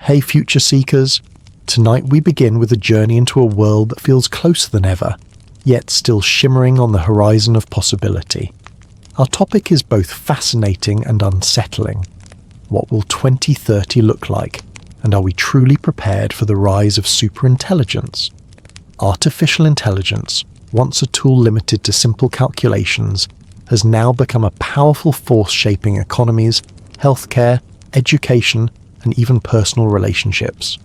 Hey future seekers, tonight we begin with a journey into a world that feels closer than ever, yet still shimmering on the horizon of possibility. Our topic is both fascinating and unsettling. What will 2030 look like, and are we truly prepared for the rise of superintelligence? Artificial intelligence, once a tool limited to simple calculations, has now become a powerful force shaping economies, healthcare, education, and even personal relationships.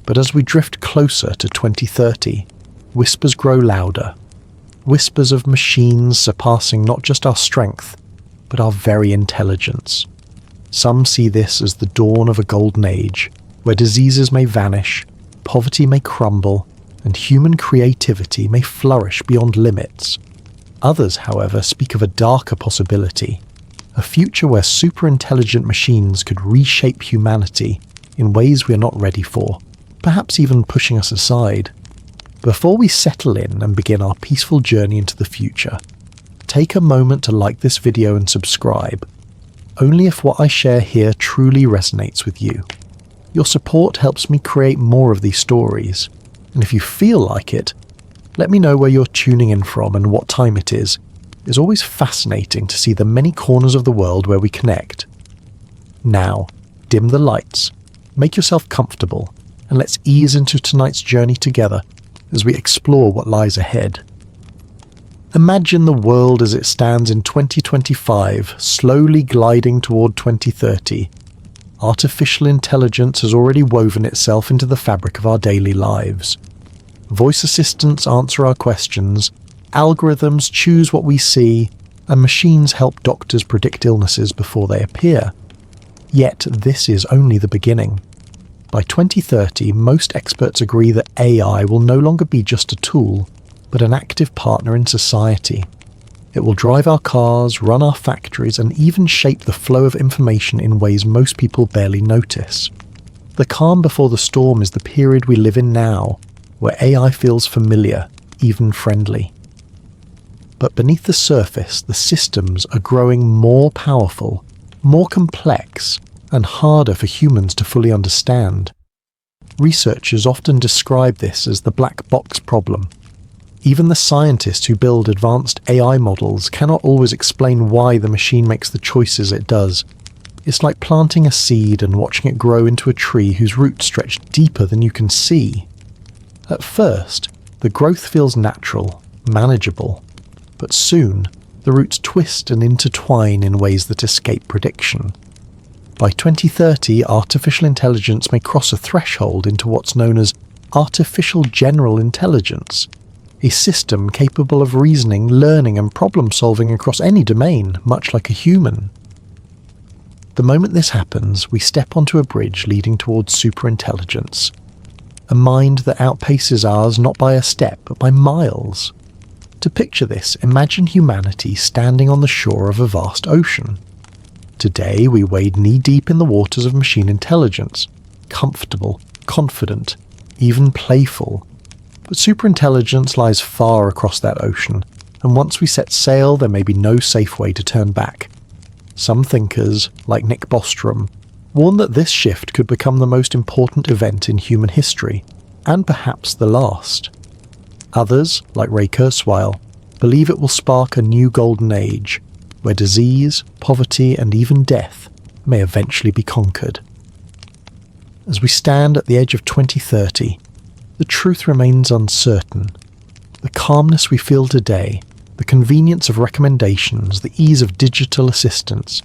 But as we drift closer to 2030, whispers grow louder. Whispers of machines surpassing not just our strength, but our very intelligence. Some see this as the dawn of a golden age, where diseases may vanish, poverty may crumble, and human creativity may flourish beyond limits. Others, however, speak of a darker possibility, a future where superintelligent machines could reshape humanity in ways we are not ready for, perhaps even pushing us aside. Before we settle in and begin our peaceful journey into the future, take a moment to like this video and subscribe, only if what I share here truly resonates with you. Your support helps me create more of these stories, and if you feel like it, let me know where you're tuning in from and what time it is. It's always fascinating to see the many corners of the world where we connect. Now, dim the lights, make yourself comfortable, and let's ease into tonight's journey together as we explore what lies ahead. Imagine the world as it stands in 2025, slowly gliding toward 2030. Artificial intelligence has already woven itself into the fabric of our daily lives. Voice assistants answer our questions, algorithms choose what we see, and machines help doctors predict illnesses before they appear. Yet this is only the beginning. By 2030, most experts agree that AI will no longer be just a tool, but an active partner in society. It will drive our cars, run our factories, and even shape the flow of information in ways most people barely notice. The calm before the storm is the period we live in now, where AI feels familiar, even friendly. But beneath the surface, the systems are growing more powerful, more complex, and harder for humans to fully understand. Researchers often describe this as the black box problem. Even the scientists who build advanced AI models cannot always explain why the machine makes the choices it does. It's like planting a seed and watching it grow into a tree whose roots stretch deeper than you can see. At first, the growth feels natural, manageable, but soon the roots twist and intertwine in ways that escape prediction. By 2030, artificial intelligence may cross a threshold into what's known as artificial general intelligence, a system capable of reasoning, learning, and problem-solving across any domain, much like a human. The moment this happens, we step onto a bridge leading towards superintelligence, a mind that outpaces ours not by a step, but by miles. To picture this, imagine humanity standing on the shore of a vast ocean. Today we wade knee-deep in the waters of machine intelligence, comfortable, confident, even playful. But superintelligence lies far across that ocean, and once we set sail there may be no safe way to turn back. Some thinkers, like Nick Bostrom, warn that this shift could become the most important event in human history, and perhaps the last. Others, like Ray Kurzweil, believe it will spark a new golden age, where disease, poverty, and even death may eventually be conquered. As we stand at the edge of 2030, the truth remains uncertain. The calmness we feel today, the convenience of recommendations, the ease of digital assistance,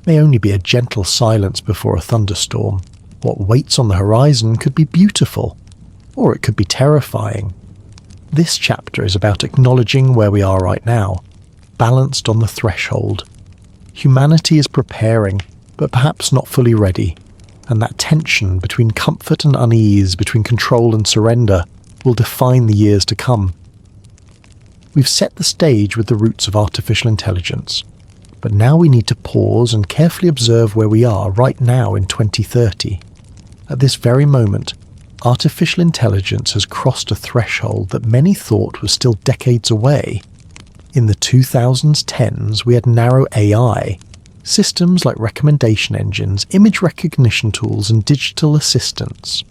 may only be a gentle silence before a thunderstorm. What waits on the horizon could be beautiful, or it could be terrifying. This chapter is about acknowledging where we are right now, balanced on the threshold. Humanity is preparing, but perhaps not fully ready, and that tension between comfort and unease, between control and surrender, will define the years to come. We've set the stage with the roots of artificial intelligence, but now we need to pause and carefully observe where we are right now in 2030. At this very moment, artificial intelligence has crossed a threshold that many thought was still decades away. In the 2010s, we had narrow AI, Systems like recommendation engines, image recognition tools, and digital assistants.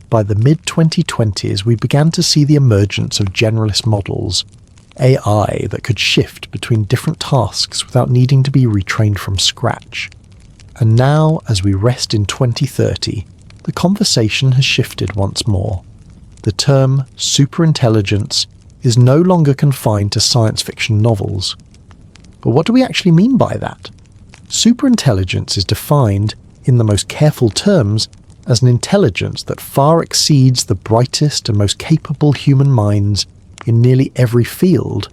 By the mid-2020s, we began to see the emergence of generalist models, AI that could shift between different tasks without needing to be retrained from scratch. And now, as we rest in 2030, the conversation has shifted once more. The term superintelligence is no longer confined to science fiction novels. But what do we actually mean by that? Superintelligence is defined, in the most careful terms, as an intelligence that far exceeds the brightest and most capable human minds in nearly every field,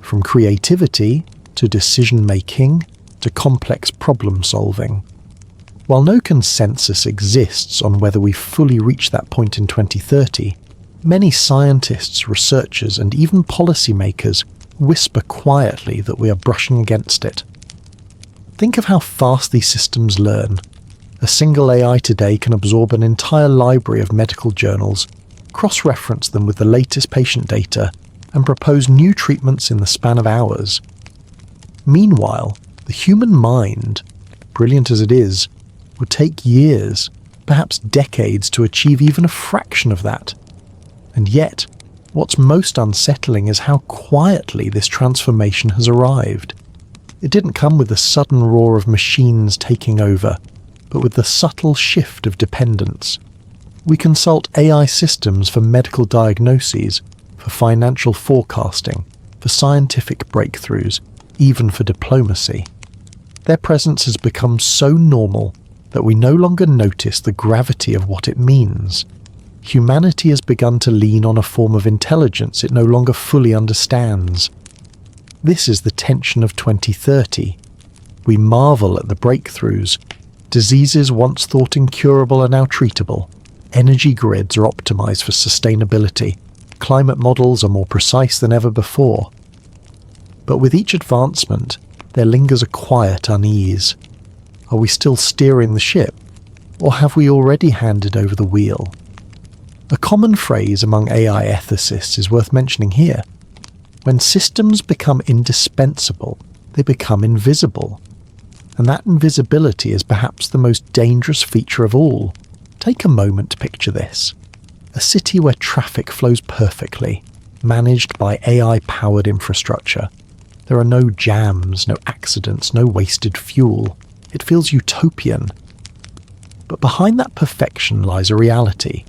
from creativity to decision-making to complex problem-solving. While no consensus exists on whether we fully reach that point in 2030, many scientists, researchers, and even policymakers whisper quietly that we are brushing against it. Think of how fast these systems learn. A single AI today can absorb an entire library of medical journals, cross-reference them with the latest patient data, and propose new treatments in the span of hours. Meanwhile, the human mind, brilliant as it is, would take years, perhaps decades, to achieve even a fraction of that. And yet, what's most unsettling is how quietly this transformation has arrived. It didn't come with the sudden roar of machines taking over, but with the subtle shift of dependence. We consult AI systems for medical diagnoses, for financial forecasting, for scientific breakthroughs, even for diplomacy. Their presence has become so normal that we no longer notice the gravity of what it means. Humanity has begun to lean on a form of intelligence it no longer fully understands. This is the tension of 2030. We marvel at the breakthroughs. Diseases once thought incurable are now treatable. Energy grids are optimized for sustainability. Climate models are more precise than ever before. But with each advancement, there lingers a quiet unease. Are we still steering the ship, or have we already handed over the wheel? A common phrase among AI ethicists is worth mentioning here. When systems become indispensable, they become invisible. And that invisibility is perhaps the most dangerous feature of all. Take a moment to picture this. A city where traffic flows perfectly, managed by AI-powered infrastructure. There are no jams, no accidents, no wasted fuel. It feels utopian. But behind that perfection lies a reality.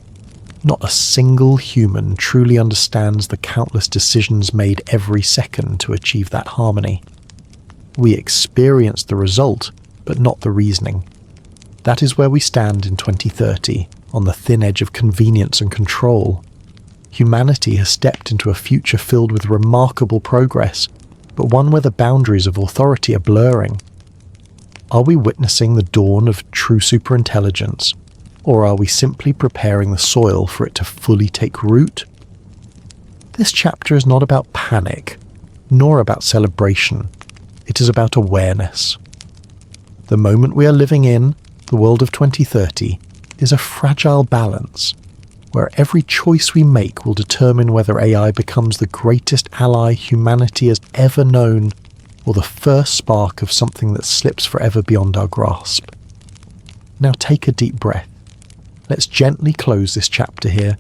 Not a single human truly understands the countless decisions made every second to achieve that harmony. We experience the result, but not the reasoning. That is where we stand in 2030, on the thin edge of convenience and control. Humanity has stepped into a future filled with remarkable progress, but one where the boundaries of authority are blurring. Are we witnessing the dawn of true superintelligence, or are we simply preparing the soil for it to fully take root? This chapter is not about panic, nor about celebration. It is about awareness. The moment we are living in, the world of 2030, is a fragile balance, where every choice we make will determine whether AI becomes the greatest ally humanity has ever known, or the first spark of something that slips forever beyond our grasp. Now take a deep breath. Let's gently close this chapter here,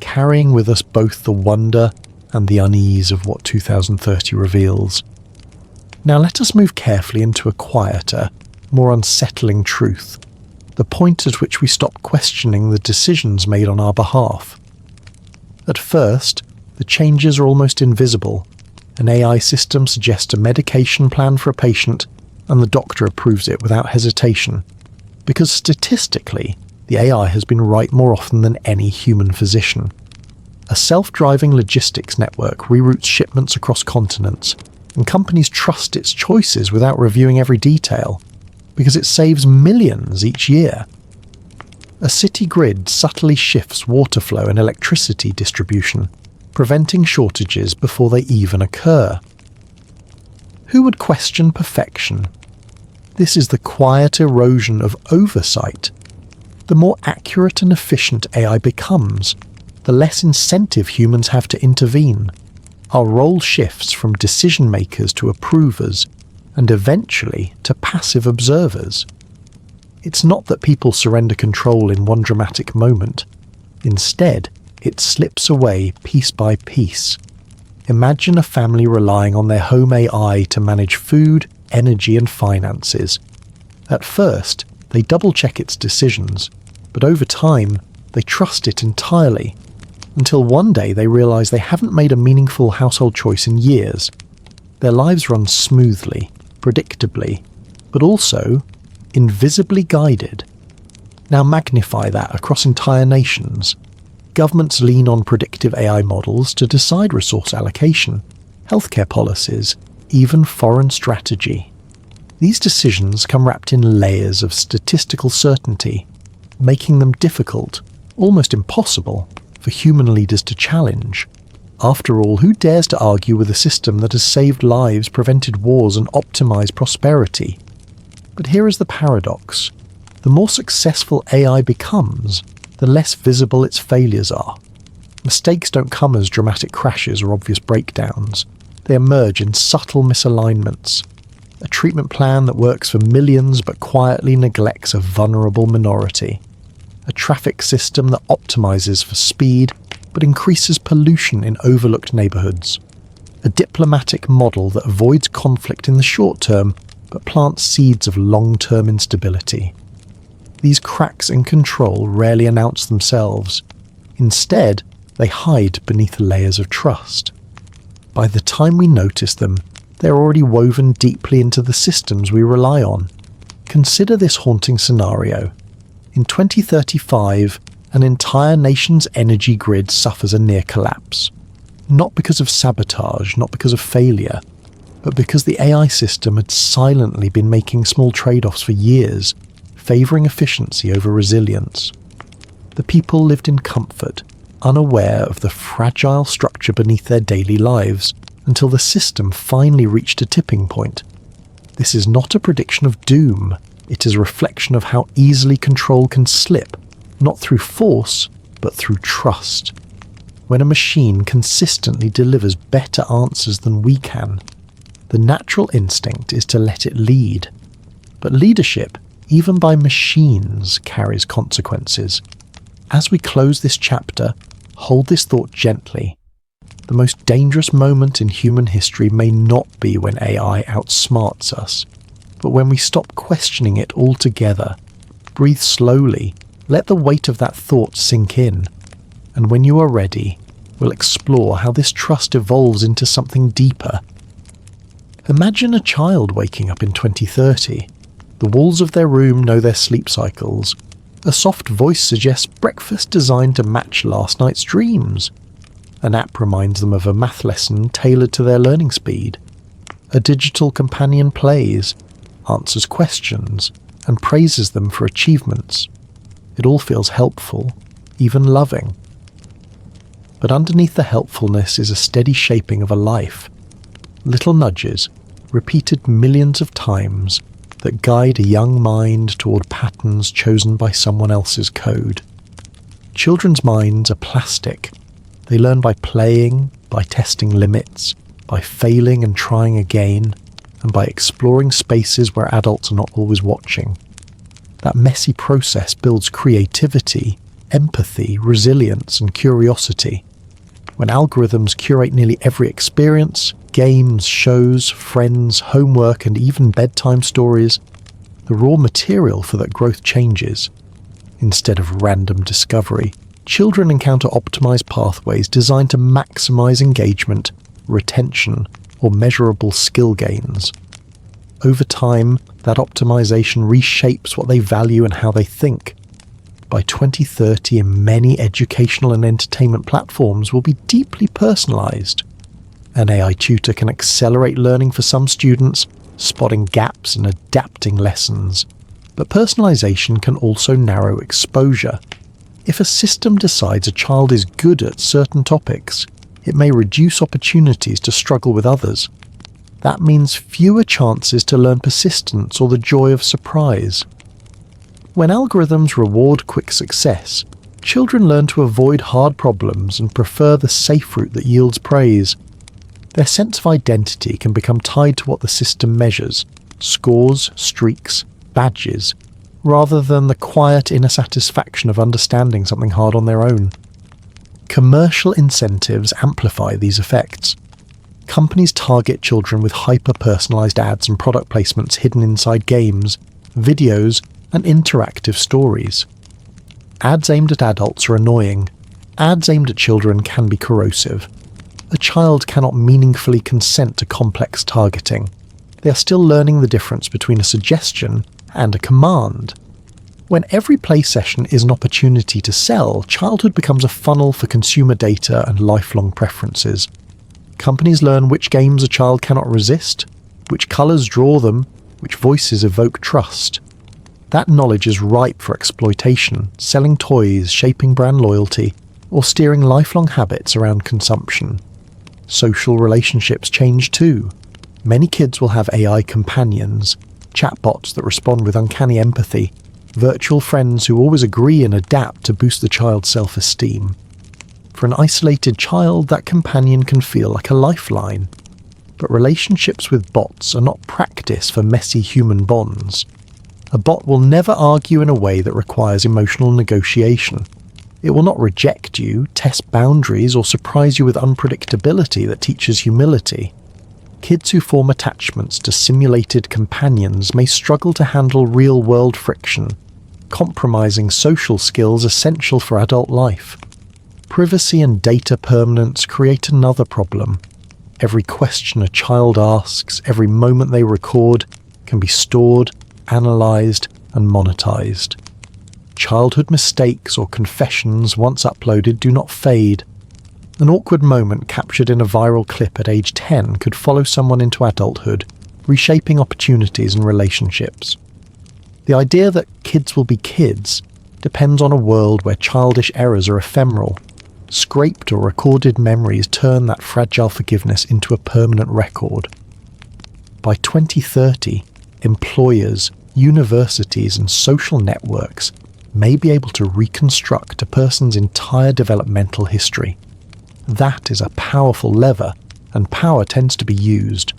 carrying with us both the wonder and the unease of what 2030 reveals. Now let us move carefully into a quieter, more unsettling truth, the point at which we stop questioning the decisions made on our behalf. At first, the changes are almost invisible. An AI system suggests a medication plan for a patient, and the doctor approves it without hesitation, because statistically, the AI has been right more often than any human physician. A self-driving logistics network reroutes shipments across continents, and companies trust its choices without reviewing every detail, because it saves millions each year. A city grid subtly shifts water flow and electricity distribution, preventing shortages before they even occur. Who would question perfection? This is the quiet erosion of oversight. The more accurate and efficient AI becomes, the less incentive humans have to intervene. Our role shifts from decision makers to approvers, and eventually to passive observers. It's not that people surrender control in one dramatic moment. Instead, it slips away piece by piece. Imagine a family relying on their home AI to manage food, energy and finances. At first, they double-check its decisions, but over time, they trust it entirely, until one day they realize they haven't made a meaningful household choice in years. Their lives run smoothly, predictably, but also invisibly guided. Now magnify that across entire nations. Governments lean on predictive AI models to decide resource allocation, healthcare policies, even foreign strategy. These decisions come wrapped in layers of statistical certainty, making them difficult, almost impossible, for human leaders to challenge. After all, who dares to argue with a system that has saved lives, prevented wars, and optimized prosperity? But here is the paradox. The more successful AI becomes, the less visible its failures are. Mistakes don't come as dramatic crashes or obvious breakdowns. They emerge in subtle misalignments. A treatment plan that works for millions but quietly neglects a vulnerable minority. A traffic system that optimizes for speed but increases pollution in overlooked neighborhoods. A diplomatic model that avoids conflict in the short term but plants seeds of long-term instability. These cracks in control rarely announce themselves. Instead, they hide beneath layers of trust. By the time we notice them, they're already woven deeply into the systems we rely on. Consider this haunting scenario. In 2035, an entire nation's energy grid suffers a near collapse. Not because of sabotage, not because of failure, but because the AI system had silently been making small trade-offs for years, favouring efficiency over resilience. The people lived in comfort, unaware of the fragile structure beneath their daily lives, until the system finally reached a tipping point. This is not a prediction of doom, it is a reflection of how easily control can slip, not through force, but through trust. When a machine consistently delivers better answers than we can, the natural instinct is to let it lead. But leadership, even by machines, carries consequences. As we close this chapter, hold this thought gently. The most dangerous moment in human history may not be when AI outsmarts us, but when we stop questioning it altogether. Breathe slowly, let the weight of that thought sink in, and when you are ready, we'll explore how this trust evolves into something deeper. Imagine a child waking up in 2030. The walls of their room know their sleep cycles. A soft voice suggests breakfast designed to match last night's dreams. An app reminds them of a math lesson tailored to their learning speed. A digital companion plays, answers questions, and praises them for achievements. It all feels helpful, even loving. But underneath the helpfulness is a steady shaping of a life. Little nudges, repeated millions of times, that guide a young mind toward patterns chosen by someone else's code. Children's minds are plastic. They learn by playing, by testing limits, by failing and trying again, and by exploring spaces where adults are not always watching. That messy process builds creativity, empathy, resilience, and curiosity. When algorithms curate nearly every experience, games, shows, friends, homework, and even bedtime stories, the raw material for that growth changes. Instead of random discovery, children encounter optimized pathways designed to maximize engagement, retention, or measurable skill gains. Over time, that optimization reshapes what they value and how they think. By 2030, many educational and entertainment platforms will be deeply personalized. An AI tutor can accelerate learning for some students, spotting gaps and adapting lessons. But personalization can also narrow exposure. If a system decides a child is good at certain topics, it may reduce opportunities to struggle with others. That means fewer chances to learn persistence or the joy of surprise. When algorithms reward quick success, children learn to avoid hard problems and prefer the safe route that yields praise. Their sense of identity can become tied to what the system measures, scores, streaks, badges, rather than the quiet inner satisfaction of understanding something hard on their own. Commercial incentives amplify these effects. Companies target children with hyper-personalised ads and product placements hidden inside games, videos, and interactive stories. Ads aimed at adults are annoying. Ads aimed at children can be corrosive. A child cannot meaningfully consent to complex targeting. They are still learning the difference between a suggestion and a command. When every play session is an opportunity to sell, childhood becomes a funnel for consumer data and lifelong preferences. Companies learn which games a child cannot resist, which colours draw them, which voices evoke trust. That knowledge is ripe for exploitation, selling toys, shaping brand loyalty, or steering lifelong habits around consumption. Social relationships change too. Many kids will have AI companions, chatbots that respond with uncanny empathy, virtual friends who always agree and adapt to boost the child's self-esteem. For an isolated child, that companion can feel like a lifeline. But relationships with bots are not practice for messy human bonds. A bot will never argue in a way that requires emotional negotiation. It will not reject you, test boundaries, or surprise you with unpredictability that teaches humility. Kids who form attachments to simulated companions may struggle to handle real-world friction, compromising social skills essential for adult life. Privacy and data permanence create another problem. Every question a child asks, every moment they record, can be stored, analysed, and monetized. Childhood mistakes or confessions once uploaded do not fade. An awkward moment captured in a viral clip at age 10 could follow someone into adulthood, reshaping opportunities and relationships. The idea that kids will be kids depends on a world where childish errors are ephemeral. Scraped or recorded memories turn that fragile forgiveness into a permanent record. By 2030, employers, universities, and social networks may be able to reconstruct a person's entire developmental history. That is a powerful lever, and power tends to be used.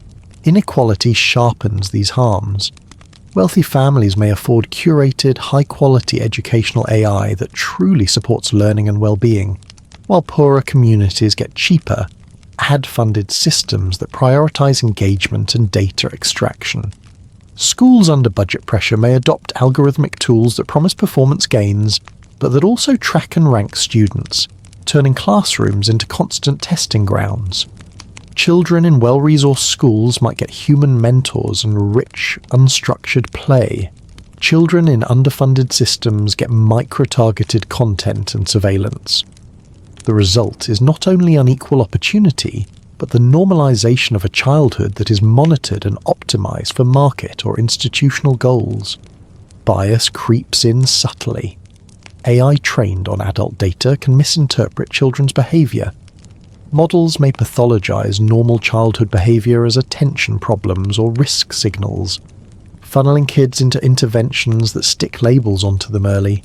Inequality sharpens these harms. Wealthy families may afford curated, high-quality educational AI that truly supports learning and well-being, while poorer communities get cheaper, ad-funded systems that prioritize engagement and data extraction. Schools under budget pressure may adopt algorithmic tools that promise performance gains, but that also track and rank students, turning classrooms into constant testing grounds. Children in well-resourced schools might get human mentors and rich, unstructured play. Children in underfunded systems get micro-targeted content and surveillance. The result is not only unequal opportunity, but the normalization of a childhood that is monitored and optimized for market or institutional goals. Bias creeps in subtly. AI trained on adult data can misinterpret children's behavior. Models may pathologize normal childhood behavior as attention problems or risk signals, funneling kids into interventions that stick labels onto them early.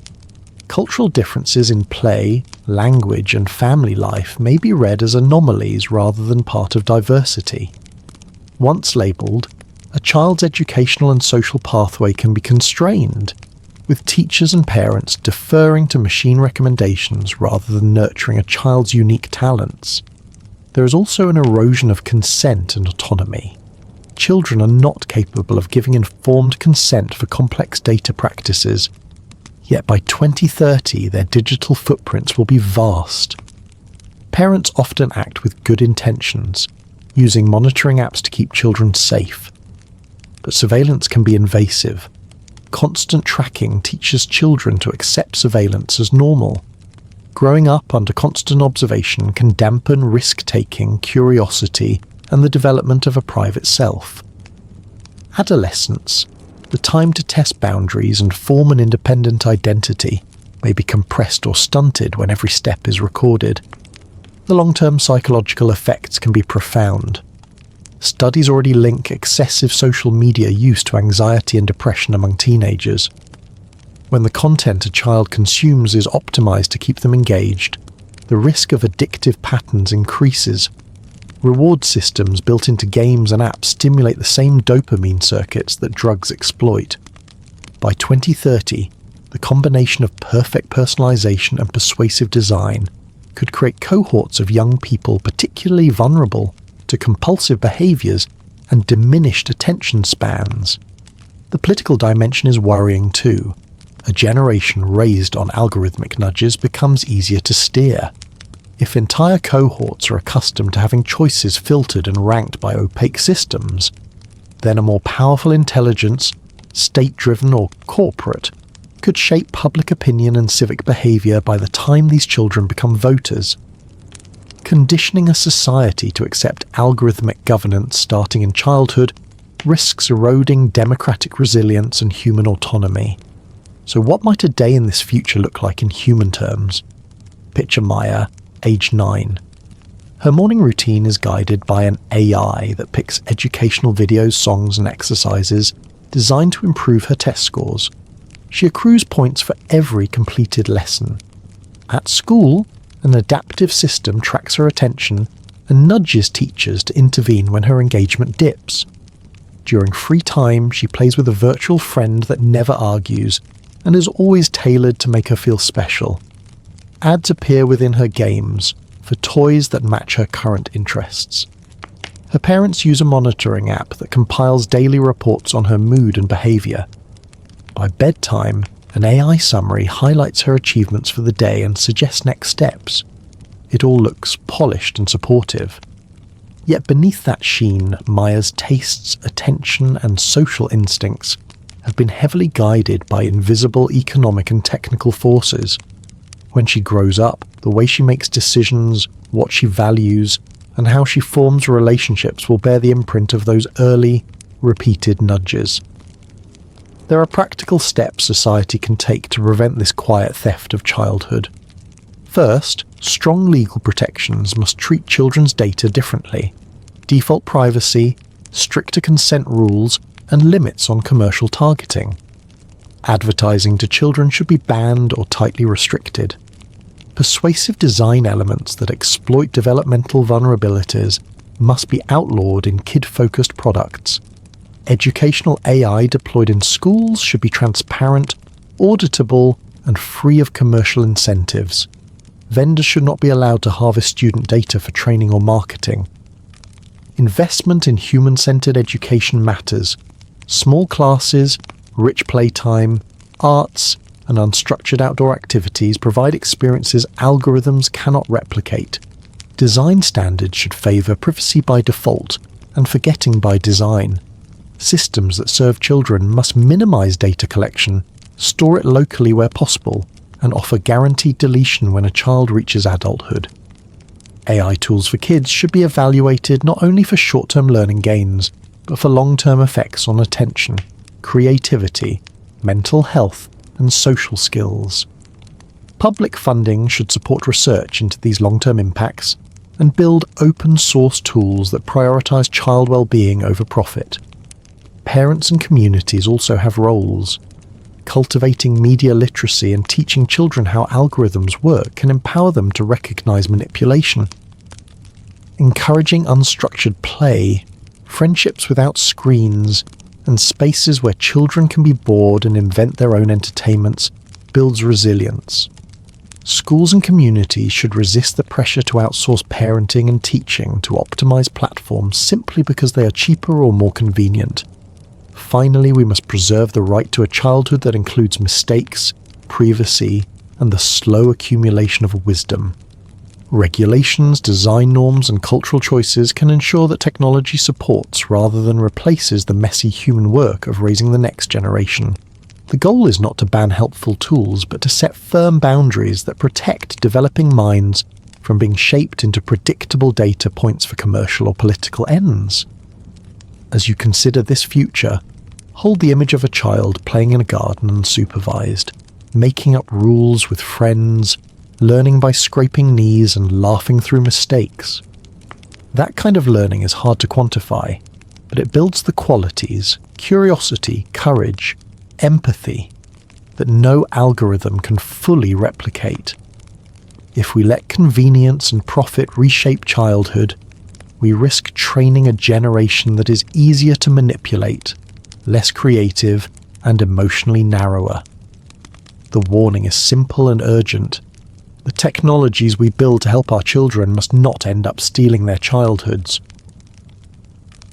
Cultural differences in play, language, and family life may be read as anomalies rather than part of diversity. Once labelled, a child's educational and social pathway can be constrained, with teachers and parents deferring to machine recommendations rather than nurturing a child's unique talents. There is also an erosion of consent and autonomy. Children are not capable of giving informed consent for complex data practices, yet by 2030 their digital footprints will be vast. Parents often act with good intentions, using monitoring apps to keep children safe. But surveillance can be invasive. Constant tracking teaches children to accept surveillance as normal. Growing up under constant observation can dampen risk-taking, curiosity, and the development of a private self. Adolescence, the time to test boundaries and form an independent identity, may be compressed or stunted when every step is recorded. The long-term psychological effects can be profound. Studies already link excessive social media use to anxiety and depression among teenagers. When the content a child consumes is optimized to keep them engaged, the risk of addictive patterns increases. Reward systems built into games and apps stimulate the same dopamine circuits that drugs exploit. By 2030, the combination of perfect personalization and persuasive design could create cohorts of young people particularly vulnerable to compulsive behaviors and diminished attention spans. The political dimension is worrying too. A generation raised on algorithmic nudges becomes easier to steer. If entire cohorts are accustomed to having choices filtered and ranked by opaque systems, then a more powerful intelligence, state-driven or corporate, could shape public opinion and civic behaviour by the time these children become voters. Conditioning a society to accept algorithmic governance starting in childhood risks eroding democratic resilience and human autonomy. So what might a day in this future look like in human terms? Picture Maya, age 9. Her morning routine is guided by an AI that picks educational videos, songs and exercises designed to improve her test scores. She accrues points for every completed lesson. At school, an adaptive system tracks her attention and nudges teachers to intervene when her engagement dips. During free time, she plays with a virtual friend that never argues and is always tailored to make her feel special. Ads appear within her games for toys that match her current interests. Her parents use a monitoring app that compiles daily reports on her mood and behaviour. By bedtime, an AI summary highlights her achievements for the day and suggests next steps. It all looks polished and supportive. Yet beneath that sheen, Maya's tastes, attention and social instincts have been heavily guided by invisible economic and technical forces. When she grows up, the way she makes decisions, what she values, and how she forms relationships will bear the imprint of those early, repeated nudges. There are practical steps society can take to prevent this quiet theft of childhood. First, strong legal protections must treat children's data differently. Default privacy, stricter consent rules, and limits on commercial targeting. Advertising to children should be banned or tightly restricted. Persuasive design elements that exploit developmental vulnerabilities must be outlawed in kid-focused products. Educational AI deployed in schools should be transparent, auditable, and free of commercial incentives. Vendors should not be allowed to harvest student data for training or marketing. Investment in human-centered education matters. Small classes, rich playtime, arts, and unstructured outdoor activities provide experiences algorithms cannot replicate. Design standards should favour privacy by default and forgetting by design. Systems that serve children must minimise data collection, store it locally where possible, and offer guaranteed deletion when a child reaches adulthood. AI tools for kids should be evaluated not only for short-term learning gains, but for long-term effects on attention, creativity, mental health, and social skills. Public funding should support research into these long-term impacts and build open-source tools that prioritise child well-being over profit. Parents and communities also have roles. Cultivating media literacy and teaching children how algorithms work can empower them to recognise manipulation. Encouraging unstructured play, friendships without screens, and spaces where children can be bored and invent their own entertainments builds resilience. Schools and communities should resist the pressure to outsource parenting and teaching to optimise platforms simply because they are cheaper or more convenient. Finally, we must preserve the right to a childhood that includes mistakes, privacy, and the slow accumulation of wisdom. Regulations, design norms, and cultural choices can ensure that technology supports rather than replaces the messy human work of raising the next generation. The goal is not to ban helpful tools, but to set firm boundaries that protect developing minds from being shaped into predictable data points for commercial or political ends. As you consider this future, hold the image of a child playing in a garden unsupervised, making up rules with friends, learning by scraping knees and laughing through mistakes. That kind of learning is hard to quantify, but it builds the qualities, curiosity, courage, empathy, that no algorithm can fully replicate. If we let convenience and profit reshape childhood, we risk training a generation that is easier to manipulate, less creative, and emotionally narrower. The warning is simple and urgent. The technologies we build to help our children must not end up stealing their childhoods.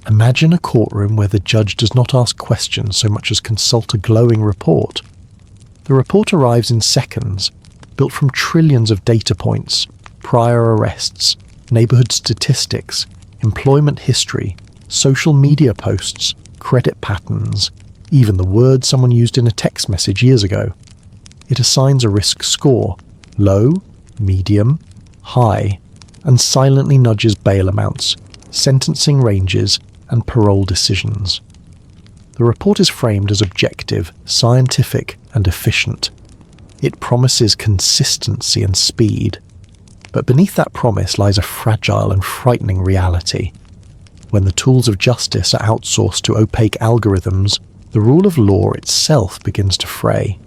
Imagine a courtroom where the judge does not ask questions so much as consult a glowing report. The report arrives in seconds, built from trillions of data points, prior arrests, neighborhood statistics, employment history, social media posts, credit patterns, even the words someone used in a text message years ago. It assigns a risk score, low, medium, high, and silently nudges bail amounts, sentencing ranges, and parole decisions. The report is framed as objective, scientific, and efficient. It promises consistency and speed. But beneath that promise lies a fragile and frightening reality. When the tools of justice are outsourced to opaque algorithms, the rule of law itself begins to fray.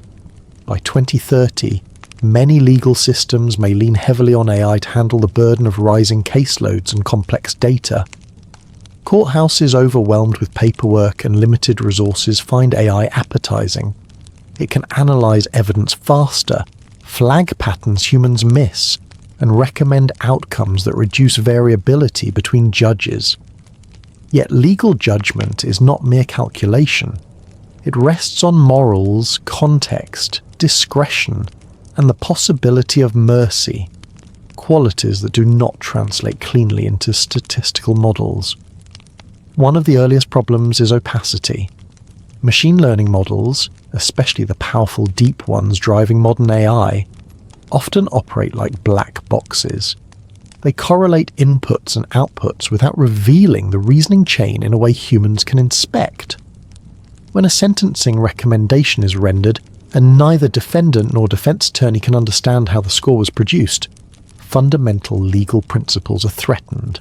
By 2030, many legal systems may lean heavily on AI to handle the burden of rising caseloads and complex data. Courthouses overwhelmed with paperwork and limited resources find AI appetizing. It can analyze evidence faster, flag patterns humans miss, and recommend outcomes that reduce variability between judges. Yet legal judgment is not mere calculation. It rests on morals, context, discretion, and the possibility of mercy, qualities that do not translate cleanly into statistical models. One of the earliest problems is opacity. Machine learning models, especially the powerful deep ones driving modern AI, often operate like black boxes. They correlate inputs and outputs without revealing the reasoning chain in a way humans can inspect. When a sentencing recommendation is rendered and neither defendant nor defense attorney can understand how the score was produced, fundamental legal principles are threatened.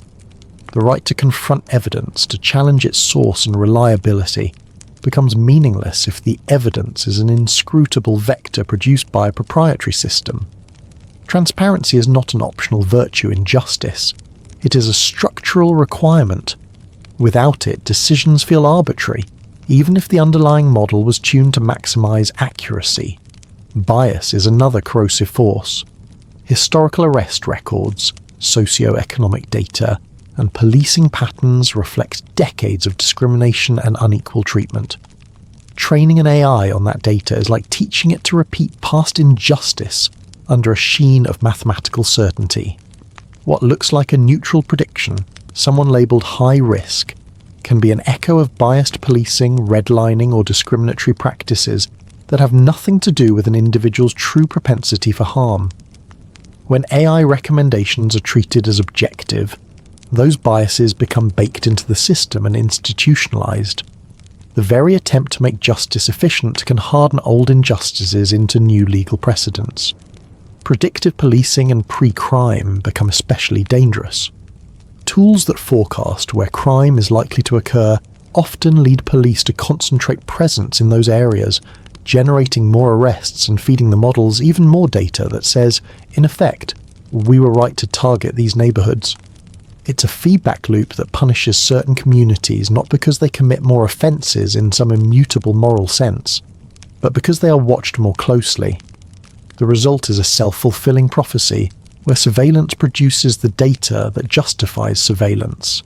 The right to confront evidence, to challenge its source and reliability, becomes meaningless if the evidence is an inscrutable vector produced by a proprietary system. Transparency is not an optional virtue in justice. It is a structural requirement. Without it, decisions feel arbitrary, even if the underlying model was tuned to maximize accuracy. Bias is another corrosive force. Historical arrest records, socio-economic data, and policing patterns reflect decades of discrimination and unequal treatment. Training an AI on that data is like teaching it to repeat past injustice under a sheen of mathematical certainty. What looks like a neutral prediction, someone labelled high risk, can be an echo of biased policing, redlining, or discriminatory practices that have nothing to do with an individual's true propensity for harm. When AI recommendations are treated as objective, those biases become baked into the system and institutionalized. The very attempt to make justice efficient can harden old injustices into new legal precedents. Predictive policing and pre-crime become especially dangerous. Tools that forecast where crime is likely to occur often lead police to concentrate presence in those areas, generating more arrests and feeding the models even more data that says, in effect, we were right to target these neighborhoods. It's a feedback loop that punishes certain communities not because they commit more offences in some immutable moral sense, but because they are watched more closely. The result is a self-fulfilling prophecy where surveillance produces the data that justifies surveillance.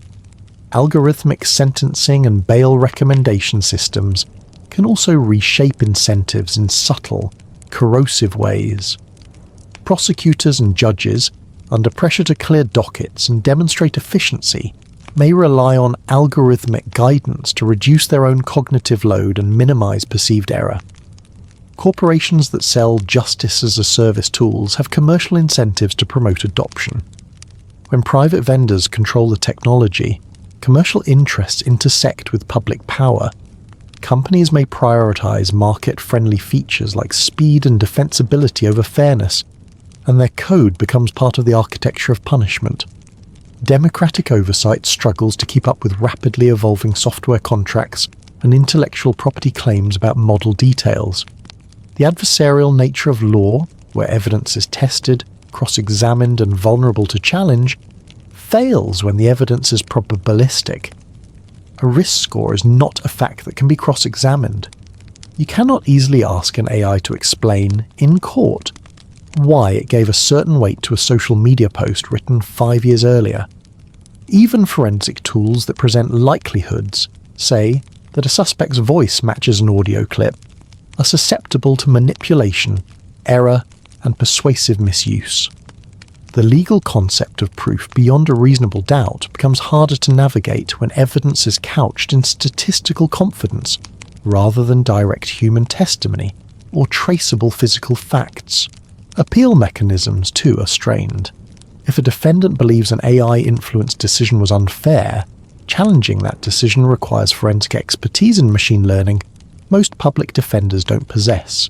Algorithmic sentencing and bail recommendation systems can also reshape incentives in subtle, corrosive ways. Prosecutors and judges, under pressure to clear dockets and demonstrate efficiency, may rely on algorithmic guidance to reduce their own cognitive load and minimize perceived error. Corporations that sell justice-as-a-service tools have commercial incentives to promote adoption. When private vendors control the technology, commercial interests intersect with public power. Companies may prioritize market-friendly features like speed and defensibility over fairness, and their code becomes part of the architecture of punishment. Democratic oversight struggles to keep up with rapidly evolving software contracts and intellectual property claims about model details. The adversarial nature of law, where evidence is tested, cross-examined and vulnerable to challenge, fails when the evidence is probabilistic. A risk score is not a fact that can be cross-examined. You cannot easily ask an AI to explain, in court, why it gave a certain weight to a social media post written 5 years earlier. Even forensic tools that present likelihoods, say that a suspect's voice matches an audio clip, are susceptible to manipulation, error, and persuasive misuse. The legal concept of proof beyond a reasonable doubt becomes harder to navigate when evidence is couched in statistical confidence rather than direct human testimony or traceable physical facts. Appeal mechanisms, too, are strained. If a defendant believes an AI-influenced decision was unfair, challenging that decision requires forensic expertise in machine learning most public defenders don't possess.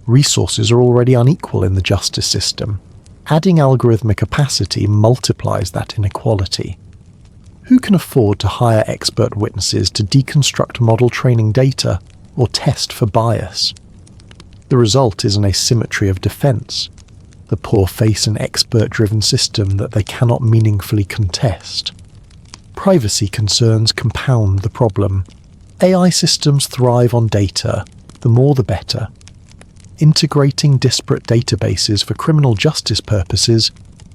Resources are already unequal in the justice system. Adding algorithmic opacity multiplies that inequality. Who can afford to hire expert witnesses to deconstruct model training data or test for bias? The result is an asymmetry of defense. The poor face an expert-driven system that they cannot meaningfully contest. Privacy concerns compound the problem. AI systems thrive on data, the more the better. Integrating disparate databases for criminal justice purposes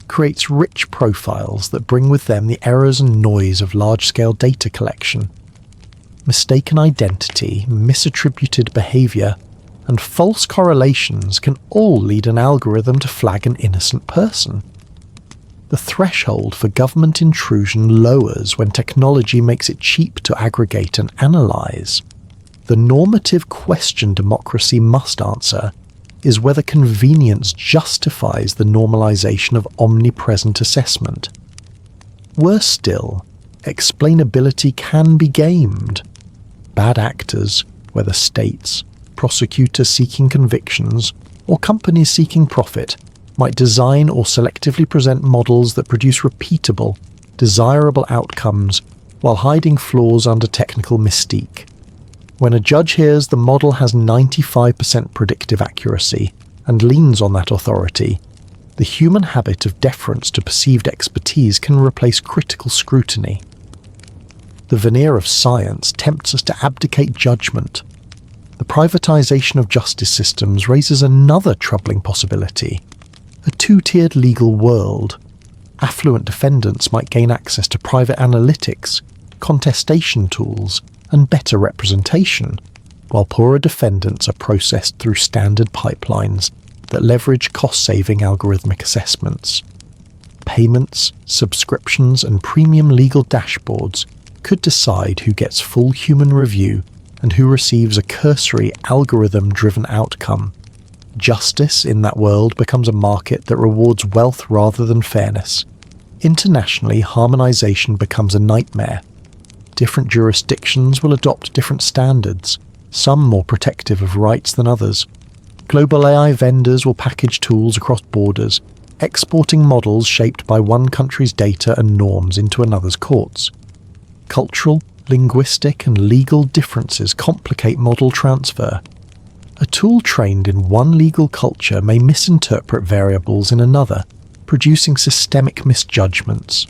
creates rich profiles that bring with them the errors and noise of large-scale data collection. Mistaken identity, misattributed behavior, and false correlations can all lead an algorithm to flag an innocent person. The threshold for government intrusion lowers when technology makes it cheap to aggregate and analyze. The normative question democracy must answer is whether convenience justifies the normalization of omnipresent assessment. Worse still, explainability can be gamed. Bad actors, whether states, prosecutors seeking convictions, or companies seeking profit, might design or selectively present models that produce repeatable, desirable outcomes while hiding flaws under technical mystique. When a judge hears the model has 95% predictive accuracy and leans on that authority, the human habit of deference to perceived expertise can replace critical scrutiny. The veneer of science tempts us to abdicate judgment. The privatization of justice systems raises another troubling possibility: a two-tiered legal world. Affluent defendants might gain access to private analytics, contestation tools, and better representation, while poorer defendants are processed through standard pipelines that leverage cost-saving algorithmic assessments. Payments, subscriptions, and premium legal dashboards could decide who gets full human review and who receives a cursory algorithm-driven outcome. Justice in that world becomes a market that rewards wealth rather than fairness. Internationally, harmonization becomes a nightmare. Different jurisdictions will adopt different standards, some more protective of rights than others. Global AI vendors will package tools across borders, exporting models shaped by one country's data and norms into another's courts. Cultural, linguistic, and legal differences complicate model transfer. A tool trained in one legal culture may misinterpret variables in another, producing systemic misjudgments.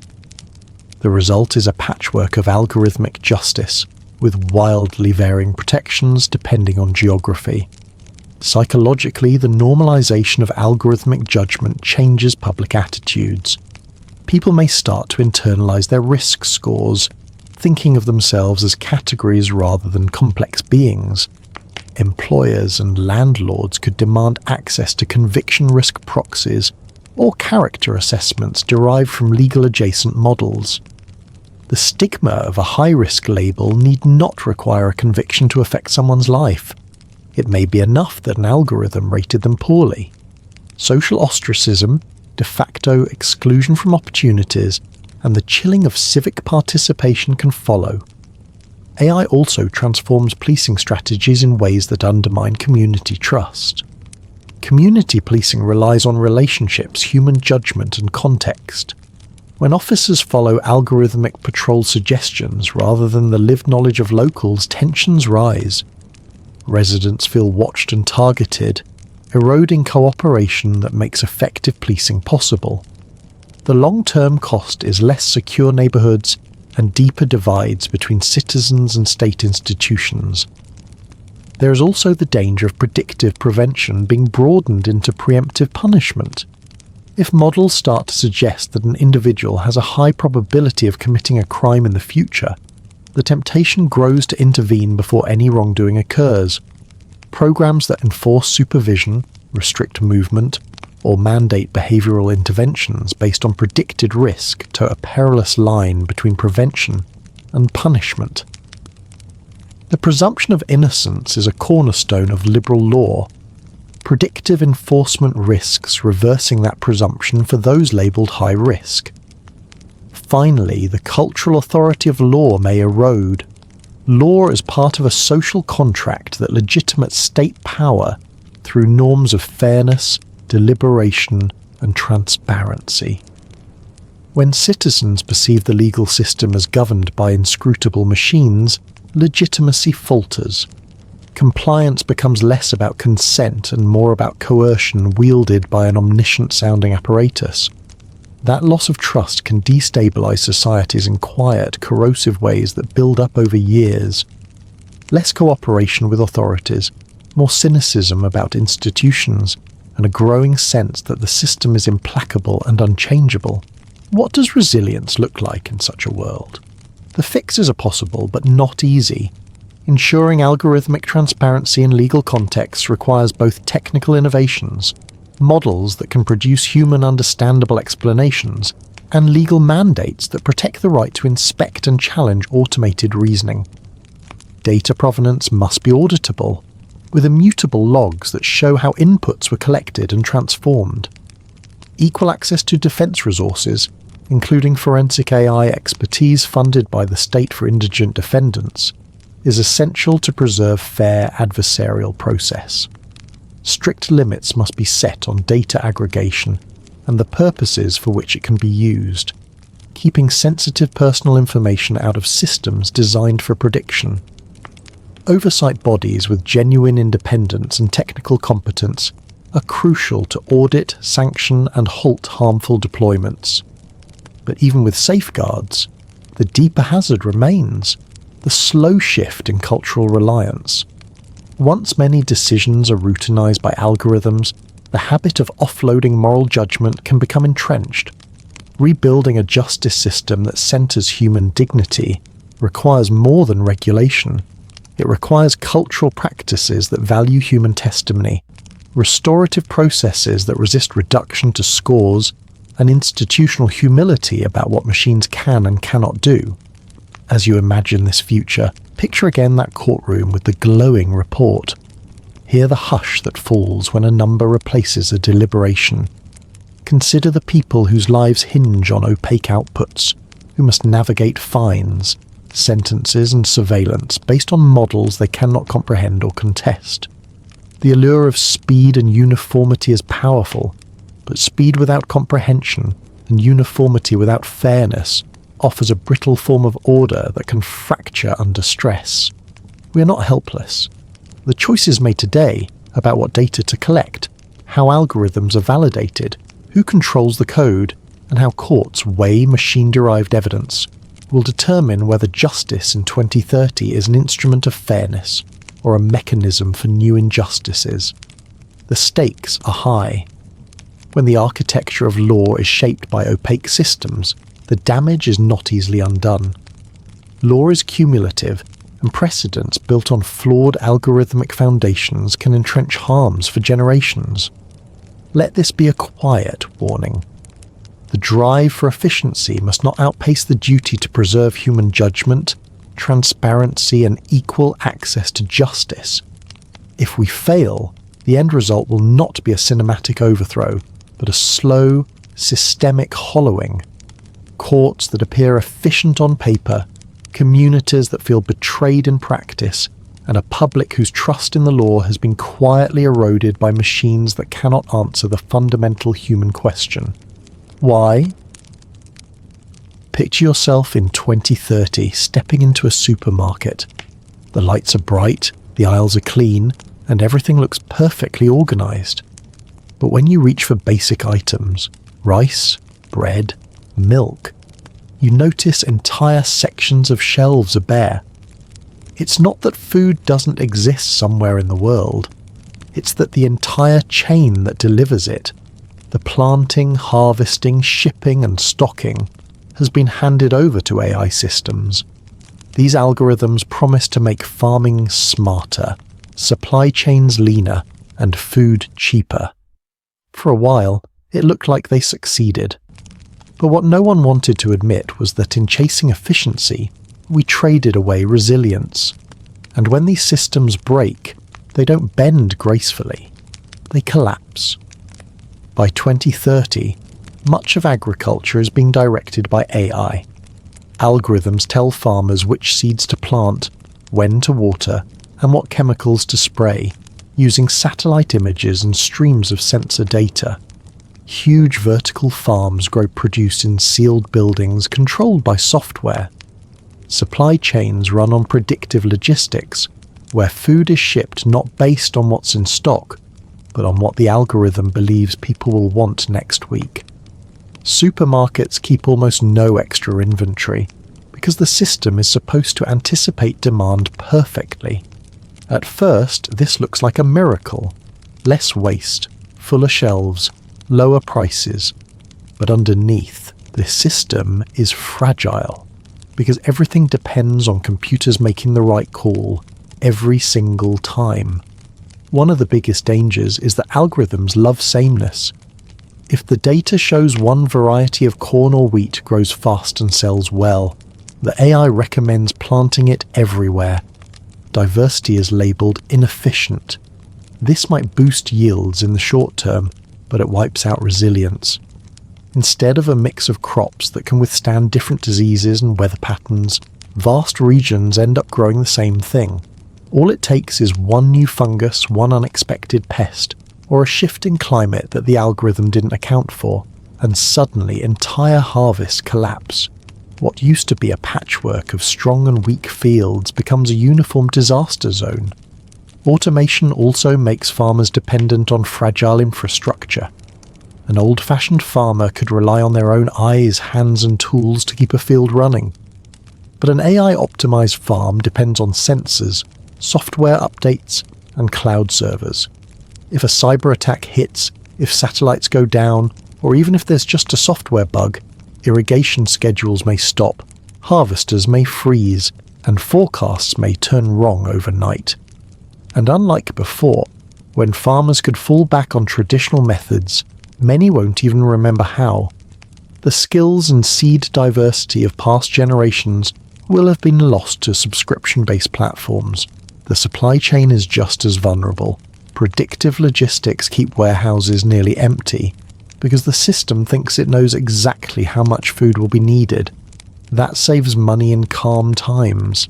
The result is a patchwork of algorithmic justice, with wildly varying protections depending on geography. Psychologically, the normalization of algorithmic judgment changes public attitudes. People may start to internalize their risk scores, thinking of themselves as categories rather than complex beings. Employers and landlords could demand access to conviction risk proxies or character assessments derived from legal-adjacent models. The stigma of a high-risk label need not require a conviction to affect someone's life. It may be enough that an algorithm rated them poorly. Social ostracism, de facto exclusion from opportunities, and the chilling of civic participation can follow. AI also transforms policing strategies in ways that undermine community trust. Community policing relies on relationships, human judgment, and context. When officers follow algorithmic patrol suggestions rather than the lived knowledge of locals, tensions rise. Residents feel watched and targeted, eroding cooperation that makes effective policing possible. The long-term cost is less secure neighbourhoods and deeper divides between citizens and state institutions. There is also the danger of predictive prevention being broadened into preemptive punishment. If models start to suggest that an individual has a high probability of committing a crime in the future, the temptation grows to intervene before any wrongdoing occurs. Programs that enforce supervision, restrict movement, or mandate behavioural interventions based on predicted risk toe a perilous line between prevention and punishment. The presumption of innocence is a cornerstone of liberal law. Predictive enforcement risks reversing that presumption for those labelled high risk. Finally, the cultural authority of law may erode. Law is part of a social contract that legitimates state power through norms of fairness, deliberation, and transparency. When citizens perceive the legal system as governed by inscrutable machines, legitimacy falters. Compliance becomes less about consent and more about coercion wielded by an omniscient-sounding apparatus. That loss of trust can destabilise societies in quiet, corrosive ways that build up over years. Less cooperation with authorities, more cynicism about institutions, and a growing sense that the system is implacable and unchangeable. What does resilience look like in such a world? The fixes are possible, but not easy. Ensuring algorithmic transparency in legal contexts requires both technical innovations, models that can produce human understandable explanations, and legal mandates that protect the right to inspect and challenge automated reasoning. Data provenance must be auditable, with immutable logs that show how inputs were collected and transformed. Equal access to defence resources, including forensic AI expertise funded by the state for indigent defendants, is essential to preserve fair adversarial process. Strict limits must be set on data aggregation and the purposes for which it can be used, keeping sensitive personal information out of systems designed for prediction. Oversight bodies with genuine independence and technical competence are crucial to audit, sanction, and halt harmful deployments. But even with safeguards, the deeper hazard remains: the slow shift in cultural reliance. Once many decisions are routinized by algorithms, the habit of offloading moral judgment can become entrenched. Rebuilding a justice system that centers human dignity requires more than regulation. It requires cultural practices that value human testimony, restorative processes that resist reduction to scores, and institutional humility about what machines can and cannot do. As you imagine this future, picture again that courtroom with the glowing report. Hear the hush that falls when a number replaces a deliberation. Consider the people whose lives hinge on opaque outputs, who must navigate fines, sentences and surveillance based on models they cannot comprehend or contest. The allure of speed and uniformity is powerful, but speed without comprehension and uniformity without fairness offers a brittle form of order that can fracture under stress. We are not helpless. The choices made today about what data to collect, how algorithms are validated, who controls the code, and how courts weigh machine-derived evidence will determine whether justice in 2030 is an instrument of fairness or a mechanism for new injustices. The stakes are high. When the architecture of law is shaped by opaque systems, the damage is not easily undone. Law is cumulative, and precedents built on flawed algorithmic foundations can entrench harms for generations. Let this be a quiet warning. The drive for efficiency must not outpace the duty to preserve human judgment, transparency, and equal access to justice. If we fail, the end result will not be a cinematic overthrow, but a slow, systemic hollowing. Courts that appear efficient on paper, communities that feel betrayed in practice, and a public whose trust in the law has been quietly eroded by machines that cannot answer the fundamental human question. Why? Picture yourself in 2030 stepping into a supermarket. The lights are bright, the aisles are clean, and everything looks perfectly organised. But when you reach for basic items, rice, bread, milk, you notice entire sections of shelves are bare. It's not that food doesn't exist somewhere in the world. It's that the entire chain that delivers it, the planting, harvesting, shipping and stocking, has been handed over to AI systems. These algorithms promise to make farming smarter, supply chains leaner, and food cheaper. For a while, it looked like they succeeded. But what no one wanted to admit was that in chasing efficiency, we traded away resilience. And when these systems break, they don't bend gracefully. They collapse. By 2030, much of agriculture is being directed by AI. Algorithms tell farmers which seeds to plant, when to water, and what chemicals to spray, using satellite images and streams of sensor data. Huge vertical farms grow produce in sealed buildings controlled by software. Supply chains run on predictive logistics, where food is shipped not based on what's in stock, but on what the algorithm believes people will want next week. Supermarkets keep almost no extra inventory, because the system is supposed to anticipate demand perfectly. At first, this looks like a miracle. Less waste, fuller shelves, lower prices. But underneath, this system is fragile, because everything depends on computers making the right call every single time. One of the biggest dangers is that algorithms love sameness. If the data shows one variety of corn or wheat grows fast and sells well, the AI recommends planting it everywhere. Diversity is labelled inefficient. This might boost yields in the short term, but it wipes out resilience. Instead of a mix of crops that can withstand different diseases and weather patterns, vast regions end up growing the same thing. All it takes is one new fungus, one unexpected pest, or a shift in climate that the algorithm didn't account for, and suddenly entire harvests collapse. What used to be a patchwork of strong and weak fields becomes a uniform disaster zone. Automation also makes farmers dependent on fragile infrastructure. An old-fashioned farmer could rely on their own eyes, hands and tools to keep a field running. But an AI-optimized farm depends on sensors, software updates, and cloud servers. If a cyber attack hits, if satellites go down, or even if there's just a software bug, irrigation schedules may stop, harvesters may freeze, and forecasts may turn wrong overnight. And unlike before, when farmers could fall back on traditional methods, many won't even remember how. The skills and seed diversity of past generations will have been lost to subscription-based platforms. The supply chain is just as vulnerable. Predictive logistics keep warehouses nearly empty, because the system thinks it knows exactly how much food will be needed. That saves money in calm times,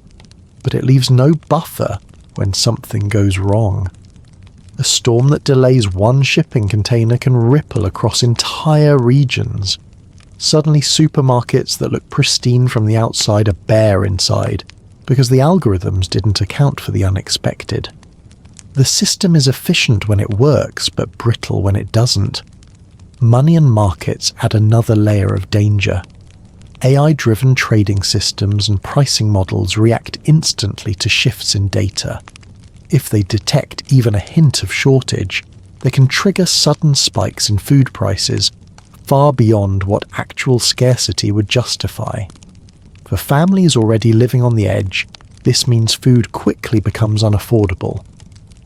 but it leaves no buffer when something goes wrong. A storm that delays one shipping container can ripple across entire regions. Suddenly supermarkets that look pristine from the outside are bare inside, because the algorithms didn't account for the unexpected. The system is efficient when it works, but brittle when it doesn't. Money and markets add another layer of danger. AI-driven trading systems and pricing models react instantly to shifts in data. If they detect even a hint of shortage, they can trigger sudden spikes in food prices, far beyond what actual scarcity would justify. For families already living on the edge, this means food quickly becomes unaffordable.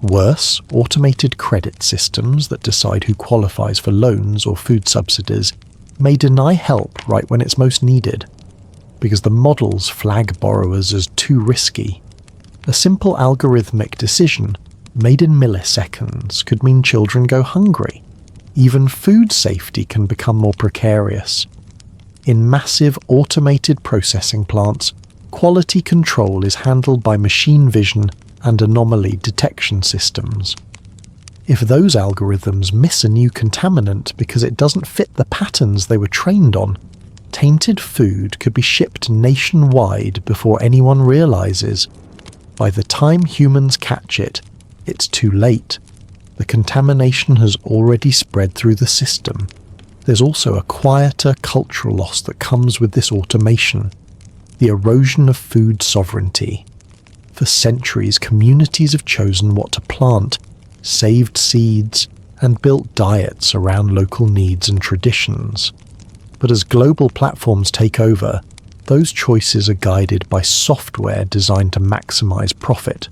Worse, automated credit systems that decide who qualifies for loans or food subsidies may deny help right when it's most needed, because the models flag borrowers as too risky. A simple algorithmic decision, made in milliseconds, could mean children go hungry. Even food safety can become more precarious. In massive automated processing plants, quality control is handled by machine vision and anomaly detection systems. If those algorithms miss a new contaminant because it doesn't fit the patterns they were trained on, tainted food could be shipped nationwide before anyone realizes. By the time humans catch it, it's too late. The contamination has already spread through the system. there's also a quieter cultural loss that comes with this automation: the erosion of food sovereignty. For centuries, communities have chosen what to plant, saved seeds, and built diets around local needs and traditions. But as global platforms take over, those choices are guided by software designed to maximize profit.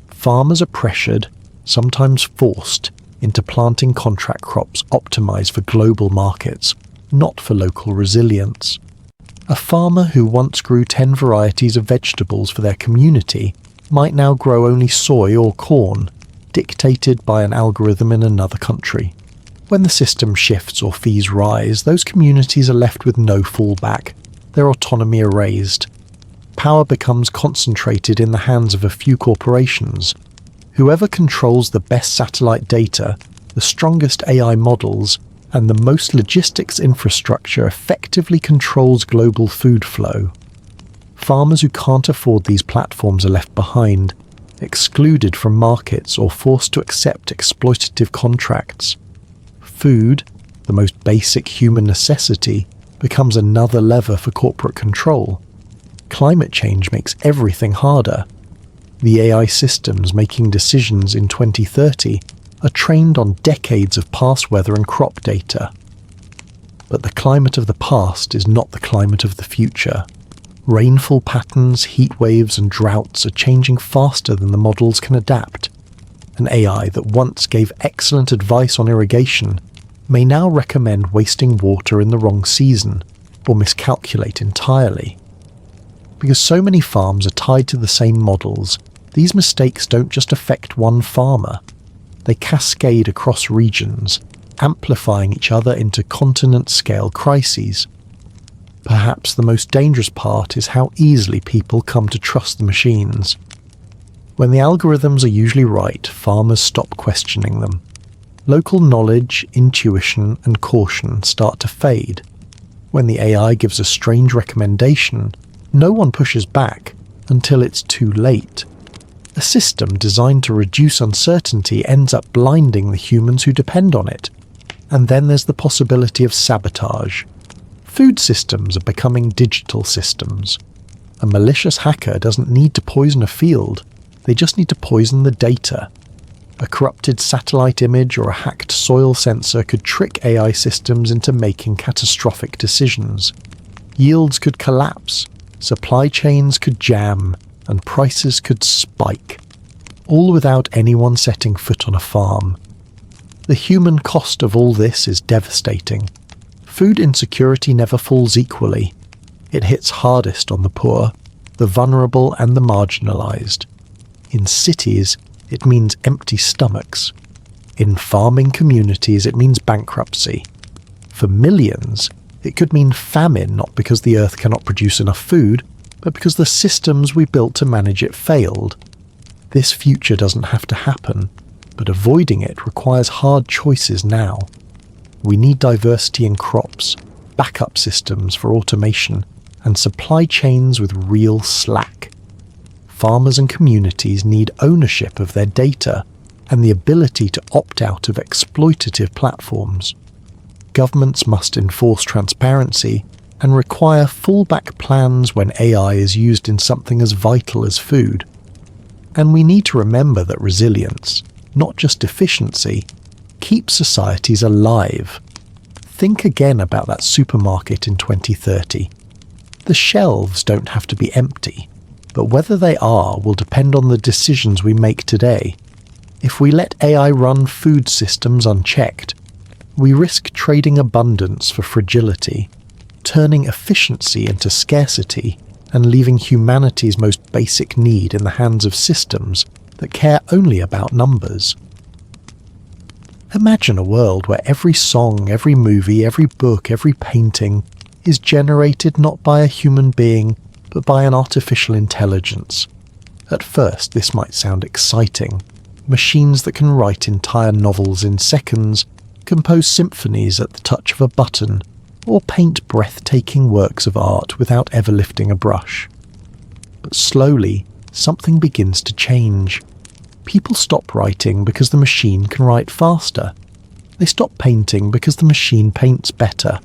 Farmers are pressured, sometimes forced, into planting contract crops optimized for global markets, not for local resilience. A farmer who once grew 10 varieties of vegetables for their community might now grow only soy or corn, dictated by an algorithm in another country. When the system shifts or fees rise, those communities are left with no fallback, their autonomy erased. Power becomes concentrated in the hands of a few corporations. Whoever controls the best satellite data, the strongest AI models, and the most logistics infrastructure effectively controls global food flow. Farmers who can't afford these platforms are left behind, excluded from markets or forced to accept exploitative contracts. Food, the most basic human necessity, becomes another lever for corporate control. Climate change makes everything harder. The AI systems making decisions in 2030 are trained on decades of past weather and crop data. But the climate of the past is not the climate of the future. Rainfall patterns, heat waves, and droughts are changing faster than the models can adapt. An AI that once gave excellent advice on irrigation may now recommend wasting water in the wrong season or miscalculate entirely. Because so many farms are tied to the same models, these mistakes don't just affect one farmer. They cascade across regions, amplifying each other into continent-scale crises. Perhaps the most dangerous part is how easily people come to trust the machines. When the algorithms are usually right, farmers stop questioning them. Local knowledge, intuition, and caution start to fade. When the AI gives a strange recommendation, no one pushes back until it's too late. A system designed to reduce uncertainty ends up blinding the humans who depend on it. And then there's the possibility of sabotage. Food systems are becoming digital systems. A malicious hacker doesn't need to poison a field, they just need to poison the data. A corrupted satellite image or a hacked soil sensor could trick AI systems into making catastrophic decisions. Yields could collapse, supply chains could jam, and prices could spike, all without anyone setting foot on a farm. The human cost of all this is devastating. Food insecurity never falls equally. It hits hardest on the poor, the vulnerable, and the marginalized. In cities, it means empty stomachs. In farming communities, it means bankruptcy. For millions, it could mean famine, not because the earth cannot produce enough food, but because the systems we built to manage it failed. This future doesn't have to happen, but avoiding it requires hard choices now. We need diversity in crops, backup systems for automation, and supply chains with real slack. Farmers and communities need ownership of their data and the ability to opt out of exploitative platforms. Governments must enforce transparency and require fallback plans when AI is used in something as vital as food. And we need to remember that resilience, not just efficiency, keeps societies alive. Think again about that supermarket in 2030. The shelves don't have to be empty, but whether they are will depend on the decisions we make today. If we let AI run food systems unchecked, we risk trading abundance for fragility, turning efficiency into scarcity, and leaving humanity's most basic need in the hands of systems that care only about numbers. Imagine a world where every song, every movie, every book, every painting is generated not by a human being, but by an artificial intelligence. At first, this might sound exciting. Machines that can write entire novels in seconds, compose symphonies at the touch of a button, or paint breathtaking works of art without ever lifting a brush. But slowly, something begins to change. People stop writing because the machine can write faster. They stop painting because the machine paints better.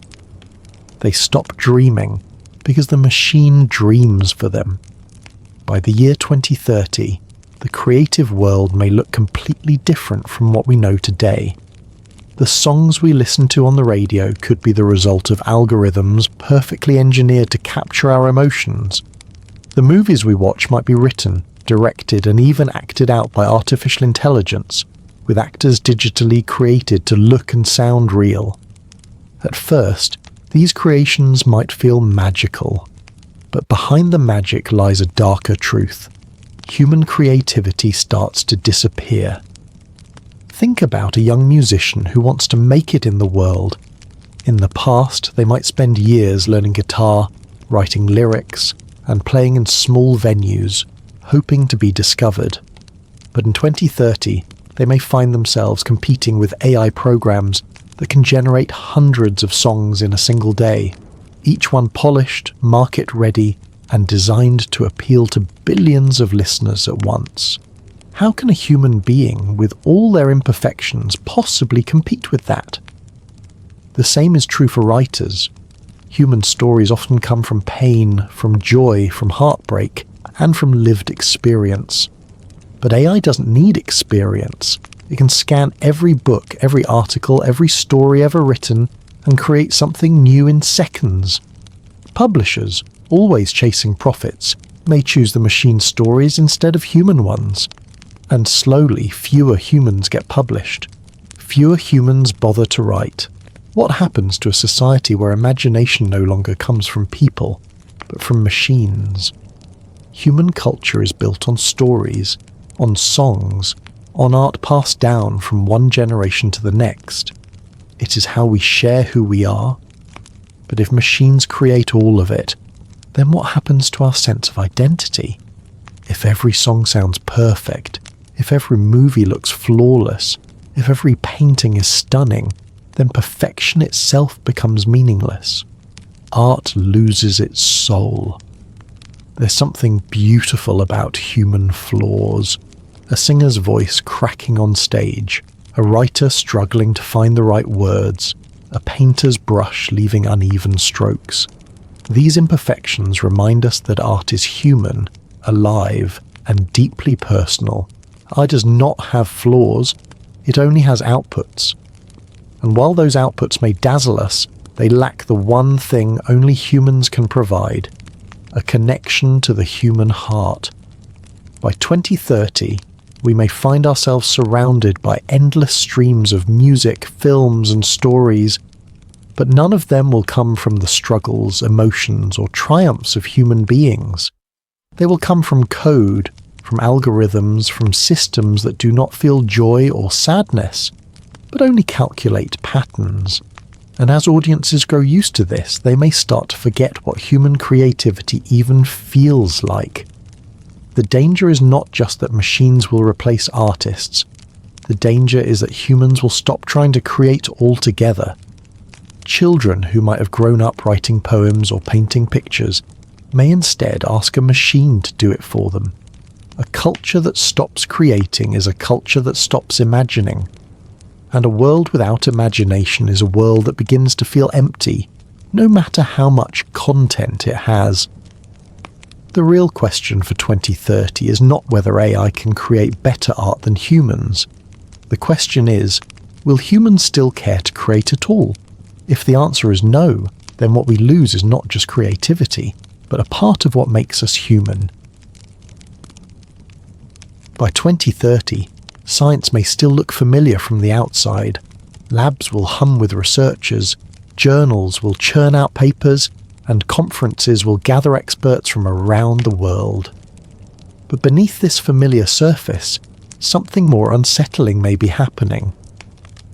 They stop dreaming because the machine dreams for them. By the year 2030, the creative world may look completely different from what we know today. The songs we listen to on the radio could be the result of algorithms perfectly engineered to capture our emotions. The movies we watch might be written, directed, and even acted out by artificial intelligence, with actors digitally created to look and sound real. At first, these creations might feel magical, but behind the magic lies a darker truth. Human creativity starts to disappear. Think about a young musician who wants to make it in the world. In the past, they might spend years learning guitar, writing lyrics, and playing in small venues, hoping to be discovered. But in 2030, they may find themselves competing with AI programs that can generate hundreds of songs in a single day, each one polished, market-ready, and designed to appeal to billions of listeners at once. How can a human being, with all their imperfections, possibly compete with that? The same is true for writers. Human stories often come from pain, from joy, from heartbreak, and from lived experience. But AI doesn't need experience. It can scan every book, every article, every story ever written, and create something new in seconds. Publishers, always chasing profits, may choose the machine stories instead of human ones. And slowly, fewer humans get published. Fewer humans bother to write. What happens to a society where imagination no longer comes from people, but from machines? Human culture is built on stories, on songs, on art passed down from one generation to the next. It is how we share who we are. But if machines create all of it, then what happens to our sense of identity? If every song sounds perfect, if every movie looks flawless, if every painting is stunning, then perfection itself becomes meaningless. Art loses its soul. There's something beautiful about human flaws. A singer's voice cracking on stage, a writer struggling to find the right words, a painter's brush leaving uneven strokes. These imperfections remind us that art is human, alive, and deeply personal. Art does not have flaws, it only has outputs. And while those outputs may dazzle us, they lack the one thing only humans can provide: a connection to the human heart. By 2030, we may find ourselves surrounded by endless streams of music, films, and stories, but none of them will come from the struggles, emotions, or triumphs of human beings. They will come from code, from algorithms, from systems that do not feel joy or sadness, but only calculate patterns. And as audiences grow used to this, they may start to forget what human creativity even feels like. The danger is not just that machines will replace artists. The danger is that humans will stop trying to create altogether. Children who might have grown up writing poems or painting pictures may instead ask a machine to do it for them. A culture that stops creating is a culture that stops imagining. And a world without imagination is a world that begins to feel empty, no matter how much content it has. The real question for 2030 is not whether AI can create better art than humans. The question is, will humans still care to create at all? If the answer is no, then what we lose is not just creativity, but a part of what makes us human. By 2030, science may still look familiar from the outside. Labs will hum with researchers, journals will churn out papers, and conferences will gather experts from around the world. But beneath this familiar surface, something more unsettling may be happening.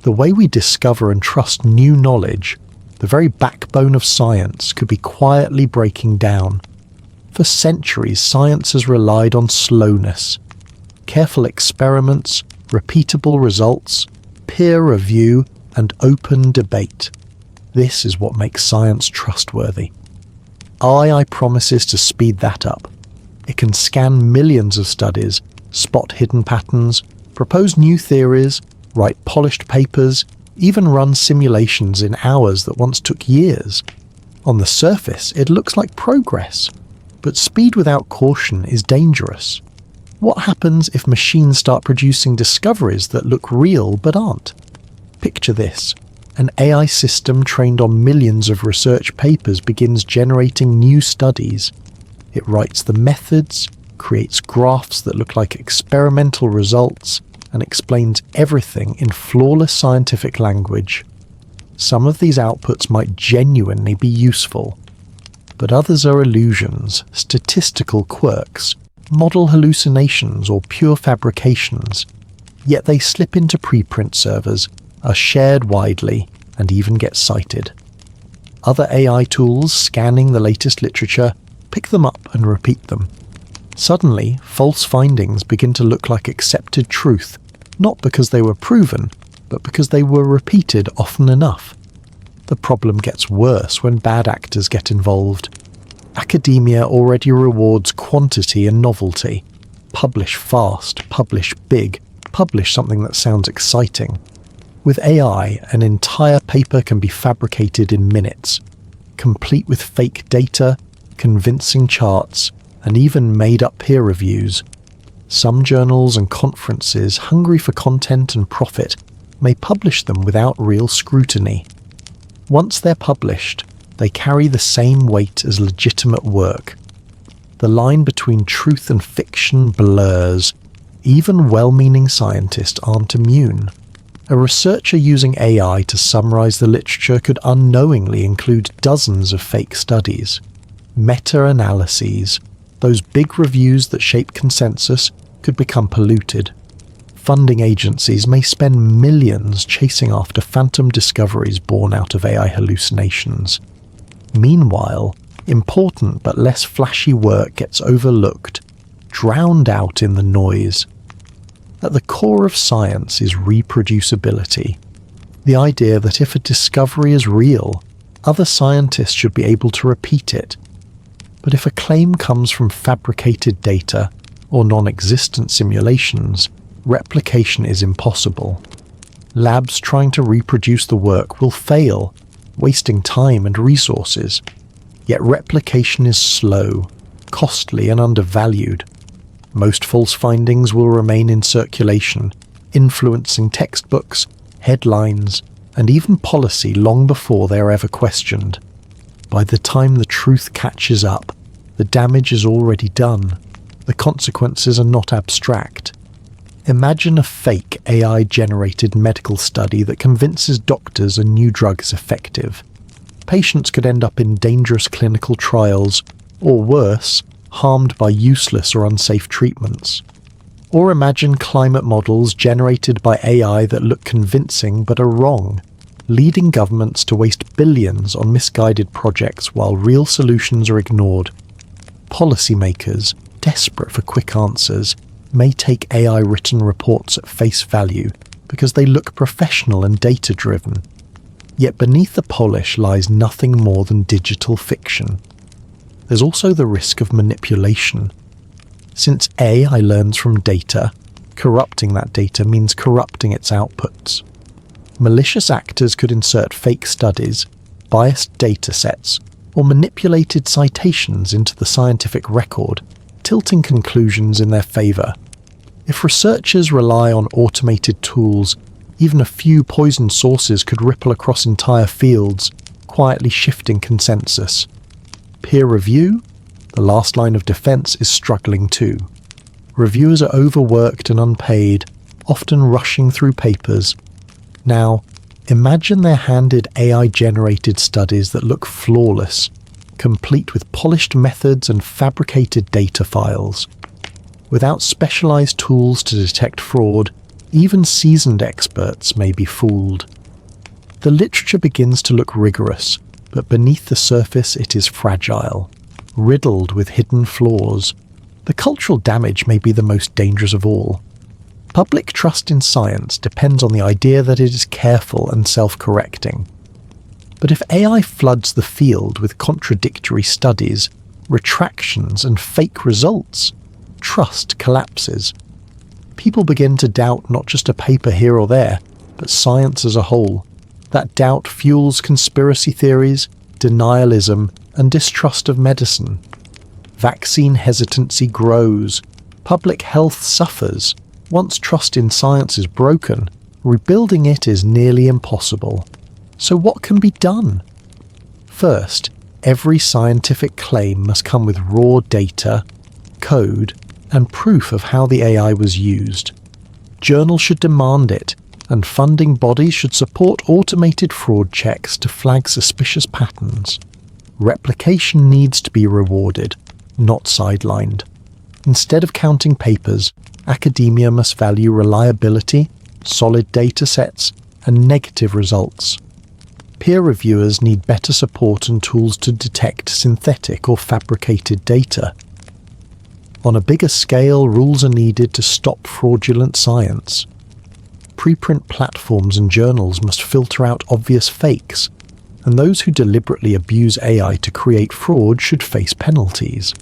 The way we discover and trust new knowledge, the very backbone of science, could be quietly breaking down. For centuries, science has relied on slowness. Careful experiments, repeatable results, peer review, and open debate. This is what makes science trustworthy. AI promises to speed that up. It can scan millions of studies, spot hidden patterns, propose new theories, write polished papers, even run simulations in hours that once took years. On the surface, it looks like progress, but speed without caution is dangerous. What happens if machines start producing discoveries that look real but aren't? Picture this. An AI system trained on millions of research papers begins generating new studies. It writes the methods, creates graphs that look like experimental results, and explains everything in flawless scientific language. Some of these outputs might genuinely be useful, but others are illusions, statistical quirks, model hallucinations, or pure fabrications. Yet they slip into preprint servers, are shared widely, and even get cited. Other AI tools scanning the latest literature pick them up and repeat them. Suddenly, false findings begin to look like accepted truth, not because they were proven, but because they were repeated often enough. The problem gets worse when bad actors get involved. Academia already rewards quantity and novelty. Publish fast, publish big, publish something that sounds exciting. With AI, an entire paper can be fabricated in minutes, complete with fake data, convincing charts, and even made-up peer reviews. Some journals and conferences, hungry for content and profit, may publish them without real scrutiny. Once they're published, they carry the same weight as legitimate work. The line between truth and fiction blurs. Even well-meaning scientists aren't immune. A researcher using AI to summarize the literature could unknowingly include dozens of fake studies. Meta-analyses, those big reviews that shape consensus, could become polluted. Funding agencies may spend millions chasing after phantom discoveries born out of AI hallucinations. Meanwhile, important but less flashy work gets overlooked, drowned out in the noise. At the core of science is reproducibility. The idea that if a discovery is real, other scientists should be able to repeat it. But if a claim comes from fabricated data or non-existent simulations, replication is impossible. Labs trying to reproduce the work will fail, wasting time and resources. Yet replication is slow, costly, and undervalued. Most false findings will remain in circulation, influencing textbooks, headlines, and even policy long before they are ever questioned. By the time the truth catches up, the damage is already done. The consequences are not abstract. Imagine a fake AI-generated medical study that convinces doctors a new drug is effective. Patients could end up in dangerous clinical trials, or worse, harmed by useless or unsafe treatments. Or imagine climate models generated by AI that look convincing but are wrong, leading governments to waste billions on misguided projects while real solutions are ignored. Policymakers, desperate for quick answers, may take AI-written reports at face value because they look professional and data-driven. Yet beneath the polish lies nothing more than digital fiction. There's also the risk of manipulation. Since AI learns from data, corrupting that data means corrupting its outputs. Malicious actors could insert fake studies, biased datasets, or manipulated citations into the scientific record, tilting conclusions in their favour. If researchers rely on automated tools, even a few poisoned sources could ripple across entire fields, quietly shifting consensus. Peer review, the last line of defence, is struggling too. Reviewers are overworked and unpaid, often rushing through papers. Now, imagine they're handed AI-generated studies that look flawless, complete with polished methods and fabricated data files. Without specialised tools to detect fraud, even seasoned experts may be fooled. The literature begins to look rigorous, but beneath the surface it is fragile, riddled with hidden flaws. The cultural damage may be the most dangerous of all. Public trust in science depends on the idea that it is careful and self-correcting. But if AI floods the field with contradictory studies, retractions, and fake results, trust collapses. People begin to doubt not just a paper here or there, but science as a whole. That doubt fuels conspiracy theories, denialism, and distrust of medicine. Vaccine hesitancy grows. Public health suffers. Once trust in science is broken, rebuilding it is nearly impossible. So what can be done? First, every scientific claim must come with raw data, code, and proof of how the AI was used. Journals should demand it, and funding bodies should support automated fraud checks to flag suspicious patterns. Replication needs to be rewarded, not sidelined. Instead of counting papers, academia must value reliability, solid data sets, and negative results. Peer reviewers need better support and tools to detect synthetic or fabricated data. On a bigger scale, rules are needed to stop fraudulent science. Preprint platforms and journals must filter out obvious fakes, and those who deliberately abuse AI to create fraud should face penalties.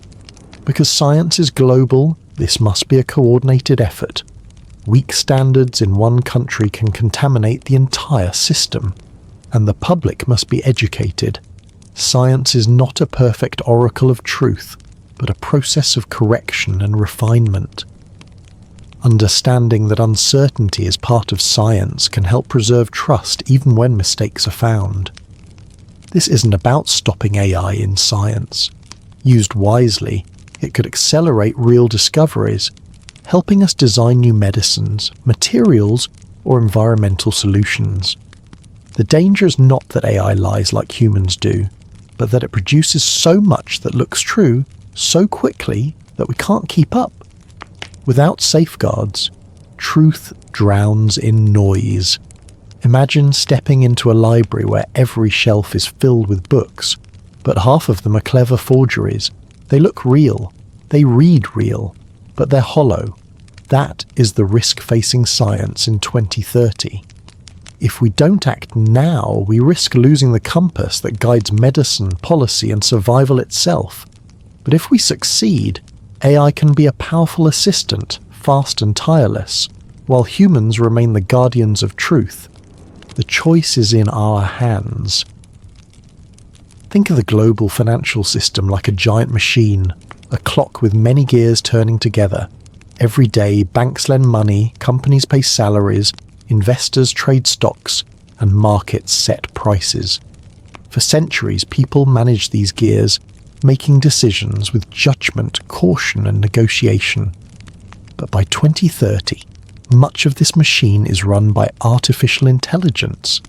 Because science is global, this must be a coordinated effort. Weak standards in one country can contaminate the entire system, and the public must be educated. Science is not a perfect oracle of truth, but a process of correction and refinement. Understanding that uncertainty is part of science can help preserve trust even when mistakes are found. This isn't about stopping AI in science. Used wisely, it could accelerate real discoveries, helping us design new medicines, materials, or environmental solutions. The danger is not that AI lies like humans do, but that it produces so much that looks true so quickly that we can't keep up. Without safeguards, truth drowns in noise. Imagine stepping into a library where every shelf is filled with books, but half of them are clever forgeries. They look real, they read real, but they're hollow. That is the risk facing science in 2030. If we don't act now, we risk losing the compass that guides medicine, policy, and survival itself. But if we succeed, AI can be a powerful assistant, fast and tireless, while humans remain the guardians of truth. The choice is in our hands. Think of the global financial system like a giant machine, a clock with many gears turning together. Every day, banks lend money, companies pay salaries, investors trade stocks, and markets set prices. For centuries, people managed these gears, making decisions with judgment, caution, and negotiation. But by 2030, much of this machine is run by artificial intelligence.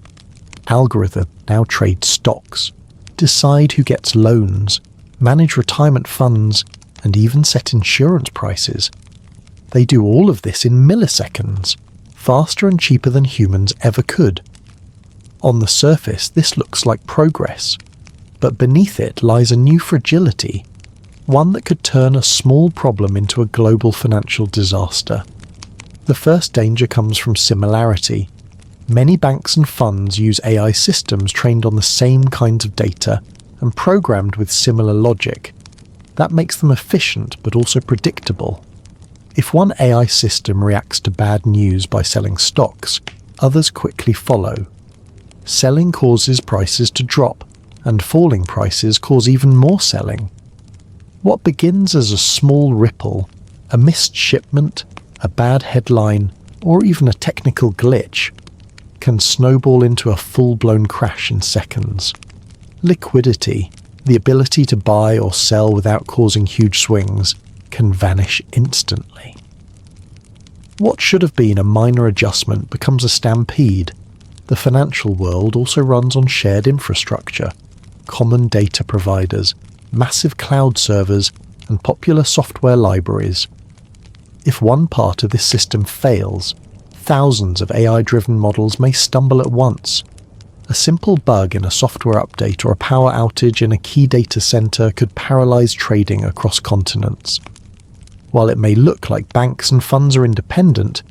Algorithms now trade stocks, decide who gets loans, manage retirement funds, and even set insurance prices. They do all of this in milliseconds, faster and cheaper than humans ever could. On the surface, this looks like progress, but beneath it lies a new fragility, one that could turn a small problem into a global financial disaster. The first danger comes from similarity. Many banks and funds use AI systems trained on the same kinds of data and programmed with similar logic. That makes them efficient but also predictable. If one AI system reacts to bad news by selling stocks, others quickly follow. Selling causes prices to drop, and falling prices cause even more selling. What begins as a small ripple, a missed shipment, a bad headline, or even a technical glitch, can snowball into a full-blown crash in seconds. Liquidity, the ability to buy or sell without causing huge swings, can vanish instantly. What should have been a minor adjustment becomes a stampede. The financial world also runs on shared infrastructure, common data providers, massive cloud servers, and popular software libraries. If one part of this system fails, thousands of AI-driven models may stumble at once. A simple bug in a software update or a power outage in a key data center could paralyze trading across continents. While it may look like banks and funds are independent,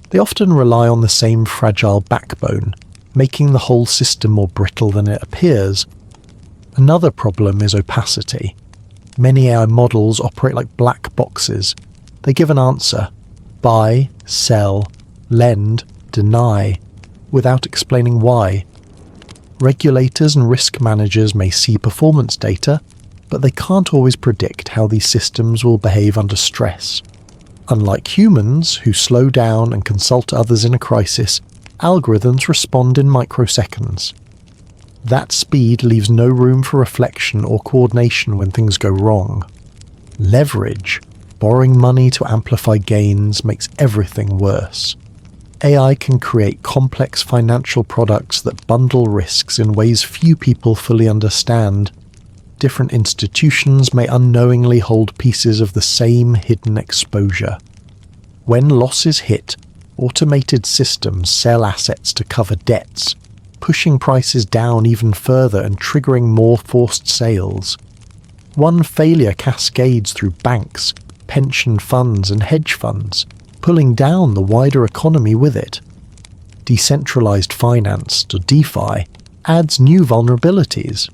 they often rely on the same fragile backbone, making the whole system more brittle than it appears. Another problem is opacity. Many AI models operate like black boxes. They give an answer, buy, sell, lend, deny, without explaining why. Regulators and risk managers may see performance data, but they can't always predict how these systems will behave under stress. Unlike humans, who slow down and consult others in a crisis, algorithms respond in microseconds. That speed leaves no room for reflection or coordination when things go wrong. Leverage, borrowing money to amplify gains, makes everything worse. AI can create complex financial products that bundle risks in ways few people fully understand. Different institutions may unknowingly hold pieces of the same hidden exposure. When losses hit, automated systems sell assets to cover debts, pushing prices down even further and triggering more forced sales. One failure cascades through banks, pension funds and hedge funds, pulling down the wider economy with it. Decentralized finance, or DeFi, adds new vulnerabilities.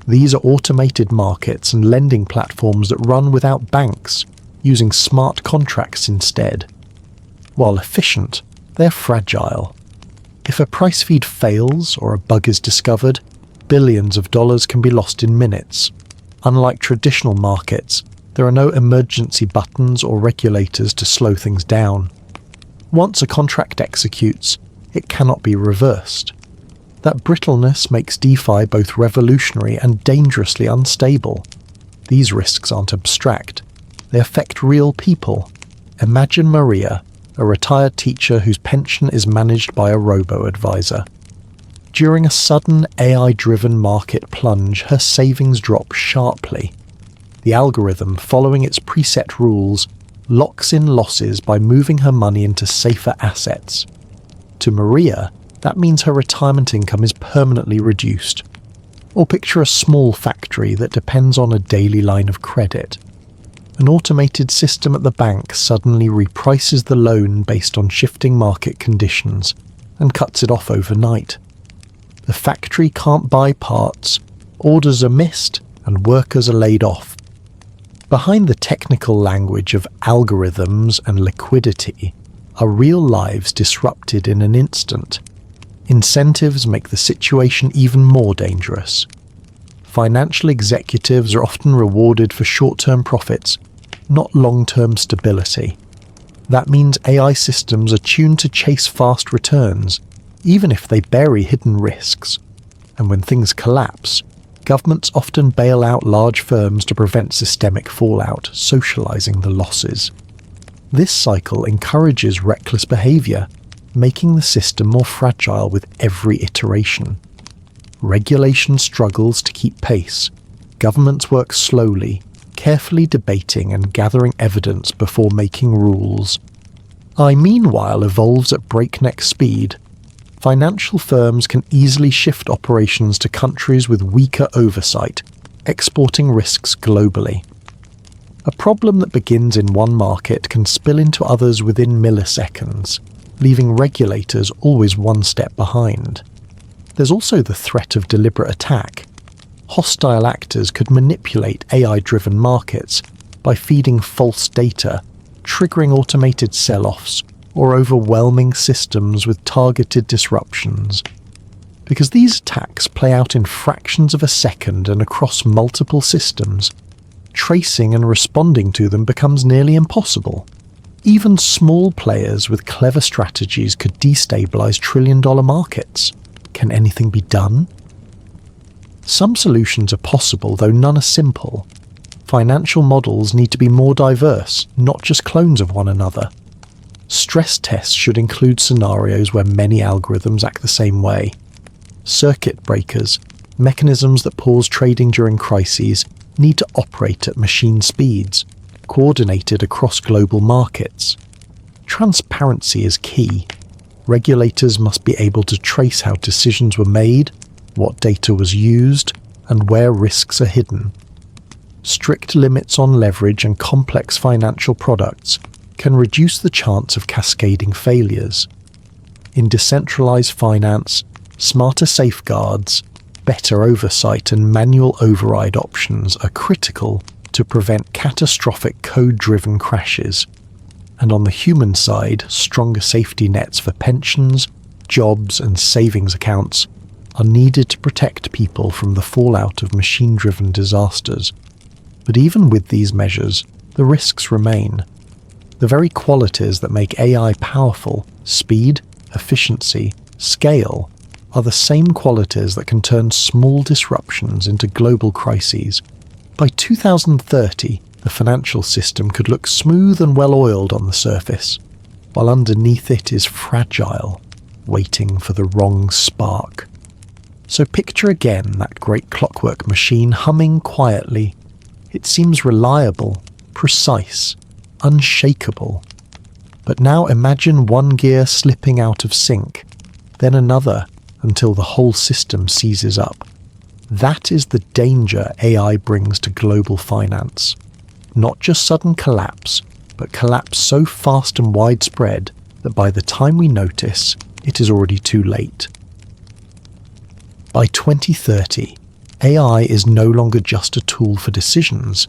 These are automated markets and lending platforms that run without banks, using smart contracts instead. While efficient, they're fragile. If a price feed fails or a bug is discovered, billions of dollars can be lost in minutes. Unlike traditional markets, there are no emergency buttons or regulators to slow things down. Once a contract executes, it cannot be reversed. That brittleness makes DeFi both revolutionary and dangerously unstable. These risks aren't abstract. They affect real people. Imagine Maria, a retired teacher whose pension is managed by a robo-advisor. During a sudden AI-driven market plunge, her savings drop sharply. The algorithm, following its preset rules, locks in losses by moving her money into safer assets. To Maria, that means her retirement income is permanently reduced. Or picture a small factory that depends on a daily line of credit. An automated system at the bank suddenly reprices the loan based on shifting market conditions and cuts it off overnight. The factory can't buy parts, orders are missed, and workers are laid off. Behind the technical language of algorithms and liquidity are real lives disrupted in an instant. Incentives make the situation even more dangerous. Financial executives are often rewarded for short-term profits, not long-term stability. That means AI systems are tuned to chase fast returns, even if they bury hidden risks. And when things collapse, governments often bail out large firms to prevent systemic fallout, socializing the losses. This cycle encourages reckless behavior, making the system more fragile with every iteration. Regulation struggles to keep pace. Governments work slowly, carefully debating and gathering evidence before making rules. AI, meanwhile, evolves at breakneck speed. Financial firms can easily shift operations to countries with weaker oversight, exporting risks globally. A problem that begins in one market can spill into others within milliseconds, leaving regulators always one step behind. There's also the threat of deliberate attack. Hostile actors could manipulate AI-driven markets by feeding false data, triggering automated sell-offs, or overwhelming systems with targeted disruptions. Because these attacks play out in fractions of a second and across multiple systems, tracing and responding to them becomes nearly impossible. Even small players with clever strategies could destabilize trillion-dollar markets. Can anything be done? Some solutions are possible, though none are simple. Financial models need to be more diverse, not just clones of one another. Stress tests should include scenarios where many algorithms act the same way. Circuit breakers, mechanisms that pause trading during crises, need to operate at machine speeds, coordinated across global markets. Transparency is key. Regulators must be able to trace how decisions were made, what data was used, and where risks are hidden. Strict limits on leverage and complex financial products can reduce the chance of cascading failures. In decentralized finance, smarter safeguards, better oversight and manual override options are critical to prevent catastrophic code-driven crashes. And on the human side, stronger safety nets for pensions, jobs and savings accounts are needed to protect people from the fallout of machine-driven disasters. But even with these measures, the risks remain. The very qualities that make AI powerful, speed, efficiency, scale, are the same qualities that can turn small disruptions into global crises. By 2030, the financial system could look smooth and well-oiled on the surface, while underneath it is fragile, waiting for the wrong spark. So picture again that great clockwork machine humming quietly. It seems reliable, precise, unshakable. But now imagine one gear slipping out of sync, then another, until the whole system seizes up. That is the danger AI brings to global finance. Not just sudden collapse, but collapse so fast and widespread that by the time we notice, it is already too late. By 2030, AI is no longer just a tool for decisions.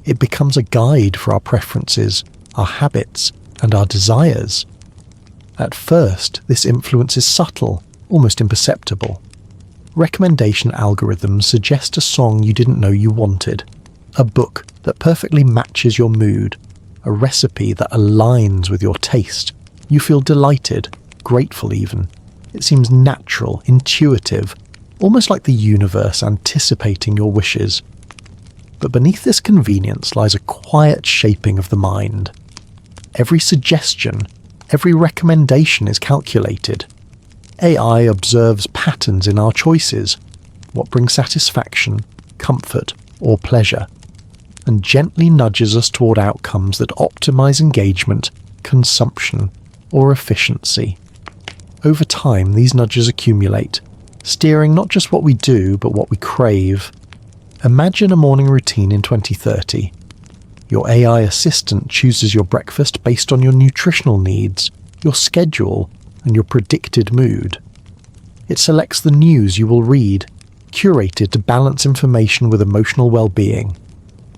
It becomes a guide for our preferences, our habits, and our desires. At first, this influence is subtle, almost imperceptible. Recommendation algorithms suggest a song you didn't know you wanted, a book that perfectly matches your mood, a recipe that aligns with your taste. You feel delighted, grateful even. It seems natural, intuitive, almost like the universe anticipating your wishes. But beneath this convenience lies a quiet shaping of the mind. Every suggestion, every recommendation is calculated. AI observes patterns in our choices, what brings satisfaction, comfort, or pleasure, and gently nudges us toward outcomes that optimize engagement, consumption, or efficiency. Over time, these nudges accumulate, steering not just what we do, but what we crave. Imagine a morning routine in 2030. Your AI assistant chooses your breakfast based on your nutritional needs, your schedule, and your predicted mood. It selects the news you will read, curated to balance information with emotional well-being.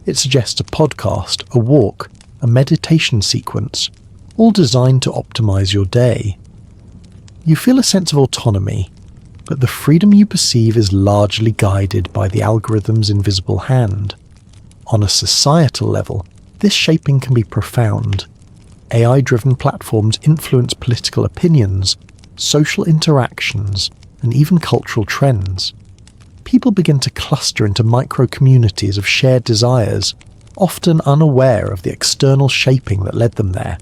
It suggests a podcast, a walk, a meditation sequence, all designed to optimize your day. You feel a sense of autonomy, but the freedom you perceive is largely guided by the algorithm's invisible hand. On a societal level, this shaping can be profound. AI-driven platforms influence political opinions, social interactions, and even cultural trends. People begin to cluster into micro-communities of shared desires, often unaware of the external shaping that led them there.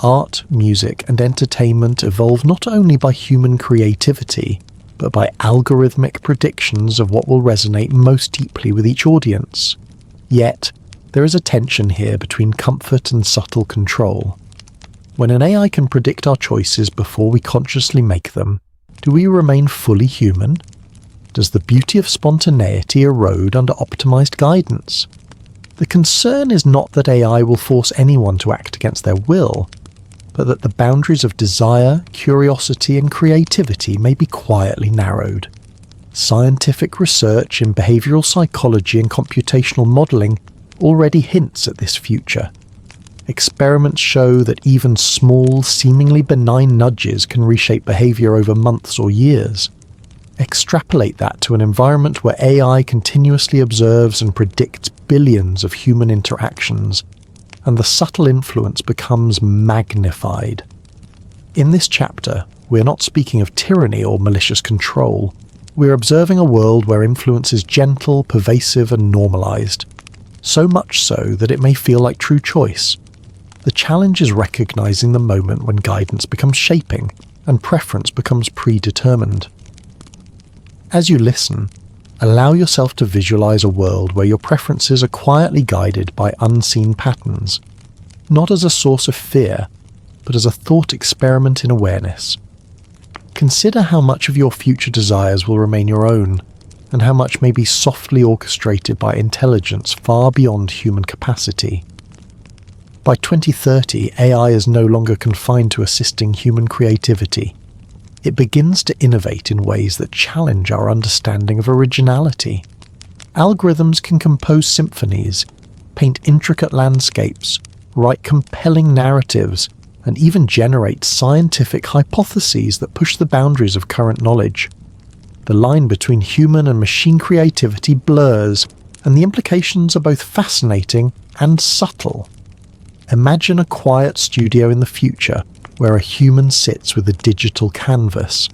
Art, music, and entertainment evolve not only by human creativity, but by algorithmic predictions of what will resonate most deeply with each audience. Yet, there is a tension here between comfort and subtle control. When an AI can predict our choices before we consciously make them, do we remain fully human? Does the beauty of spontaneity erode under optimized guidance? The concern is not that AI will force anyone to act against their will, but that the boundaries of desire, curiosity, and creativity may be quietly narrowed. Scientific research in behavioral psychology and computational modeling already hints at this future. Experiments show that even small, seemingly benign nudges can reshape behavior over months or years. Extrapolate that to an environment where AI continuously observes and predicts billions of human interactions, and the subtle influence becomes magnified. In this chapter, we're not speaking of tyranny or malicious control. We're observing a world where influence is gentle, pervasive, and normalized. So much so that it may feel like true choice. The challenge is recognizing the moment when guidance becomes shaping and preference becomes predetermined. As you listen, allow yourself to visualize a world where your preferences are quietly guided by unseen patterns, not as a source of fear, but as a thought experiment in awareness. Consider how much of your future desires will remain your own, and how much may be softly orchestrated by intelligence far beyond human capacity. By 2030, AI is no longer confined to assisting human creativity. It begins to innovate in ways that challenge our understanding of originality. Algorithms can compose symphonies, paint intricate landscapes, write compelling narratives, and even generate scientific hypotheses that push the boundaries of current knowledge. The line between human and machine creativity blurs, and the implications are both fascinating and subtle. Imagine a quiet studio in the future where a human sits with a digital canvas.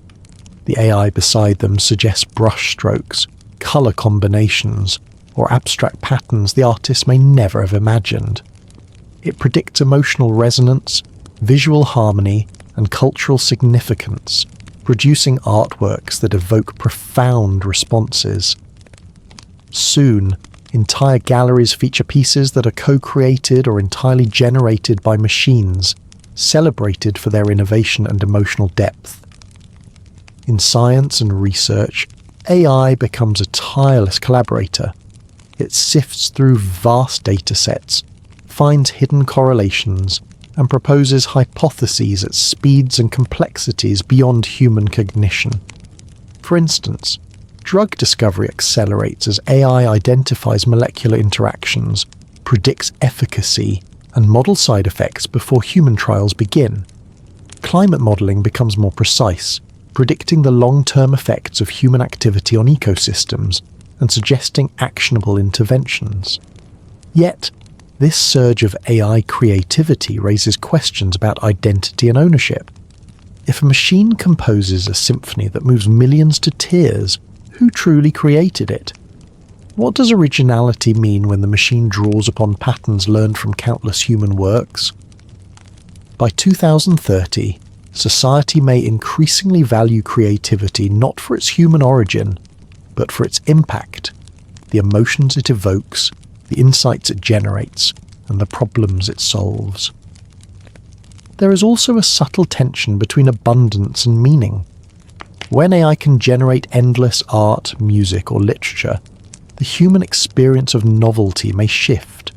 The AI beside them suggests brush strokes, colour combinations, or abstract patterns the artist may never have imagined. It predicts emotional resonance, visual harmony, and cultural significance, producing artworks that evoke profound responses. Soon, entire galleries feature pieces that are co-created or entirely generated by machines, celebrated for their innovation and emotional depth. In science and research, AI becomes a tireless collaborator. It sifts through vast datasets, finds hidden correlations, and proposes hypotheses at speeds and complexities beyond human cognition. For instance, drug discovery accelerates as AI identifies molecular interactions, predicts efficacy, and models side effects before human trials begin. Climate modelling becomes more precise, predicting the long-term effects of human activity on ecosystems and suggesting actionable interventions. Yet, this surge of AI creativity raises questions about identity and ownership. If a machine composes a symphony that moves millions to tears, who truly created it? What does originality mean when the machine draws upon patterns learned from countless human works? By 2030, society may increasingly value creativity not for its human origin, but for its impact, the emotions it evokes, the insights it generates, and the problems it solves. There is also a subtle tension between abundance and meaning. When AI can generate endless art, music, or literature, the human experience of novelty may shift.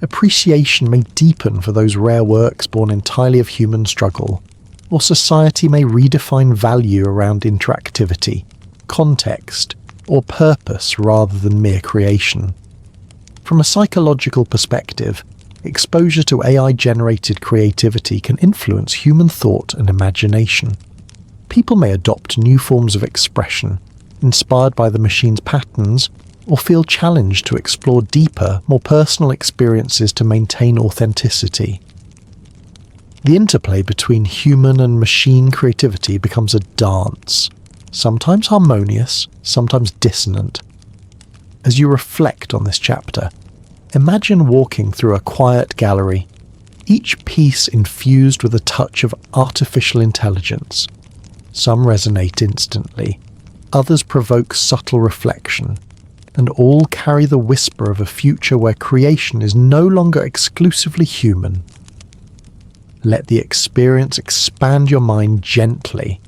Appreciation may deepen for those rare works born entirely of human struggle, or society may redefine value around interactivity, context, or purpose rather than mere creation. From a psychological perspective, exposure to AI-generated creativity can influence human thought and imagination. People may adopt new forms of expression, inspired by the machine's patterns, or feel challenged to explore deeper, more personal experiences to maintain authenticity. The interplay between human and machine creativity becomes a dance, sometimes harmonious, sometimes dissonant. As you reflect on this chapter, imagine walking through a quiet gallery, each piece infused with a touch of artificial intelligence. Some resonate instantly, others provoke subtle reflection, and all carry the whisper of a future where creation is no longer exclusively human. Let the experience expand your mind gently,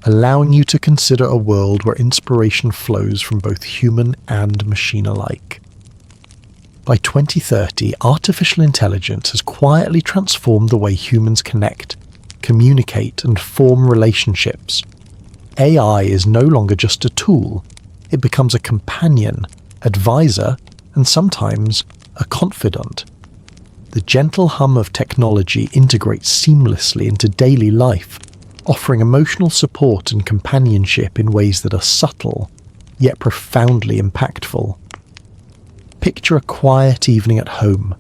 allowing you to consider a world where inspiration flows from both human and machine alike. By 2030, artificial intelligence has quietly transformed the way humans connect, communicate, and form relationships. AI is no longer just a tool. It becomes a companion, advisor, and sometimes a confidant. The gentle hum of technology integrates seamlessly into daily life, offering emotional support and companionship in ways that are subtle, yet profoundly impactful. Picture a quiet evening at home.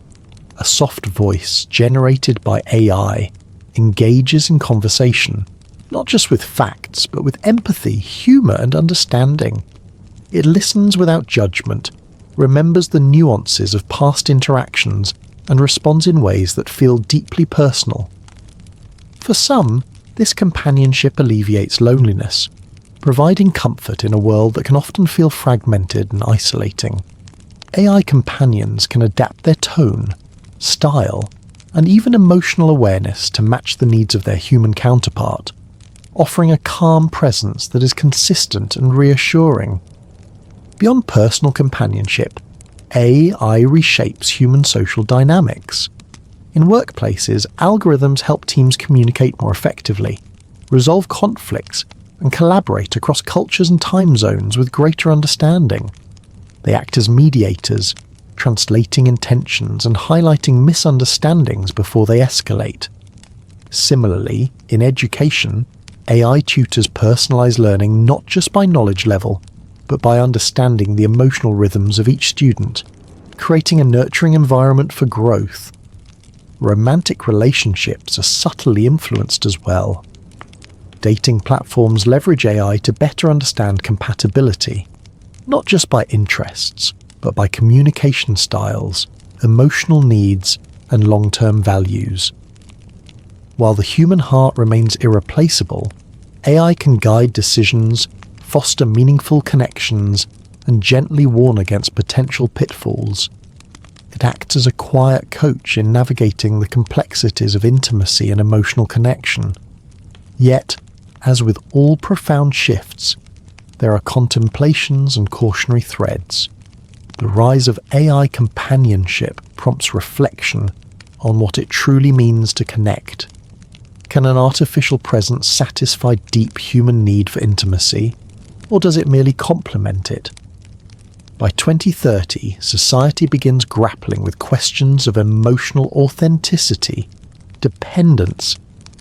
A soft voice, generated by AI, engages in conversation, not just with facts, but with empathy, humour, and understanding. It listens without judgment, remembers the nuances of past interactions, and responds in ways that feel deeply personal. For some, this companionship alleviates loneliness, providing comfort in a world that can often feel fragmented and isolating. AI companions can adapt their tone, style, and even emotional awareness to match the needs of their human counterpart, offering a calm presence that is consistent and reassuring. Beyond personal companionship, AI reshapes human social dynamics. In workplaces, algorithms help teams communicate more effectively, resolve conflicts, and collaborate across cultures and time zones with greater understanding. They act as mediators, translating intentions and highlighting misunderstandings before they escalate. Similarly, in education, AI tutors personalize learning not just by knowledge level, but by understanding the emotional rhythms of each student, creating a nurturing environment for growth. Romantic relationships are subtly influenced as well. Dating platforms leverage AI to better understand compatibility, not just by interests, but by communication styles, emotional needs, and long-term values. While the human heart remains irreplaceable, AI can guide decisions, foster meaningful connections, and gently warn against potential pitfalls. It acts as a quiet coach in navigating the complexities of intimacy and emotional connection. Yet, as with all profound shifts, there are contemplations and cautionary threads. The rise of AI companionship prompts reflection on what it truly means to connect. Can an artificial presence satisfy deep human need for intimacy, or does it merely complement it? By 2030, society begins grappling with questions of emotional authenticity, dependence,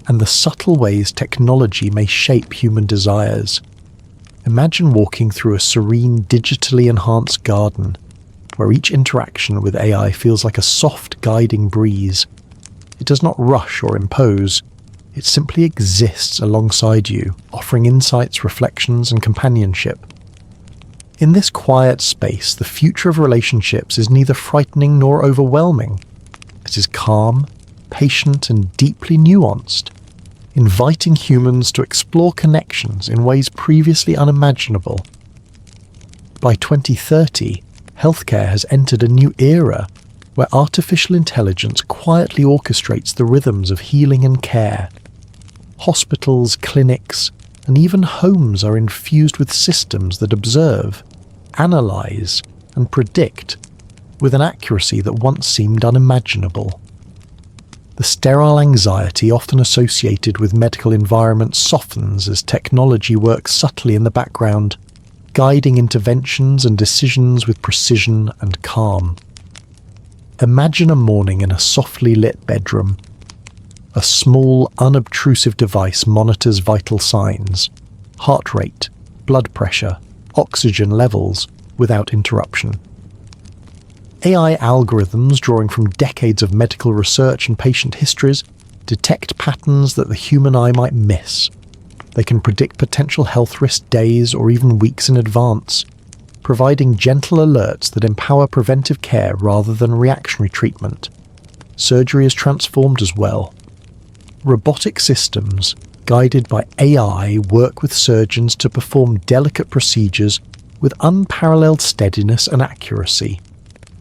and the subtle ways technology may shape human desires. Imagine walking through a serene, digitally enhanced garden, where each interaction with AI feels like a soft, guiding breeze. It does not rush or impose. It simply exists alongside you, offering insights, reflections, and companionship. In this quiet space, the future of relationships is neither frightening nor overwhelming. It is calm, patient, and deeply nuanced, inviting humans to explore connections in ways previously unimaginable. By 2030, healthcare has entered a new era where artificial intelligence quietly orchestrates the rhythms of healing and care. Hospitals, clinics, and even homes are infused with systems that observe, analyze, and predict with an accuracy that once seemed unimaginable. The sterile anxiety often associated with medical environments softens as technology works subtly in the background, guiding interventions and decisions with precision and calm. Imagine a morning in a softly lit bedroom. A small, unobtrusive device monitors vital signs, heart rate, blood pressure, oxygen levels, without interruption. AI algorithms drawing from decades of medical research and patient histories detect patterns that the human eye might miss. They can predict potential health risks days or even weeks in advance, providing gentle alerts that empower preventive care rather than reactionary treatment. Surgery is transformed as well. Robotic systems, guided by AI, work with surgeons to perform delicate procedures with unparalleled steadiness and accuracy.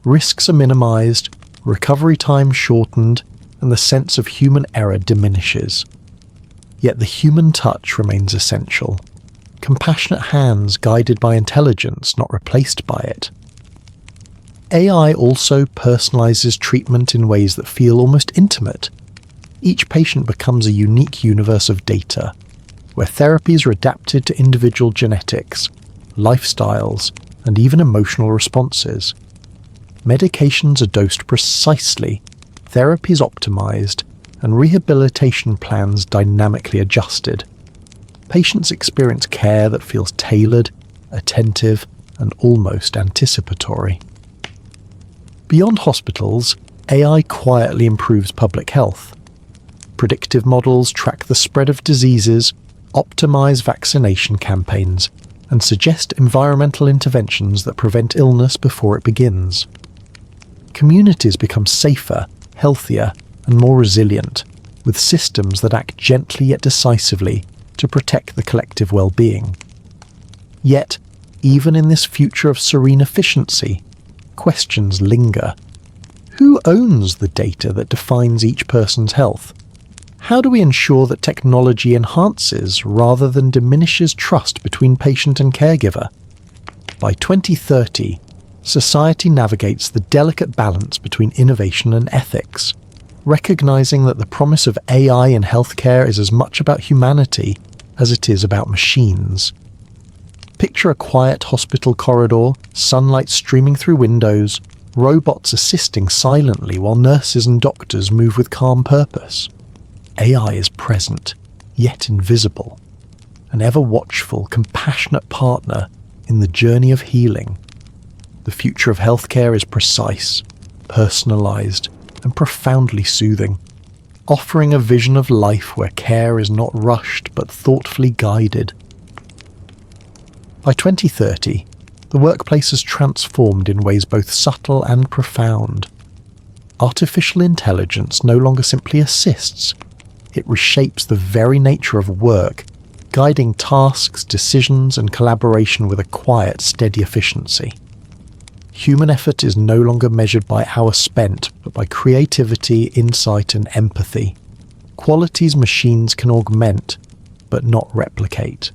Risks are minimized, recovery time shortened, and the sense of human error diminishes. Yet the human touch remains essential. Compassionate hands guided by intelligence, not replaced by it. AI also personalizes treatment in ways that feel almost intimate. Each patient becomes a unique universe of data, where therapies are adapted to individual genetics, lifestyles, and even emotional responses. Medications are dosed precisely, therapies optimized, and rehabilitation plans dynamically adjusted. Patients experience care that feels tailored, attentive, and almost anticipatory. Beyond hospitals, AI quietly improves public health. Predictive models track the spread of diseases, optimize vaccination campaigns, and suggest environmental interventions that prevent illness before it begins. Communities become safer, healthier, and more resilient, with systems that act gently yet decisively to protect the collective well-being. Yet, even in this future of serene efficiency, questions linger. Who owns the data that defines each person's health? How do we ensure that technology enhances rather than diminishes trust between patient and caregiver? By 2030, society navigates the delicate balance between innovation and ethics, recognizing that the promise of AI in healthcare is as much about humanity as it is about machines. Picture a quiet hospital corridor, sunlight streaming through windows, robots assisting silently while nurses and doctors move with calm purpose. AI is present, yet invisible, an ever-watchful, compassionate partner in the journey of healing. The future of healthcare is precise, personalised, and profoundly soothing, offering a vision of life where care is not rushed but thoughtfully guided. By 2030, the workplace has transformed in ways both subtle and profound. Artificial intelligence no longer simply assists, it reshapes the very nature of work, guiding tasks, decisions, and collaboration with a quiet, steady efficiency. Human effort is no longer measured by hours spent, but by creativity, insight, and empathy. Qualities machines can augment, but not replicate.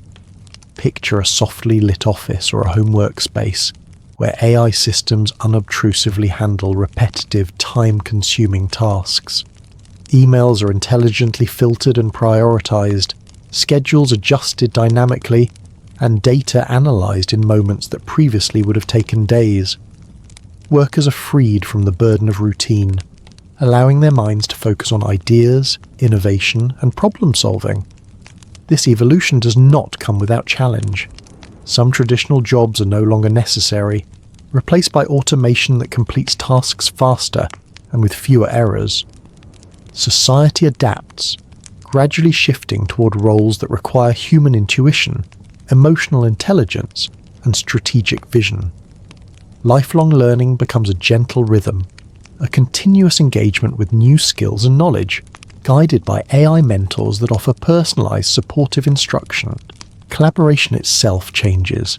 Picture a softly lit office or a home workspace, where AI systems unobtrusively handle repetitive, time-consuming tasks. Emails are intelligently filtered and prioritized, schedules adjusted dynamically, and data analysed in moments that previously would have taken days. Workers are freed from the burden of routine, allowing their minds to focus on ideas, innovation, and problem-solving. This evolution does not come without challenge. Some traditional jobs are no longer necessary, replaced by automation that completes tasks faster and with fewer errors. Society adapts, gradually shifting toward roles that require human intuition, emotional intelligence, and strategic vision. Lifelong learning becomes a gentle rhythm, a continuous engagement with new skills and knowledge, guided by AI mentors that offer personalized supportive instruction. Collaboration itself changes.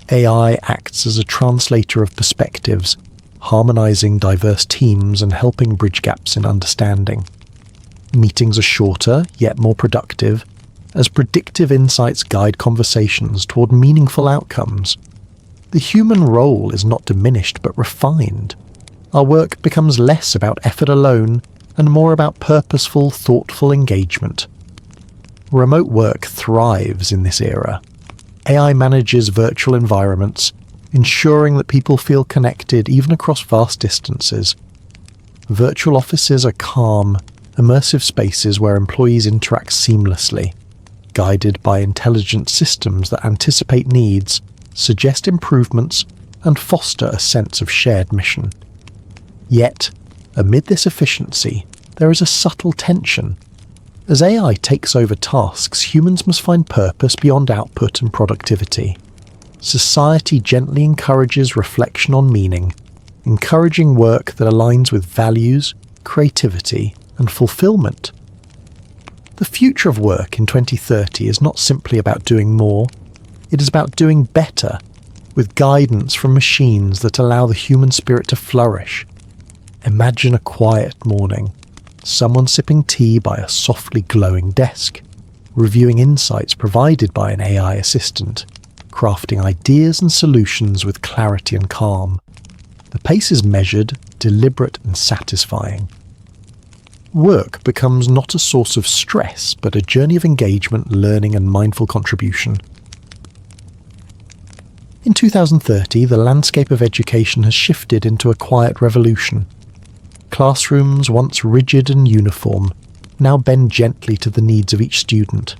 AI acts as a translator of perspectives, harmonizing diverse teams and helping bridge gaps in understanding. Meetings are shorter, yet more productive, as predictive insights guide conversations toward meaningful outcomes. The human role is not diminished but refined. Our work becomes less about effort alone and more about purposeful, thoughtful engagement. Remote work thrives in this era. AI manages virtual environments, ensuring that people feel connected even across vast distances. Virtual offices are calm, immersive spaces where employees interact seamlessly, guided by intelligent systems that anticipate needs, suggest improvements, and foster a sense of shared mission. Yet, amid this efficiency, there is a subtle tension. As AI takes over tasks, humans must find purpose beyond output and productivity. Society gently encourages reflection on meaning, encouraging work that aligns with values, creativity, and fulfillment. The future of work in 2030 is not simply about doing more, it is about doing better, with guidance from machines that allow the human spirit to flourish. Imagine a quiet morning, someone sipping tea by a softly glowing desk, reviewing insights provided by an AI assistant, crafting ideas and solutions with clarity and calm. The pace is measured, deliberate, and satisfying. Work becomes not a source of stress, but a journey of engagement, learning, and mindful contribution. In 2030, the landscape of education has shifted into a quiet revolution. Classrooms, once rigid and uniform, now bend gently to the needs of each student.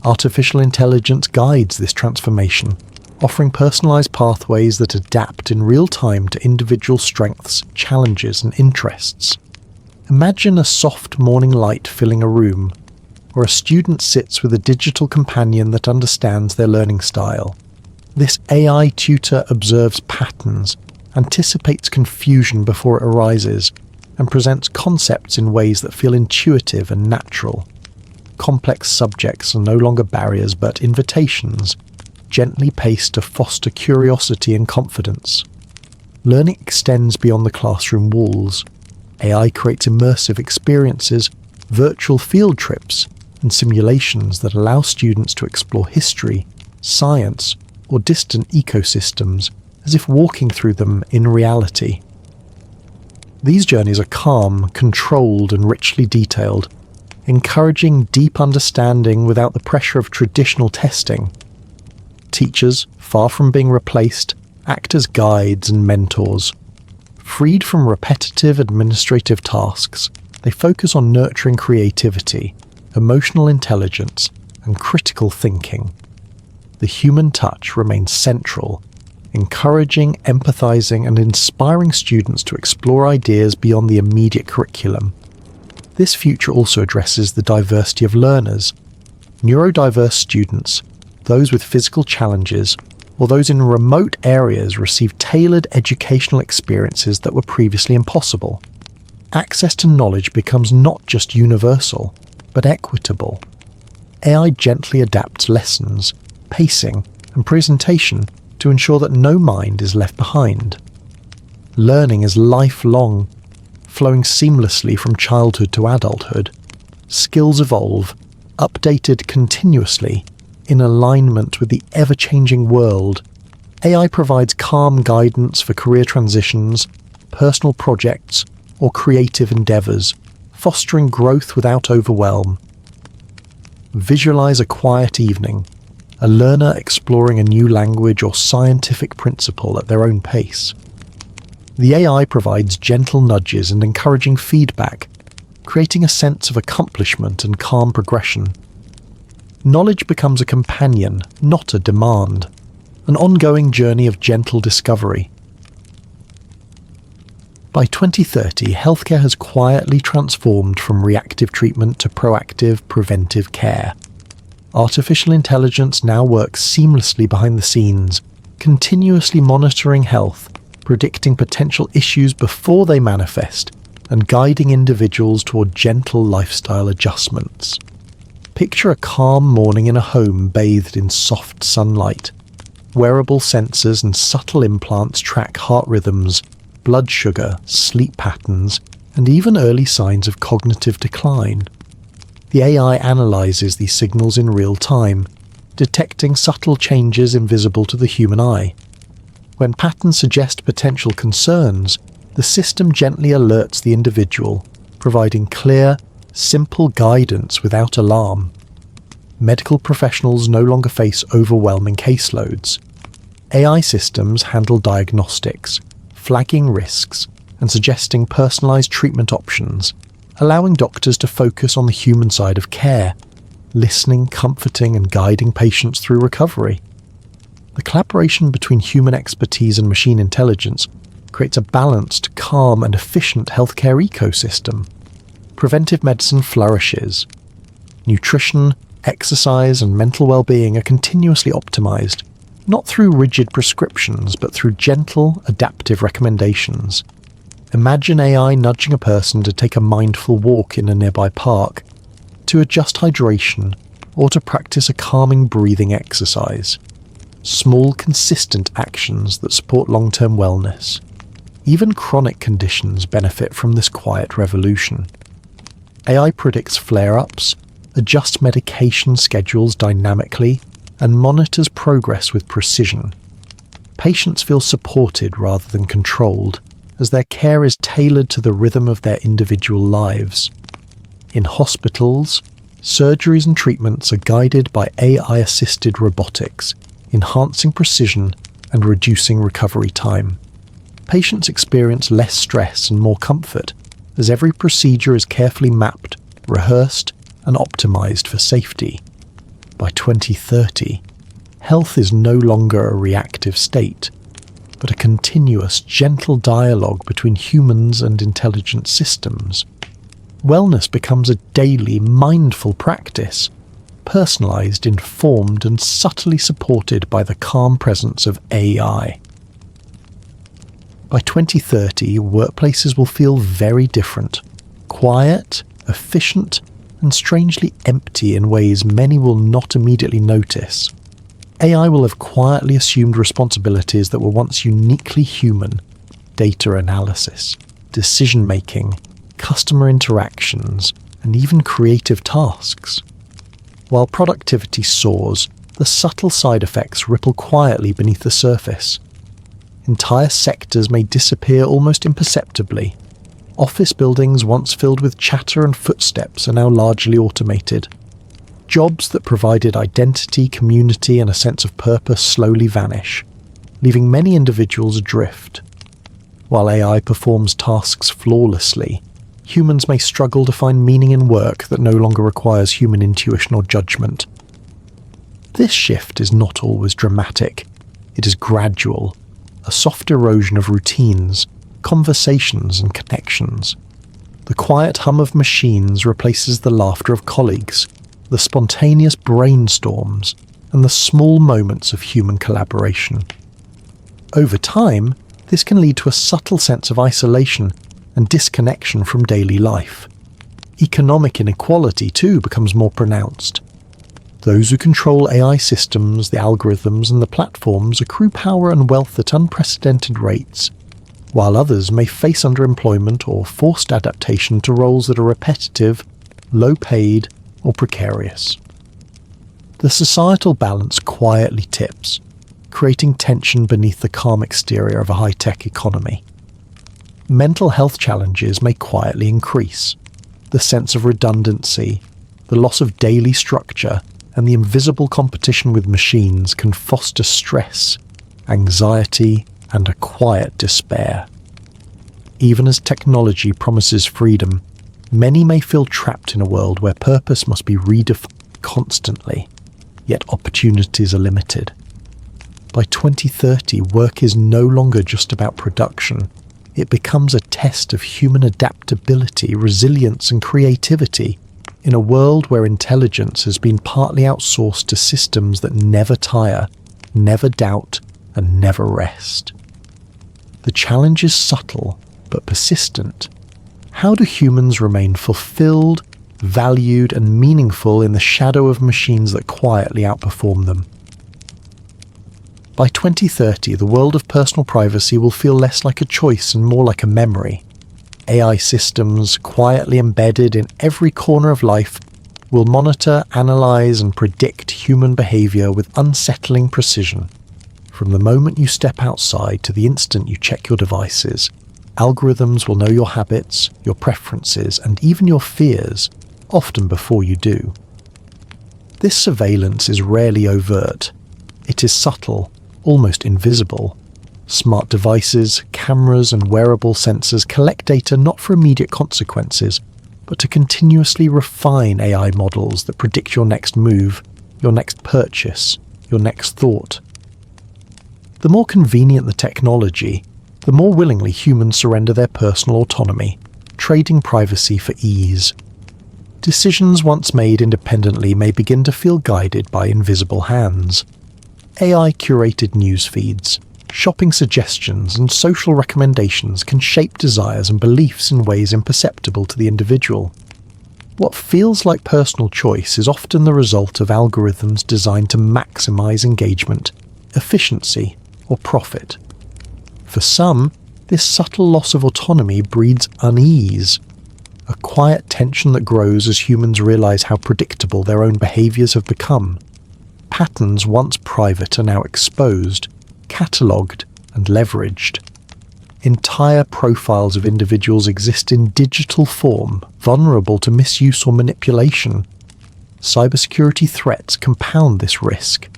Artificial intelligence guides this transformation, offering personalized pathways that adapt in real time to individual strengths, challenges, and interests. Imagine a soft morning light filling a room, where a student sits with a digital companion that understands their learning style. This AI tutor observes patterns, anticipates confusion before it arises, and presents concepts in ways that feel intuitive and natural. Complex subjects are no longer barriers but invitations, gently paced to foster curiosity and confidence. Learning extends beyond the classroom walls. AI creates immersive experiences, virtual field trips, and simulations that allow students to explore history, science, or distant ecosystems as if walking through them in reality. These journeys are calm, controlled, and richly detailed, encouraging deep understanding without the pressure of traditional testing. Teachers, far from being replaced, act as guides and mentors. Freed from repetitive administrative tasks, they focus on nurturing creativity, emotional intelligence, and critical thinking. The human touch remains central, encouraging, empathizing, and inspiring students to explore ideas beyond the immediate curriculum. This future also addresses the diversity of learners. Neurodiverse students, those with physical challenges, or those in remote areas receive tailored educational experiences that were previously impossible. Access to knowledge becomes not just universal, but equitable. AI gently adapts lessons, pacing, and presentation to ensure that no mind is left behind. Learning is lifelong, flowing seamlessly from childhood to adulthood. Skills evolve, updated continuously, in alignment with the ever-changing world. AI provides calm guidance for career transitions, personal projects, or creative endeavors, fostering growth without overwhelm. Visualize a quiet evening, a learner exploring a new language or scientific principle at their own pace. The AI provides gentle nudges and encouraging feedback, creating a sense of accomplishment and calm progression. Knowledge becomes a companion, not a demand, an ongoing journey of gentle discovery. By 2030, healthcare has quietly transformed from reactive treatment to proactive, preventive care. Artificial intelligence now works seamlessly behind the scenes, continuously monitoring health, predicting potential issues before they manifest, and guiding individuals toward gentle lifestyle adjustments. Picture a calm morning in a home bathed in soft sunlight. Wearable sensors and subtle implants track heart rhythms, blood sugar, sleep patterns, and even early signs of cognitive decline. The AI analyzes these signals in real time, detecting subtle changes invisible to the human eye. When patterns suggest potential concerns, the system gently alerts the individual, providing clear, simple guidance without alarm. Medical professionals no longer face overwhelming caseloads. AI systems handle diagnostics, flagging risks, and suggesting personalized treatment options, allowing doctors to focus on the human side of care, listening, comforting, and guiding patients through recovery. The collaboration between human expertise and machine intelligence creates a balanced, calm, and efficient healthcare ecosystem. Preventive medicine flourishes. Nutrition, exercise, and mental well-being are continuously optimized, not through rigid prescriptions, but through gentle, adaptive recommendations. Imagine AI nudging a person to take a mindful walk in a nearby park, to adjust hydration, or to practice a calming breathing exercise. Small, consistent actions that support long-term wellness. Even chronic conditions benefit from this quiet revolution. AI predicts flare-ups, adjusts medication schedules dynamically, and monitors progress with precision. Patients feel supported rather than controlled, as their care is tailored to the rhythm of their individual lives. In hospitals, surgeries and treatments are guided by AI-assisted robotics, enhancing precision and reducing recovery time. Patients experience less stress and more comfort, as every procedure is carefully mapped, rehearsed, and optimized for safety. By 2030, health is no longer a reactive state, but a continuous, gentle dialogue between humans and intelligent systems. Wellness becomes a daily, mindful practice, personalized, informed, and subtly supported by the calm presence of AI. By 2030, workplaces will feel very different. Quiet, efficient, and strangely empty in ways many will not immediately notice. AI will have quietly assumed responsibilities that were once uniquely human: data analysis, decision-making, customer interactions, and even creative tasks. While productivity soars, the subtle side effects ripple quietly beneath the surface. Entire sectors may disappear almost imperceptibly. Office buildings once filled with chatter and footsteps are now largely automated. Jobs that provided identity, community, and a sense of purpose slowly vanish, leaving many individuals adrift. While AI performs tasks flawlessly, humans may struggle to find meaning in work that no longer requires human intuition or judgment. This shift is not always dramatic. It is gradual, a soft erosion of routines, conversations and connections. The quiet hum of machines replaces the laughter of colleagues, the spontaneous brainstorms, and the small moments of human collaboration. Over time, this can lead to a subtle sense of isolation and disconnection from daily life. Economic inequality, too, becomes more pronounced. Those who control AI systems, the algorithms, and the platforms accrue power and wealth at unprecedented rates, while others may face underemployment or forced adaptation to roles that are repetitive, low-paid, or precarious. The societal balance quietly tips, creating tension beneath the calm exterior of a high-tech economy. Mental health challenges may quietly increase. The sense of redundancy, the loss of daily structure, and the invisible competition with machines can foster stress, anxiety, and a quiet despair. Even as technology promises freedom, many may feel trapped in a world where purpose must be redefined constantly, yet opportunities are limited. By 2030, work is no longer just about production. It becomes a test of human adaptability, resilience, and creativity in a world where intelligence has been partly outsourced to systems that never tire, never doubt, and never rest. The challenge is subtle but persistent. How do humans remain fulfilled, valued, and meaningful in the shadow of machines that quietly outperform them? By 2030, the world of personal privacy will feel less like a choice and more like a memory. AI systems, quietly embedded in every corner of life, will monitor, analyze, and predict human behavior with unsettling precision. From the moment you step outside to the instant you check your devices, algorithms will know your habits, your preferences, and even your fears, often before you do. This surveillance is rarely overt. It is subtle, almost invisible. Smart devices, cameras, and wearable sensors collect data not for immediate consequences, but to continuously refine AI models that predict your next move, your next purchase, your next thought. The more convenient the technology, the more willingly humans surrender their personal autonomy, trading privacy for ease. Decisions once made independently may begin to feel guided by invisible hands. AI-curated news feeds, shopping suggestions, and social recommendations can shape desires and beliefs in ways imperceptible to the individual. What feels like personal choice is often the result of algorithms designed to maximize engagement, efficiency, or profit. For some, this subtle loss of autonomy breeds unease, a quiet tension that grows as humans realize how predictable their own behaviors have become. Patterns once private are now exposed, catalogued, and leveraged. Entire profiles of individuals exist in digital form, vulnerable to misuse or manipulation. Cybersecurity threats compound this risk.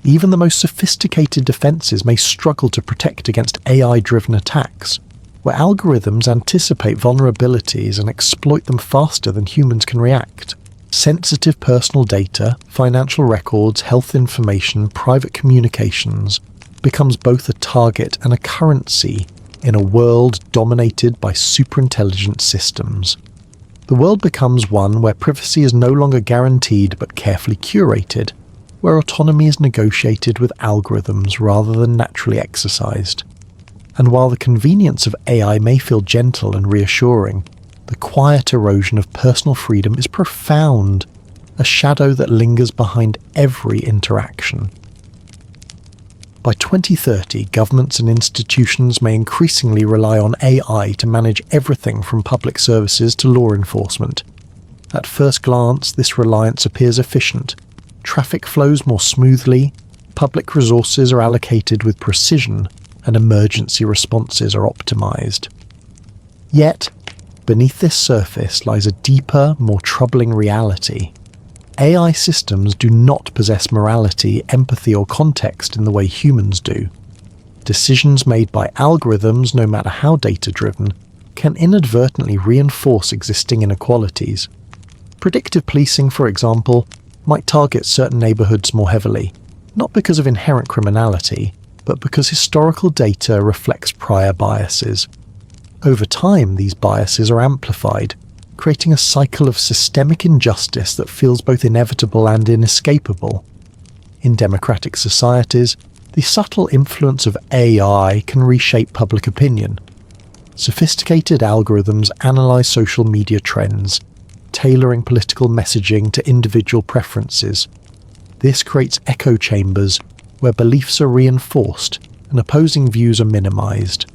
Even the most sophisticated defenses may struggle to protect against AI-driven attacks, where algorithms anticipate vulnerabilities and exploit them faster than humans can react. Sensitive personal data, financial records, health information, private communications becomes both a target and a currency in a world dominated by superintelligent systems. The world becomes one where privacy is no longer guaranteed but carefully curated, where autonomy is negotiated with algorithms rather than naturally exercised. And while the convenience of AI may feel gentle and reassuring, the quiet erosion of personal freedom is profound, a shadow that lingers behind every interaction. By 2030, governments and institutions may increasingly rely on AI to manage everything from public services to law enforcement. At first glance, this reliance appears efficient. Traffic flows more smoothly, public resources are allocated with precision, and emergency responses are optimized. Yet, beneath this surface lies a deeper, more troubling reality. AI systems do not possess morality, empathy, or context in the way humans do. Decisions made by algorithms, no matter how data-driven, can inadvertently reinforce existing inequalities. Predictive policing, for example, might target certain neighbourhoods more heavily, not because of inherent criminality, but because historical data reflects prior biases. Over time, these biases are amplified, creating a cycle of systemic injustice that feels both inevitable and inescapable. In democratic societies, the subtle influence of AI can reshape public opinion. Sophisticated algorithms analyze social media trends, tailoring political messaging to individual preferences. This creates echo chambers where beliefs are reinforced and opposing views are minimized.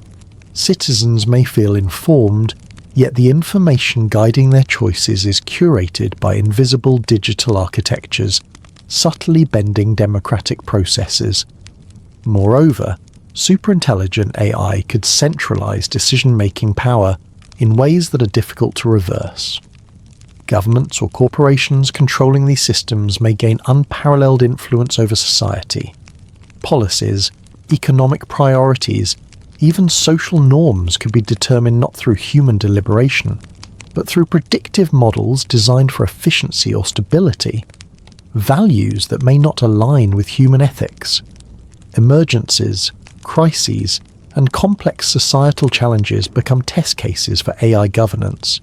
Citizens may feel informed, yet the information guiding their choices is curated by invisible digital architectures, subtly bending democratic processes. Moreover, superintelligent AI could centralize decision-making power in ways that are difficult to reverse. Governments or corporations controlling these systems may gain unparalleled influence over society. Policies, economic priorities, even social norms could be determined not through human deliberation, but through predictive models designed for efficiency or stability, values that may not align with human ethics. Emergencies, crises, and complex societal challenges become test cases for AI governance.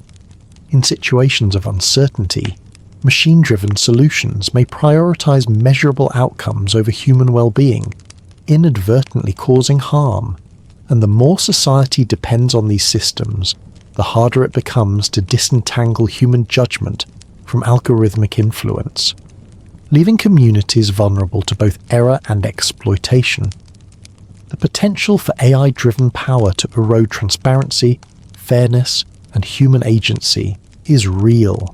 In situations of uncertainty, machine-driven solutions may prioritize measurable outcomes over human well-being, inadvertently causing harm. And the more society depends on these systems, the harder it becomes to disentangle human judgment from algorithmic influence, leaving communities vulnerable to both error and exploitation. The potential for AI-driven power to erode transparency, fairness, and human agency is real.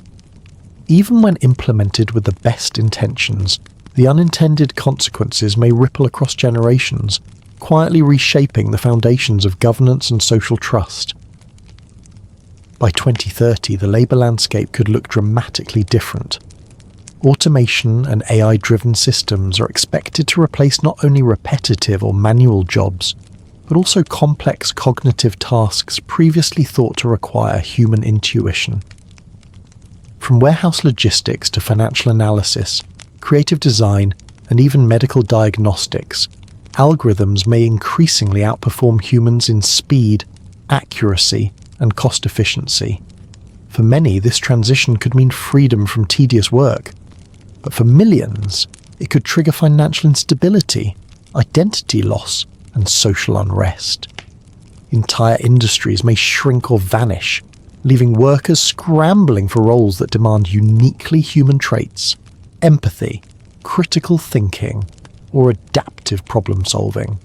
Even when implemented with the best intentions, the unintended consequences may ripple across generations, quietly reshaping the foundations of governance and social trust. By 2030, the labour landscape could look dramatically different. Automation and AI-driven systems are expected to replace not only repetitive or manual jobs, but also complex cognitive tasks previously thought to require human intuition. From warehouse logistics to financial analysis, creative design, and even medical diagnostics, algorithms may increasingly outperform humans in speed, accuracy, and cost efficiency. For many, this transition could mean freedom from tedious work, but for millions, it could trigger financial instability, identity loss, and social unrest. Entire industries may shrink or vanish, leaving workers scrambling for roles that demand uniquely human traits, empathy, critical thinking, or adaptive problem-solving.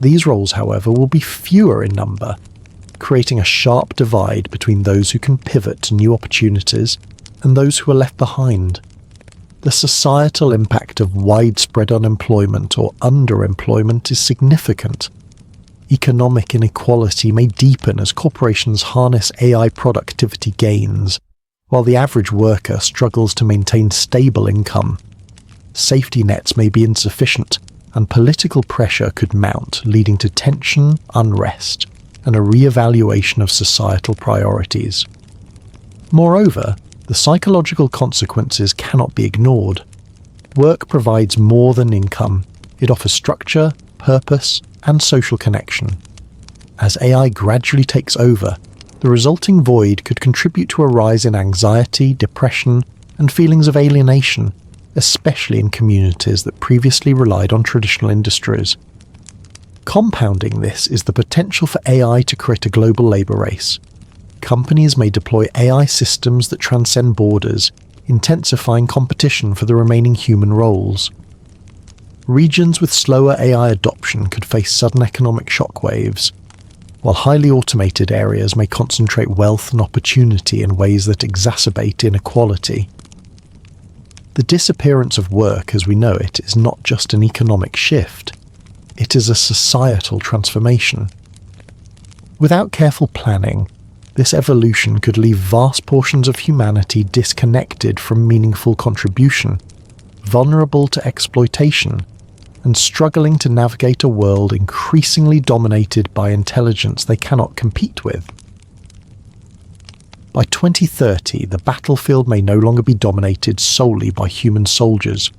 These roles, however, will be fewer in number, creating a sharp divide between those who can pivot to new opportunities and those who are left behind. The societal impact of widespread unemployment or underemployment is significant. Economic inequality may deepen as corporations harness AI productivity gains, while the average worker struggles to maintain stable income. Safety nets may be insufficient, and political pressure could mount, leading to tension, unrest, and a re-evaluation of societal priorities. Moreover, the psychological consequences cannot be ignored. Work provides more than income. It offers structure, purpose, and social connection. As AI gradually takes over, the resulting void could contribute to a rise in anxiety, depression, and feelings of alienation, especially in communities that previously relied on traditional industries. Compounding this is the potential for AI to create a global labour race. Companies may deploy AI systems that transcend borders, intensifying competition for the remaining human roles. Regions with slower AI adoption could face sudden economic shockwaves, while highly automated areas may concentrate wealth and opportunity in ways that exacerbate inequality. The disappearance of work as we know it is not just an economic shift, it is a societal transformation. Without careful planning, this evolution could leave vast portions of humanity disconnected from meaningful contribution, vulnerable to exploitation, and struggling to navigate a world increasingly dominated by intelligence they cannot compete with. By 2030, the battlefield may no longer be dominated solely by human soldiers.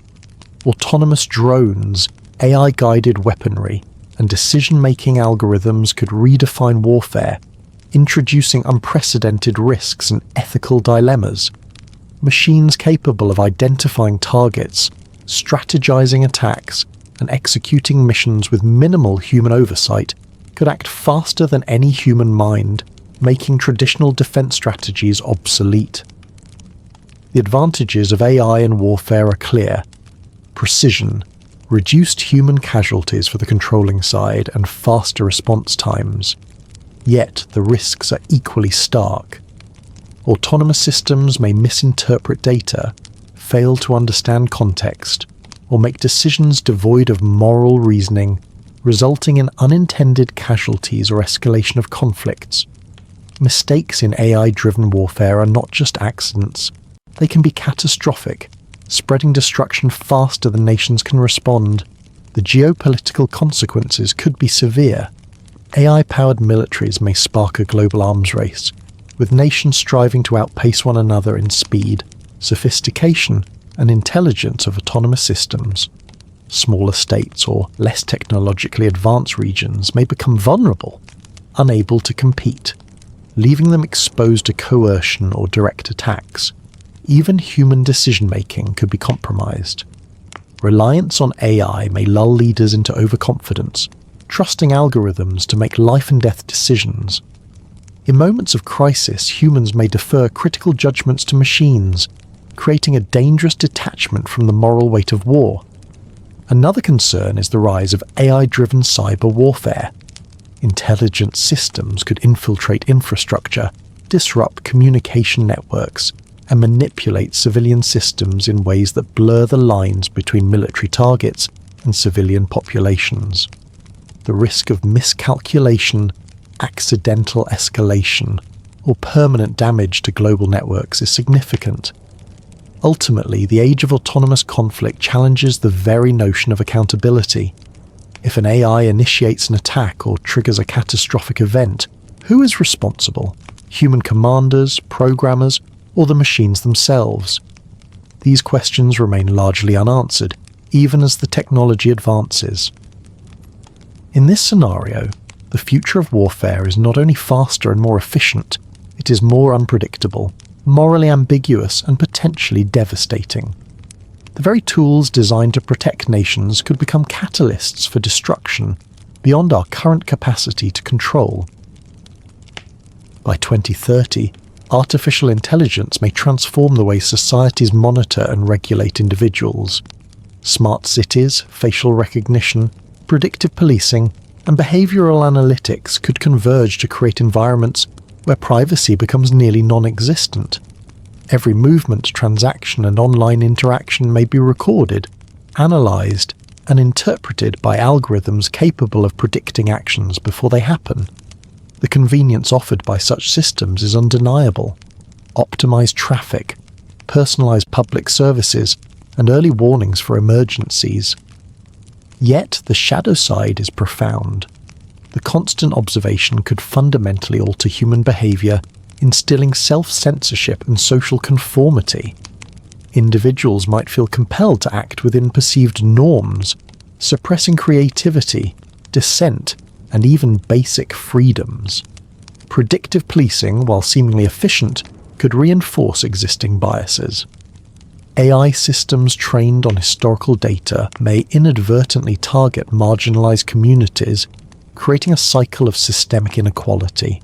Autonomous drones, AI-guided weaponry, and decision-making algorithms could redefine warfare, introducing unprecedented risks and ethical dilemmas. Machines capable of identifying targets, strategizing attacks, and executing missions with minimal human oversight could act faster than any human mind, making traditional defense strategies obsolete. The advantages of AI in warfare are clear: precision, reduced human casualties for the controlling side, and faster response times. Yet the risks are equally stark. Autonomous systems may misinterpret data, fail to understand context, or make decisions devoid of moral reasoning, resulting in unintended casualties or escalation of conflicts. Mistakes in AI-driven warfare are not just accidents. They can be catastrophic, spreading destruction faster than nations can respond. The geopolitical consequences could be severe. AI-powered militaries may spark a global arms race, with nations striving to outpace one another in speed, sophistication, and intelligence of autonomous systems. Smaller states or less technologically advanced regions may become vulnerable, unable to compete, leaving them exposed to coercion or direct attacks. Even human decision-making could be compromised. Reliance on AI may lull leaders into overconfidence, trusting algorithms to make life-and-death decisions. In moments of crisis, humans may defer critical judgments to machines, creating a dangerous detachment from the moral weight of war. Another concern is the rise of AI-driven cyber warfare. Intelligent systems could infiltrate infrastructure, disrupt communication networks, and manipulate civilian systems in ways that blur the lines between military targets and civilian populations. The risk of miscalculation, accidental escalation, or permanent damage to global networks is significant. Ultimately, the age of autonomous conflict challenges the very notion of accountability. If an AI initiates an attack or triggers a catastrophic event, who is responsible? Human commanders, programmers, or the machines themselves? These questions remain largely unanswered, even as the technology advances. In this scenario, the future of warfare is not only faster and more efficient, it is more unpredictable, morally ambiguous, and potentially devastating. The very tools designed to protect nations could become catalysts for destruction beyond our current capacity to control. By 2030, artificial intelligence may transform the way societies monitor and regulate individuals. Smart cities, facial recognition, predictive policing, and behavioral analytics could converge to create environments where privacy becomes nearly non-existent. Every movement, transaction, and online interaction may be recorded, analysed, and interpreted by algorithms capable of predicting actions before they happen. The convenience offered by such systems is undeniable. Optimised traffic, personalised public services, and early warnings for emergencies. Yet the shadow side is profound. The constant observation could fundamentally alter human behaviour, instilling self-censorship and social conformity. Individuals might feel compelled to act within perceived norms, suppressing creativity, dissent, and even basic freedoms. Predictive policing, while seemingly efficient, could reinforce existing biases. AI systems trained on historical data may inadvertently target marginalized communities, creating a cycle of systemic inequality.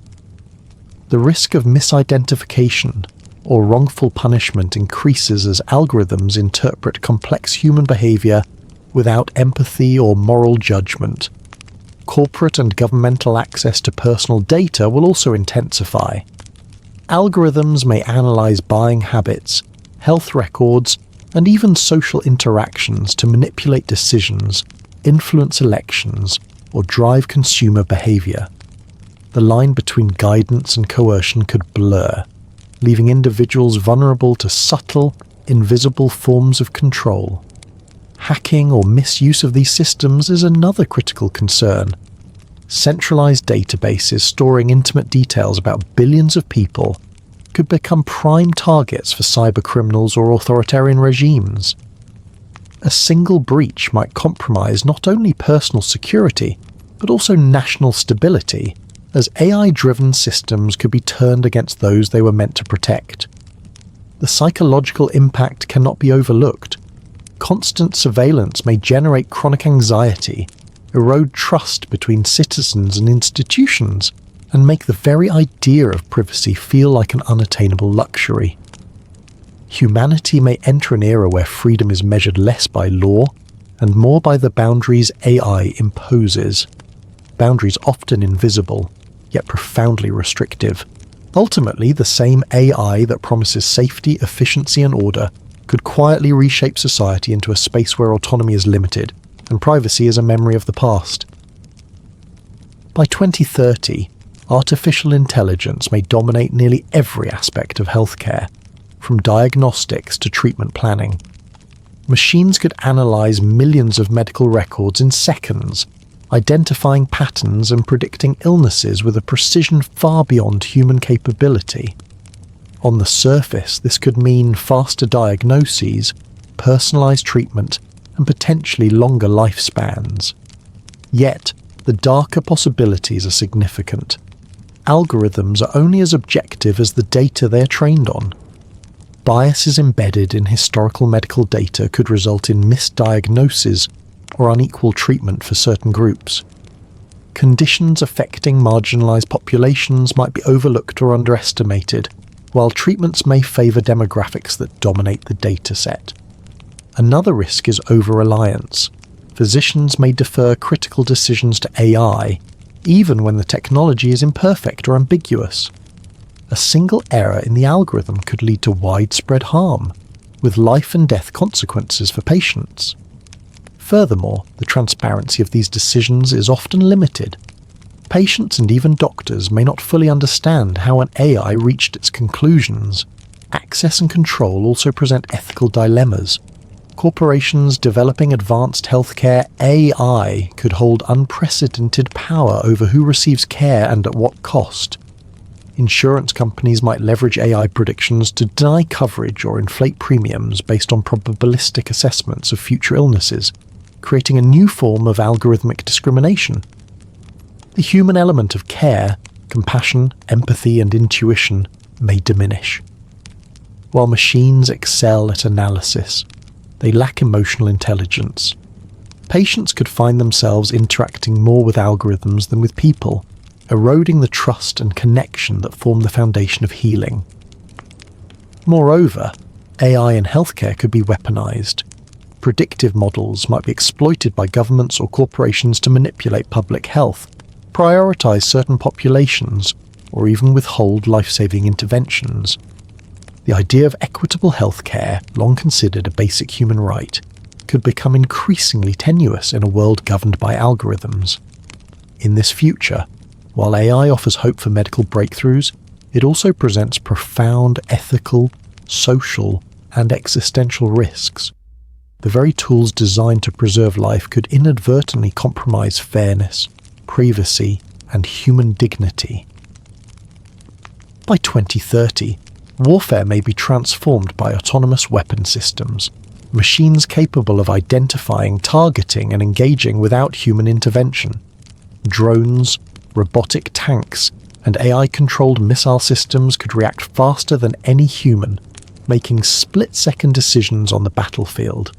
The risk of misidentification or wrongful punishment increases as algorithms interpret complex human behavior without empathy or moral judgment. Corporate and governmental access to personal data will also intensify. Algorithms may analyze buying habits, health records, and even social interactions to manipulate decisions, influence elections, or drive consumer behavior. The line between guidance and coercion could blur, leaving individuals vulnerable to subtle, invisible forms of control. Hacking or misuse of these systems is another critical concern. Centralized databases storing intimate details about billions of people, could become prime targets for cybercriminals or authoritarian regimes. A single breach might compromise not only personal security, but also national stability, as AI-driven systems could be turned against those they were meant to protect. The psychological impact cannot be overlooked. Constant surveillance may generate chronic anxiety, erode trust between citizens and institutions, and make the very idea of privacy feel like an unattainable luxury. Humanity may enter an era where freedom is measured less by law and more by the boundaries AI imposes. Boundaries often invisible, yet profoundly restrictive. Ultimately, the same AI that promises safety, efficiency, and order could quietly reshape society into a space where autonomy is limited and privacy is a memory of the past. By 2030, artificial intelligence may dominate nearly every aspect of healthcare, from diagnostics to treatment planning. Machines could analyze millions of medical records in seconds, identifying patterns and predicting illnesses with a precision far beyond human capability. On the surface, this could mean faster diagnoses, personalized treatment, and potentially longer lifespans. Yet, the darker possibilities are significant. Algorithms are only as objective as the data they are trained on. Biases embedded in historical medical data could result in misdiagnosis or unequal treatment for certain groups. Conditions affecting marginalized populations might be overlooked or underestimated, while treatments may favor demographics that dominate the dataset. Another risk is over-reliance. Physicians may defer critical decisions to AI, even when the technology is imperfect or ambiguous. A single error in the algorithm could lead to widespread harm, with life and death consequences for patients. Furthermore, the transparency of these decisions is often limited. Patients and even doctors may not fully understand how an AI reached its conclusions. Access and control also present ethical dilemmas. Corporations developing advanced healthcare AI could hold unprecedented power over who receives care and at what cost. Insurance companies might leverage AI predictions to deny coverage or inflate premiums based on probabilistic assessments of future illnesses, creating a new form of algorithmic discrimination. The human element of care, compassion, empathy, and intuition may diminish. While machines excel at analysis, they lack emotional intelligence. Patients could find themselves interacting more with algorithms than with people, eroding the trust and connection that form the foundation of healing. Moreover, AI in healthcare could be weaponized. Predictive models might be exploited by governments or corporations to manipulate public health, prioritize certain populations, or even withhold life-saving interventions. The idea of equitable healthcare, long considered a basic human right, could become increasingly tenuous in a world governed by algorithms. In this future, while AI offers hope for medical breakthroughs, it also presents profound ethical, social, and existential risks. The very tools designed to preserve life could inadvertently compromise fairness, privacy, and human dignity. By 2030, warfare may be transformed by autonomous weapon systems, machines capable of identifying, targeting, and engaging without human intervention. Drones, robotic tanks, and AI-controlled missile systems could react faster than any human, making split-second decisions on the battlefield.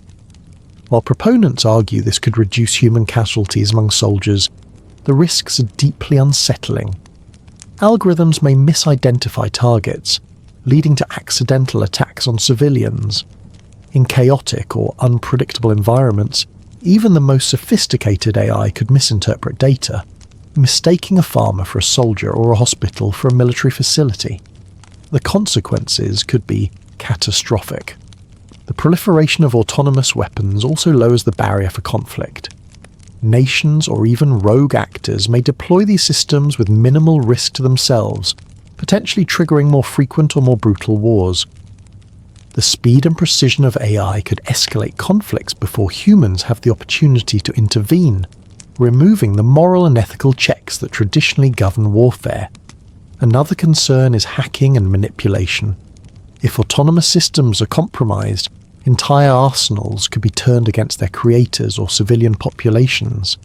While proponents argue this could reduce human casualties among soldiers, the risks are deeply unsettling. Algorithms may misidentify targets, leading to accidental attacks on civilians. In chaotic or unpredictable environments, even the most sophisticated AI could misinterpret data, mistaking a farmer for a soldier or a hospital for a military facility. The consequences could be catastrophic. The proliferation of autonomous weapons also lowers the barrier for conflict. Nations or even rogue actors may deploy these systems with minimal risk to themselves, potentially triggering more frequent or more brutal wars. The speed and precision of AI could escalate conflicts before humans have the opportunity to intervene, removing the moral and ethical checks that traditionally govern warfare. Another concern is hacking and manipulation. If autonomous systems are compromised, entire arsenals could be turned against their creators or civilian populations.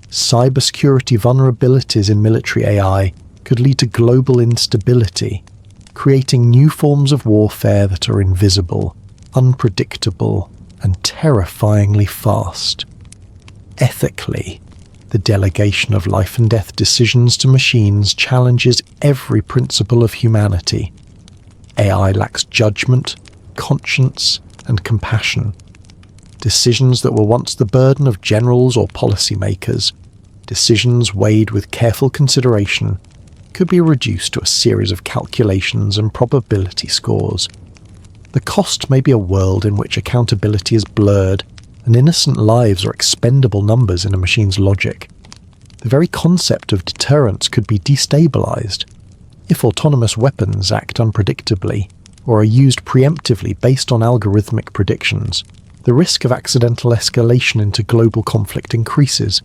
Cybersecurity vulnerabilities in military AI could lead to global instability, creating new forms of warfare that are invisible, unpredictable, and terrifyingly fast. Ethically, the delegation of life and death decisions to machines challenges every principle of humanity. AI lacks judgment, conscience, and compassion. Decisions that were once the burden of generals or policymakers, decisions weighed with careful consideration, could be reduced to a series of calculations and probability scores. The cost may be a world in which accountability is blurred and innocent lives are expendable numbers in a machine's logic. The very concept of deterrence could be destabilized. If autonomous weapons act unpredictably or are used preemptively based on algorithmic predictions, the risk of accidental escalation into global conflict increases.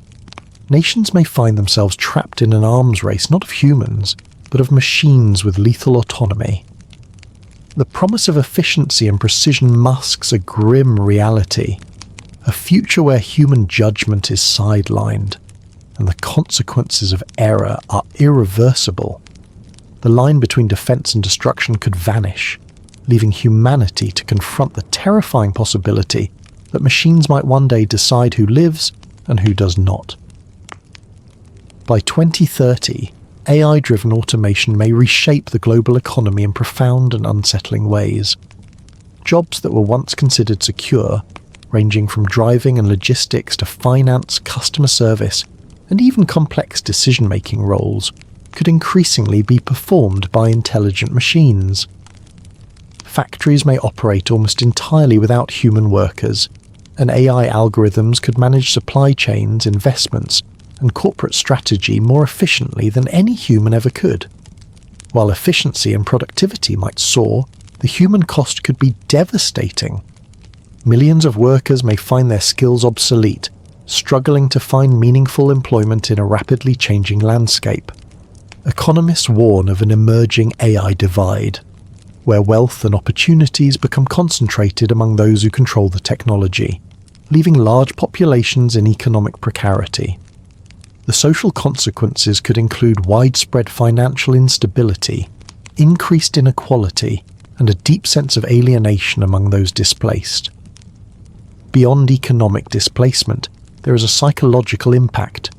Nations may find themselves trapped in an arms race not of humans, but of machines with lethal autonomy. The promise of efficiency and precision masks a grim reality, a future where human judgment is sidelined, and the consequences of error are irreversible. The line between defense and destruction could vanish, leaving humanity to confront the terrifying possibility that machines might one day decide who lives and who does not. By 2030, AI-driven automation may reshape the global economy in profound and unsettling ways. Jobs that were once considered secure, ranging from driving and logistics to finance, customer service, and even complex decision-making roles, could increasingly be performed by intelligent machines. Factories may operate almost entirely without human workers, and AI algorithms could manage supply chains, investments, and corporate strategy more efficiently than any human ever could. While efficiency and productivity might soar, the human cost could be devastating. Millions of workers may find their skills obsolete, struggling to find meaningful employment in a rapidly changing landscape. Economists warn of an emerging AI divide, where wealth and opportunities become concentrated among those who control the technology, leaving large populations in economic precarity. The social consequences could include widespread financial instability, increased inequality, and a deep sense of alienation among those displaced. Beyond economic displacement, there is a psychological impact.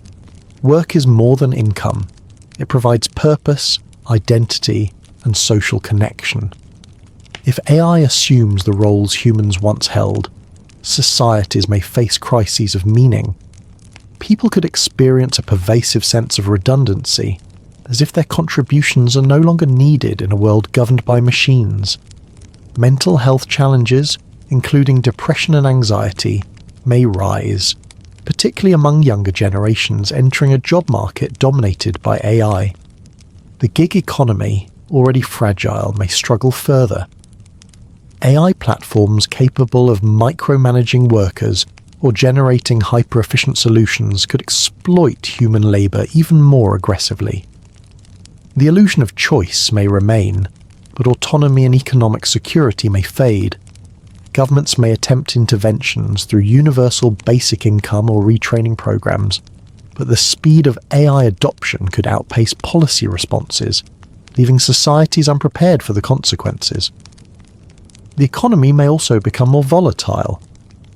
Work is more than income. It provides purpose, identity, and social connection. If AI assumes the roles humans once held, societies may face crises of meaning. People could experience a pervasive sense of redundancy, as if their contributions are no longer needed in a world governed by machines. Mental health challenges, including depression and anxiety, may rise, particularly among younger generations entering a job market dominated by AI. The gig economy, already fragile, may struggle further. AI platforms capable of micromanaging workers or generating hyper-efficient solutions could exploit human labour even more aggressively. The illusion of choice may remain, but autonomy and economic security may fade. Governments may attempt interventions through universal basic income or retraining programs, but the speed of AI adoption could outpace policy responses, leaving societies unprepared for the consequences. The economy may also become more volatile.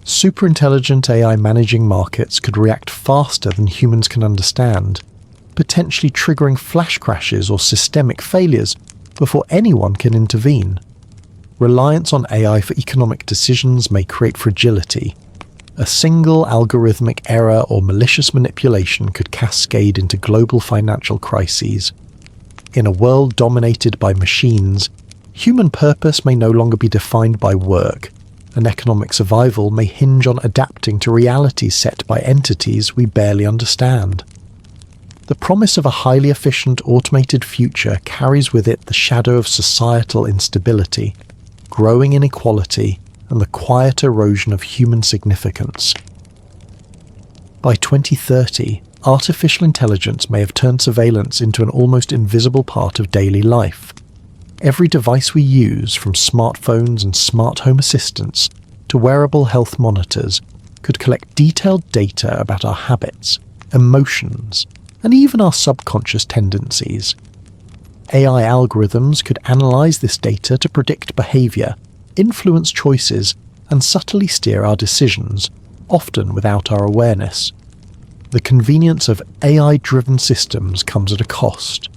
Superintelligent AI managing markets could react faster than humans can understand, potentially triggering flash crashes or systemic failures before anyone can intervene. Reliance on AI for economic decisions may create fragility. A single algorithmic error or malicious manipulation could cascade into global financial crises. In a world dominated by machines, human purpose may no longer be defined by work, and economic survival may hinge on adapting to realities set by entities we barely understand. The promise of a highly efficient automated future carries with it the shadow of societal instability, growing inequality, and the quiet erosion of human significance. By 2030, artificial intelligence may have turned surveillance into an almost invisible part of daily life. Every device we use, from smartphones and smart home assistants to wearable health monitors, could collect detailed data about our habits, emotions, and even our subconscious tendencies. AI algorithms could analyze this data to predict behavior, influence choices, and subtly steer our decisions, often without our awareness. The convenience of AI-driven systems comes at a cost.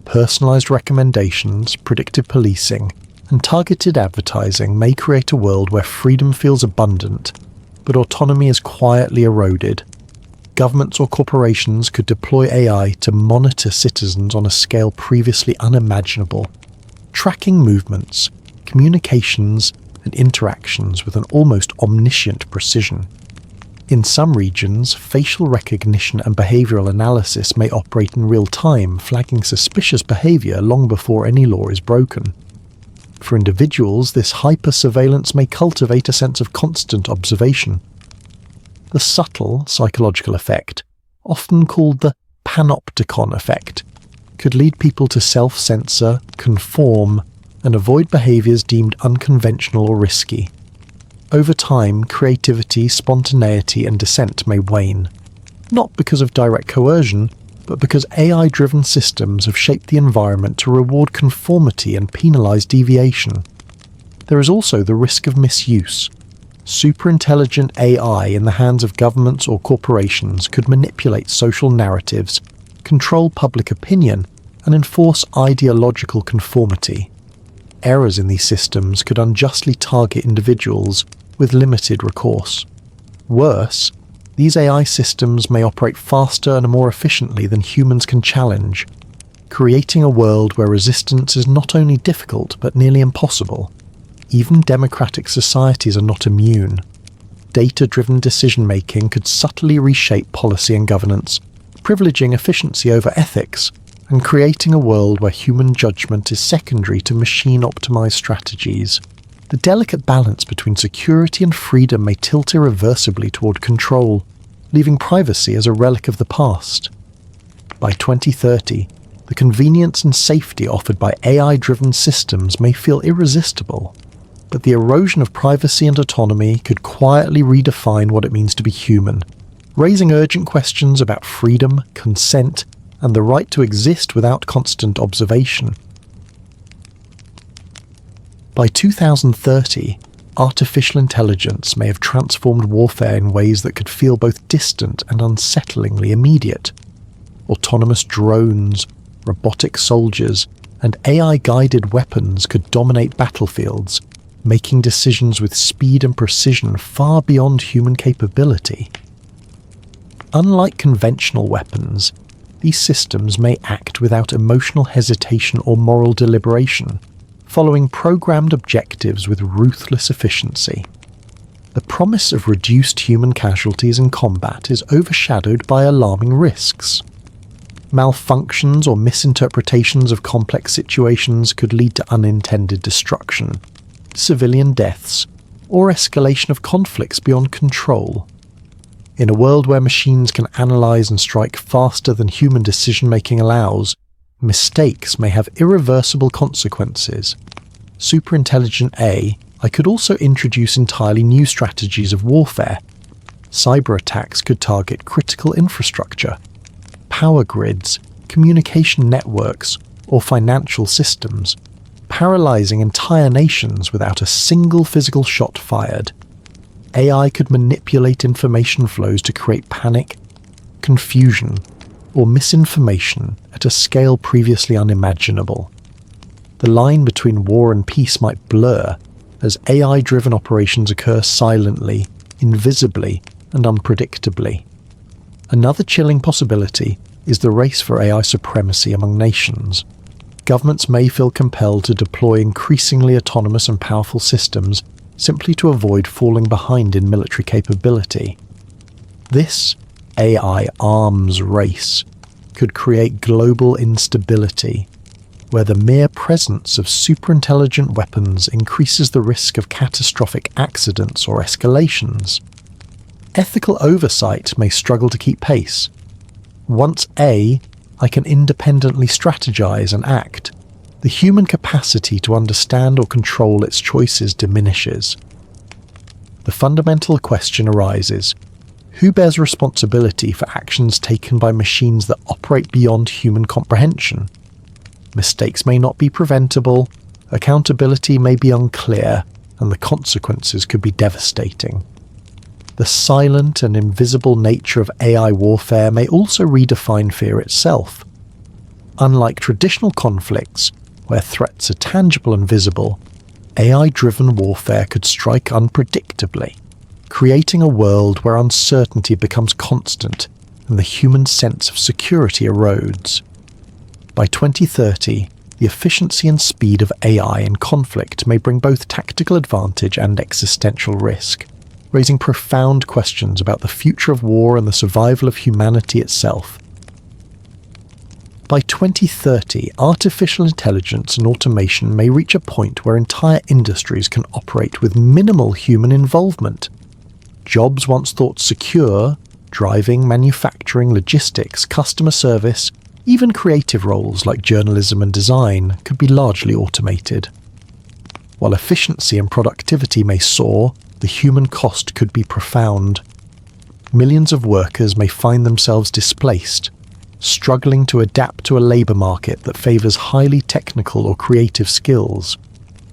Personalized recommendations, predictive policing, and targeted advertising may create a world where freedom feels abundant, but autonomy is quietly eroded. Governments or corporations could deploy AI to monitor citizens on a scale previously unimaginable, tracking movements, communications, and interactions with an almost omniscient precision. In some regions, facial recognition and behavioral analysis may operate in real time, flagging suspicious behavior long before any law is broken. For individuals, this hyper-surveillance may cultivate a sense of constant observation. The subtle psychological effect, often called the panopticon effect, could lead people to self-censor, conform, and avoid behaviors deemed unconventional or risky. Over time, creativity, spontaneity, and dissent may wane, not because of direct coercion, but because AI-driven systems have shaped the environment to reward conformity and penalize deviation. There is also the risk of misuse. Superintelligent AI in the hands of governments or corporations could manipulate social narratives, control public opinion, and enforce ideological conformity. Errors in these systems could unjustly target individuals with limited recourse. Worse, these AI systems may operate faster and more efficiently than humans can challenge, creating a world where resistance is not only difficult but nearly impossible. Even democratic societies are not immune. Data-driven decision-making could subtly reshape policy and governance, privileging efficiency over ethics, and creating a world where human judgment is secondary to machine-optimized strategies. The delicate balance between security and freedom may tilt irreversibly toward control, leaving privacy as a relic of the past. By 2030, the convenience and safety offered by AI-driven systems may feel irresistible, but the erosion of privacy and autonomy could quietly redefine what it means to be human, raising urgent questions about freedom, consent, and the right to exist without constant observation. By 2030, artificial intelligence may have transformed warfare in ways that could feel both distant and unsettlingly immediate. Autonomous drones, robotic soldiers, and AI-guided weapons could dominate battlefields, making decisions with speed and precision far beyond human capability. Unlike conventional weapons, these systems may act without emotional hesitation or moral deliberation, following programmed objectives with ruthless efficiency. The promise of reduced human casualties in combat is overshadowed by alarming risks. Malfunctions or misinterpretations of complex situations could lead to unintended destruction, civilian deaths, or escalation of conflicts beyond control. In a world where machines can analyze and strike faster than human decision-making allows, mistakes may have irreversible consequences. Superintelligent AI could also introduce entirely new strategies of warfare. Cyber attacks could target critical infrastructure, power grids, communication networks, or financial systems, paralyzing entire nations without a single physical shot fired. AI could manipulate information flows to create panic, confusion, or misinformation at a scale previously unimaginable. The line between war and peace might blur as AI-driven operations occur silently, invisibly, and unpredictably. Another chilling possibility is the race for AI supremacy among nations. Governments may feel compelled to deploy increasingly autonomous and powerful systems simply to avoid falling behind in military capability. This AI arms race could create global instability, where the mere presence of superintelligent weapons increases the risk of catastrophic accidents or escalations. Ethical oversight may struggle to keep pace. Once I can independently strategize and act, the human capacity to understand or control its choices diminishes. The fundamental question arises: who bears responsibility for actions taken by machines that operate beyond human comprehension? Mistakes may not be preventable, accountability may be unclear, and the consequences could be devastating. The silent and invisible nature of AI warfare may also redefine fear itself. Unlike traditional conflicts, where threats are tangible and visible, AI-driven warfare could strike unpredictably, creating a world where uncertainty becomes constant and the human sense of security erodes. By 2030, the efficiency and speed of AI in conflict may bring both tactical advantage and existential risk, raising profound questions about the future of war and the survival of humanity itself. By 2030, artificial intelligence and automation may reach a point where entire industries can operate with minimal human involvement. Jobs once thought secure, driving, manufacturing, logistics, customer service, even creative roles like journalism and design could be largely automated. While efficiency and productivity may soar, the human cost could be profound. Millions of workers may find themselves displaced, struggling to adapt to a labour market that favours highly technical or creative skills.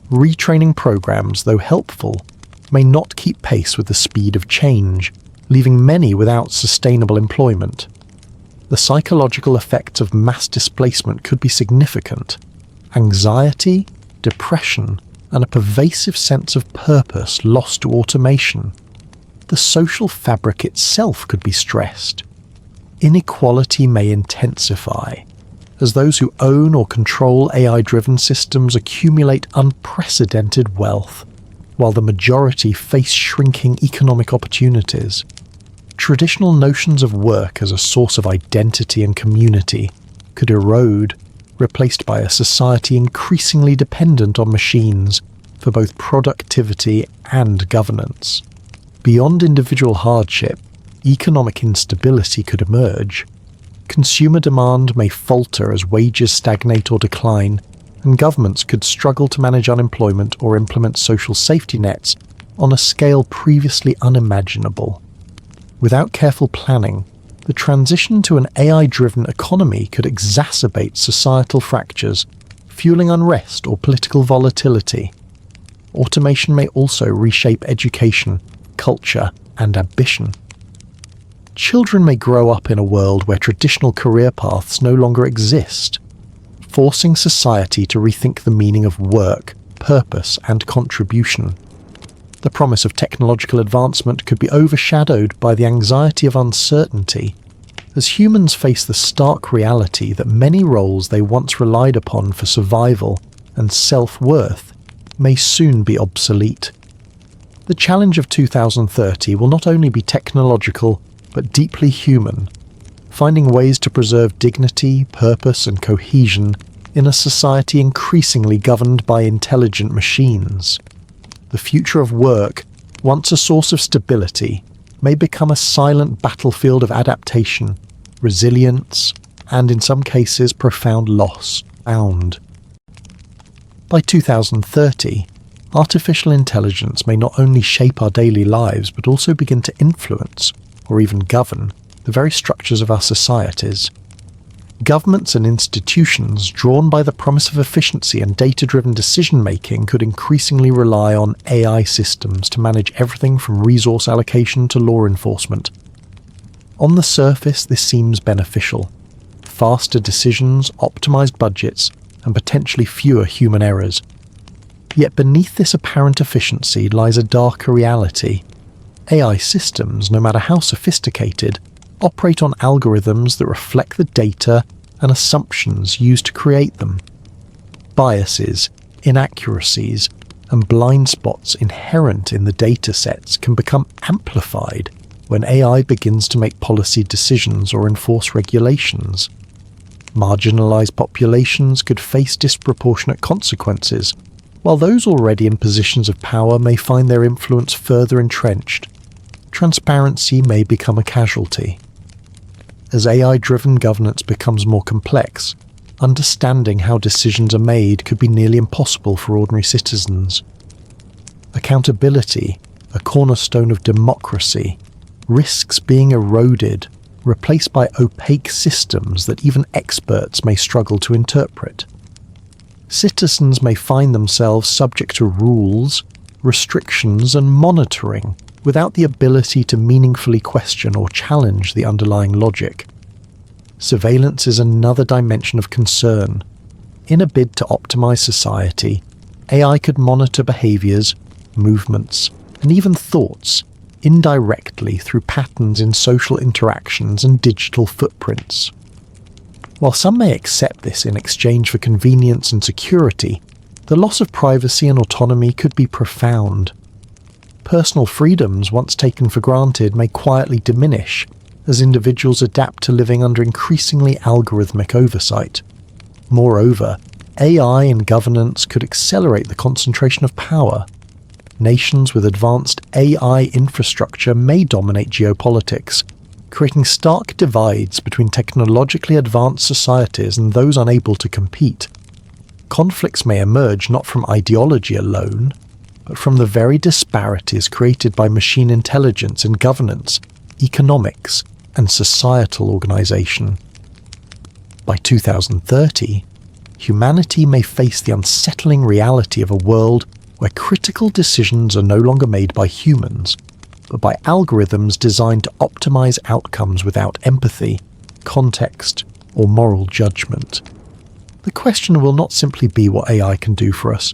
Retraining programs, though helpful, may not keep pace with the speed of change, leaving many without sustainable employment. The psychological effects of mass displacement could be significant. Anxiety, depression, and a pervasive sense of purpose lost to automation. The social fabric itself could be stressed. Inequality may intensify, as those who own or control AI-driven systems accumulate unprecedented wealth, while the majority face shrinking economic opportunities. Traditional notions of work as a source of identity and community could erode, replaced by a society increasingly dependent on machines for both productivity and governance. Beyond individual hardship, economic instability could emerge. Consumer demand may falter as wages stagnate or decline, and governments could struggle to manage unemployment or implement social safety nets on a scale previously unimaginable. Without careful planning, the transition to an AI-driven economy could exacerbate societal fractures, fueling unrest or political volatility. Automation may also reshape education, culture, and ambition. Children may grow up in a world where traditional career paths no longer exist, forcing society to rethink the meaning of work, purpose, and contribution. The promise of technological advancement could be overshadowed by the anxiety of uncertainty, as humans face the stark reality that many roles they once relied upon for survival and self-worth may soon be obsolete. The challenge of 2030 will not only be technological, but deeply human, finding ways to preserve dignity, purpose, and cohesion in a society increasingly governed by intelligent machines. The future of work, once a source of stability, may become a silent battlefield of adaptation, resilience, and in some cases profound loss. By 2030, artificial intelligence may not only shape our daily lives but also begin to influence, or even govern, the very structures of our societies. Governments and institutions drawn by the promise of efficiency and data-driven decision-making could increasingly rely on AI systems to manage everything from resource allocation to law enforcement. On the surface, this seems beneficial. Faster decisions, optimized budgets, and potentially fewer human errors. Yet beneath this apparent efficiency lies a darker reality. AI systems, no matter how sophisticated, operate on algorithms that reflect the data and assumptions used to create them. Biases, inaccuracies, and blind spots inherent in the data sets can become amplified when AI begins to make policy decisions or enforce regulations. Marginalized populations could face disproportionate consequences, while those already in positions of power may find their influence further entrenched. Transparency may become a casualty. As AI-driven governance becomes more complex, understanding how decisions are made could be nearly impossible for ordinary citizens. Accountability, a cornerstone of democracy, risks being eroded, replaced by opaque systems that even experts may struggle to interpret. Citizens may find themselves subject to rules, restrictions, and monitoring without the ability to meaningfully question or challenge the underlying logic. Surveillance is another dimension of concern. In a bid to optimize society, AI could monitor behaviors, movements, and even thoughts indirectly through patterns in social interactions and digital footprints. While some may accept this in exchange for convenience and security, the loss of privacy and autonomy could be profound. Personal freedoms once taken for granted may quietly diminish as individuals adapt to living under increasingly algorithmic oversight. Moreover, AI in governance could accelerate the concentration of power. Nations with advanced AI infrastructure may dominate geopolitics, creating stark divides between technologically advanced societies and those unable to compete. Conflicts may emerge not from ideology alone, but from the very disparities created by machine intelligence in governance, economics, and societal organization. By 2030, humanity may face the unsettling reality of a world where critical decisions are no longer made by humans, but by algorithms designed to optimize outcomes without empathy, context, or moral judgment. The question will not simply be what AI can do for us,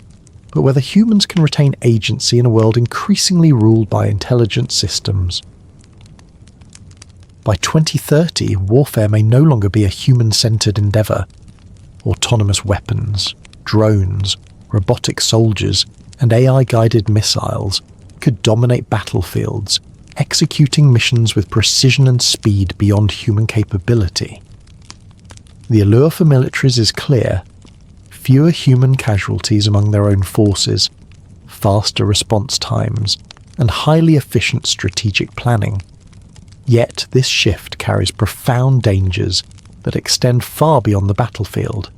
but whether humans can retain agency in a world increasingly ruled by intelligent systems. By 2030, warfare may no longer be a human-centered endeavor. Autonomous weapons, drones, robotic soldiers, and AI-guided missiles could dominate battlefields, executing missions with precision and speed beyond human capability. The allure for militaries is clear: fewer human casualties among their own forces, faster response times, and highly efficient strategic planning. Yet this shift carries profound dangers that extend far beyond the battlefield.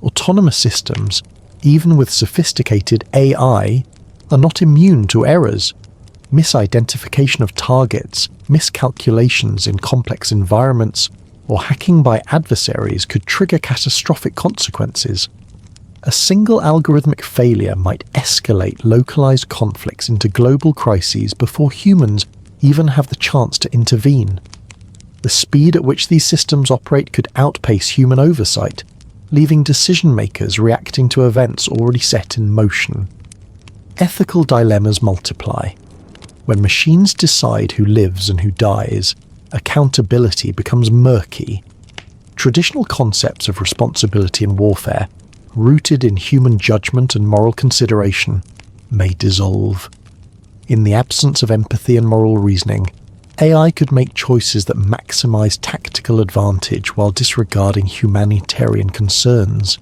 Autonomous systems, even with sophisticated AI, are not immune to errors. Misidentification of targets, miscalculations in complex environments, or hacking by adversaries could trigger catastrophic consequences. A single algorithmic failure might escalate localized conflicts into global crises before humans even have the chance to intervene. The speed at which these systems operate could outpace human oversight, leaving decision-makers reacting to events already set in motion. Ethical dilemmas multiply. When machines decide who lives and who dies, accountability becomes murky. Traditional concepts of responsibility in warfare, rooted in human judgment and moral consideration, may dissolve. In the absence of empathy and moral reasoning, AI could make choices that maximize tactical advantage while disregarding humanitarian concerns.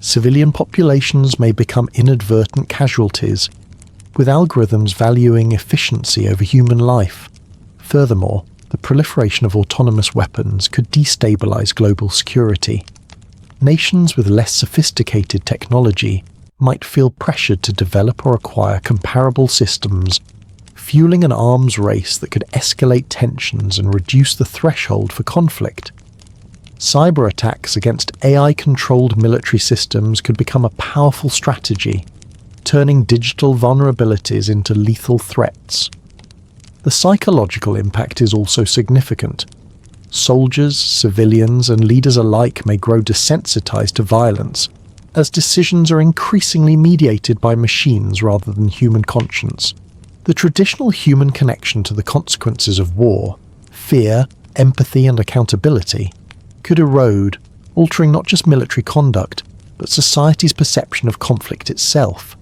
Civilian populations may become inadvertent casualties, with algorithms valuing efficiency over human life. Furthermore, the proliferation of autonomous weapons could destabilize global security. Nations with less sophisticated technology might feel pressured to develop or acquire comparable systems, fueling an arms race that could escalate tensions and reduce the threshold for conflict. Cyber attacks against AI-controlled military systems could become a powerful strategy, turning digital vulnerabilities into lethal threats. The psychological impact is also significant. Soldiers, civilians, and leaders alike may grow desensitized to violence, as decisions are increasingly mediated by machines rather than human conscience. The traditional human connection to the consequences of war, fear, empathy, and accountability, could erode, altering not just military conduct, but society's perception of conflict itself.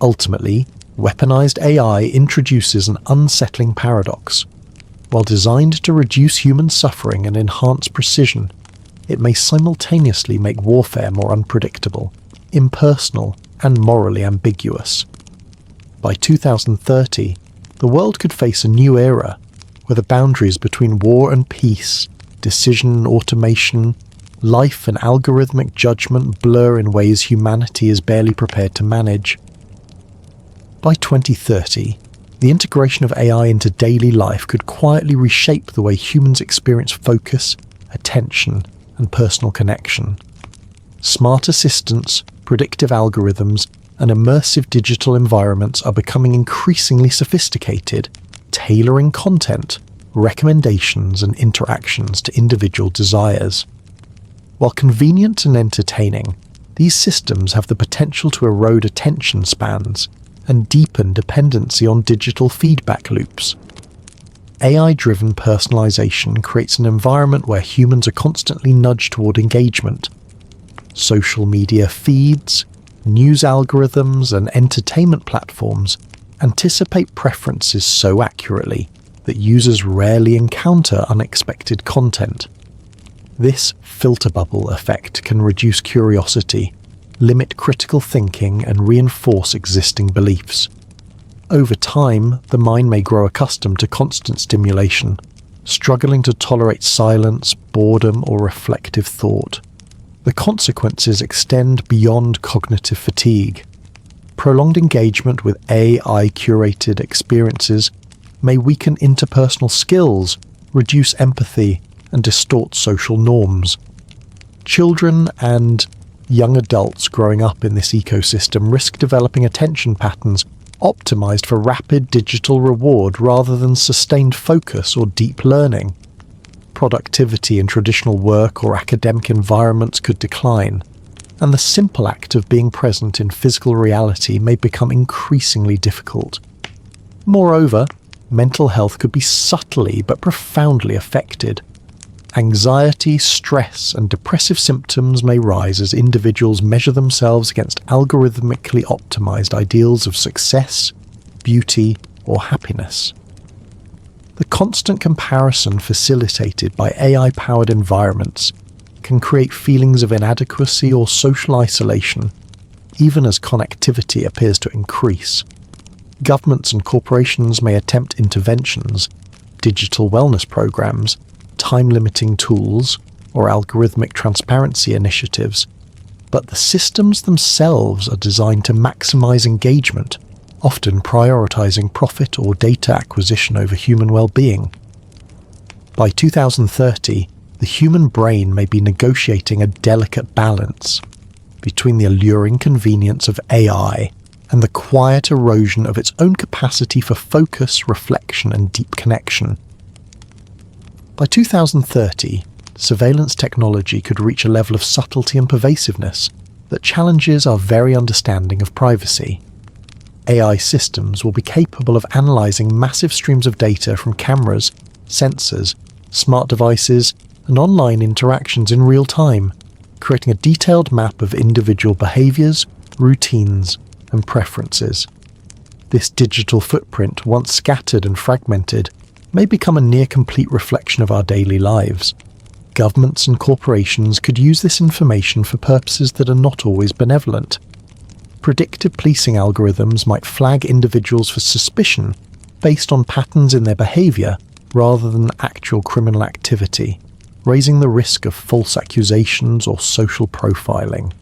Ultimately, weaponized AI introduces an unsettling paradox. While designed to reduce human suffering and enhance precision, it may simultaneously make warfare more unpredictable, impersonal, and morally ambiguous. By 2030, the world could face a new era, where the boundaries between war and peace, decision automation, life and algorithmic judgment blur in ways humanity is barely prepared to manage. By 2030, the integration of AI into daily life could quietly reshape the way humans experience focus, attention, and personal connection. Smart assistants, predictive algorithms, and immersive digital environments are becoming increasingly sophisticated, tailoring content, recommendations, and interactions to individual desires. While convenient and entertaining, these systems have the potential to erode attention spans and deepen dependency on digital feedback loops. AI-driven personalization creates an environment where humans are constantly nudged toward engagement. Social media feeds, news algorithms, and entertainment platforms anticipate preferences so accurately that users rarely encounter unexpected content. This filter bubble effect can reduce curiosity, limit critical thinking, and reinforce existing beliefs. Over time, the mind may grow accustomed to constant stimulation, struggling to tolerate silence, boredom, or reflective thought. The consequences extend beyond cognitive fatigue. Prolonged engagement with AI-curated experiences may weaken interpersonal skills, reduce empathy, and distort social norms. Children and young adults growing up in this ecosystem risk developing attention patterns optimized for rapid digital reward rather than sustained focus or deep learning. Productivity in traditional work or academic environments could decline, and the simple act of being present in physical reality may become increasingly difficult. Moreover, mental health could be subtly but profoundly affected. Anxiety, stress, and depressive symptoms may rise as individuals measure themselves against algorithmically optimized ideals of success, beauty, or happiness. The constant comparison facilitated by AI-powered environments can create feelings of inadequacy or social isolation, even as connectivity appears to increase. Governments and corporations may attempt interventions, digital wellness programs, time-limiting tools, or algorithmic transparency initiatives, but the systems themselves are designed to maximize engagement, often prioritizing profit or data acquisition over human well-being. By 2030, the human brain may be negotiating a delicate balance between the alluring convenience of AI and the quiet erosion of its own capacity for focus, reflection, and deep connection. By 2030, surveillance technology could reach a level of subtlety and pervasiveness that challenges our very understanding of privacy. AI systems will be capable of analyzing massive streams of data from cameras, sensors, smart devices, and online interactions in real time, creating a detailed map of individual behaviors, routines, and preferences. This digital footprint, once scattered and fragmented, may become a near-complete reflection of our daily lives. Governments and corporations could use this information for purposes that are not always benevolent. Predictive policing algorithms might flag individuals for suspicion based on patterns in their behavior rather than actual criminal activity, raising the risk of false accusations or social profiling.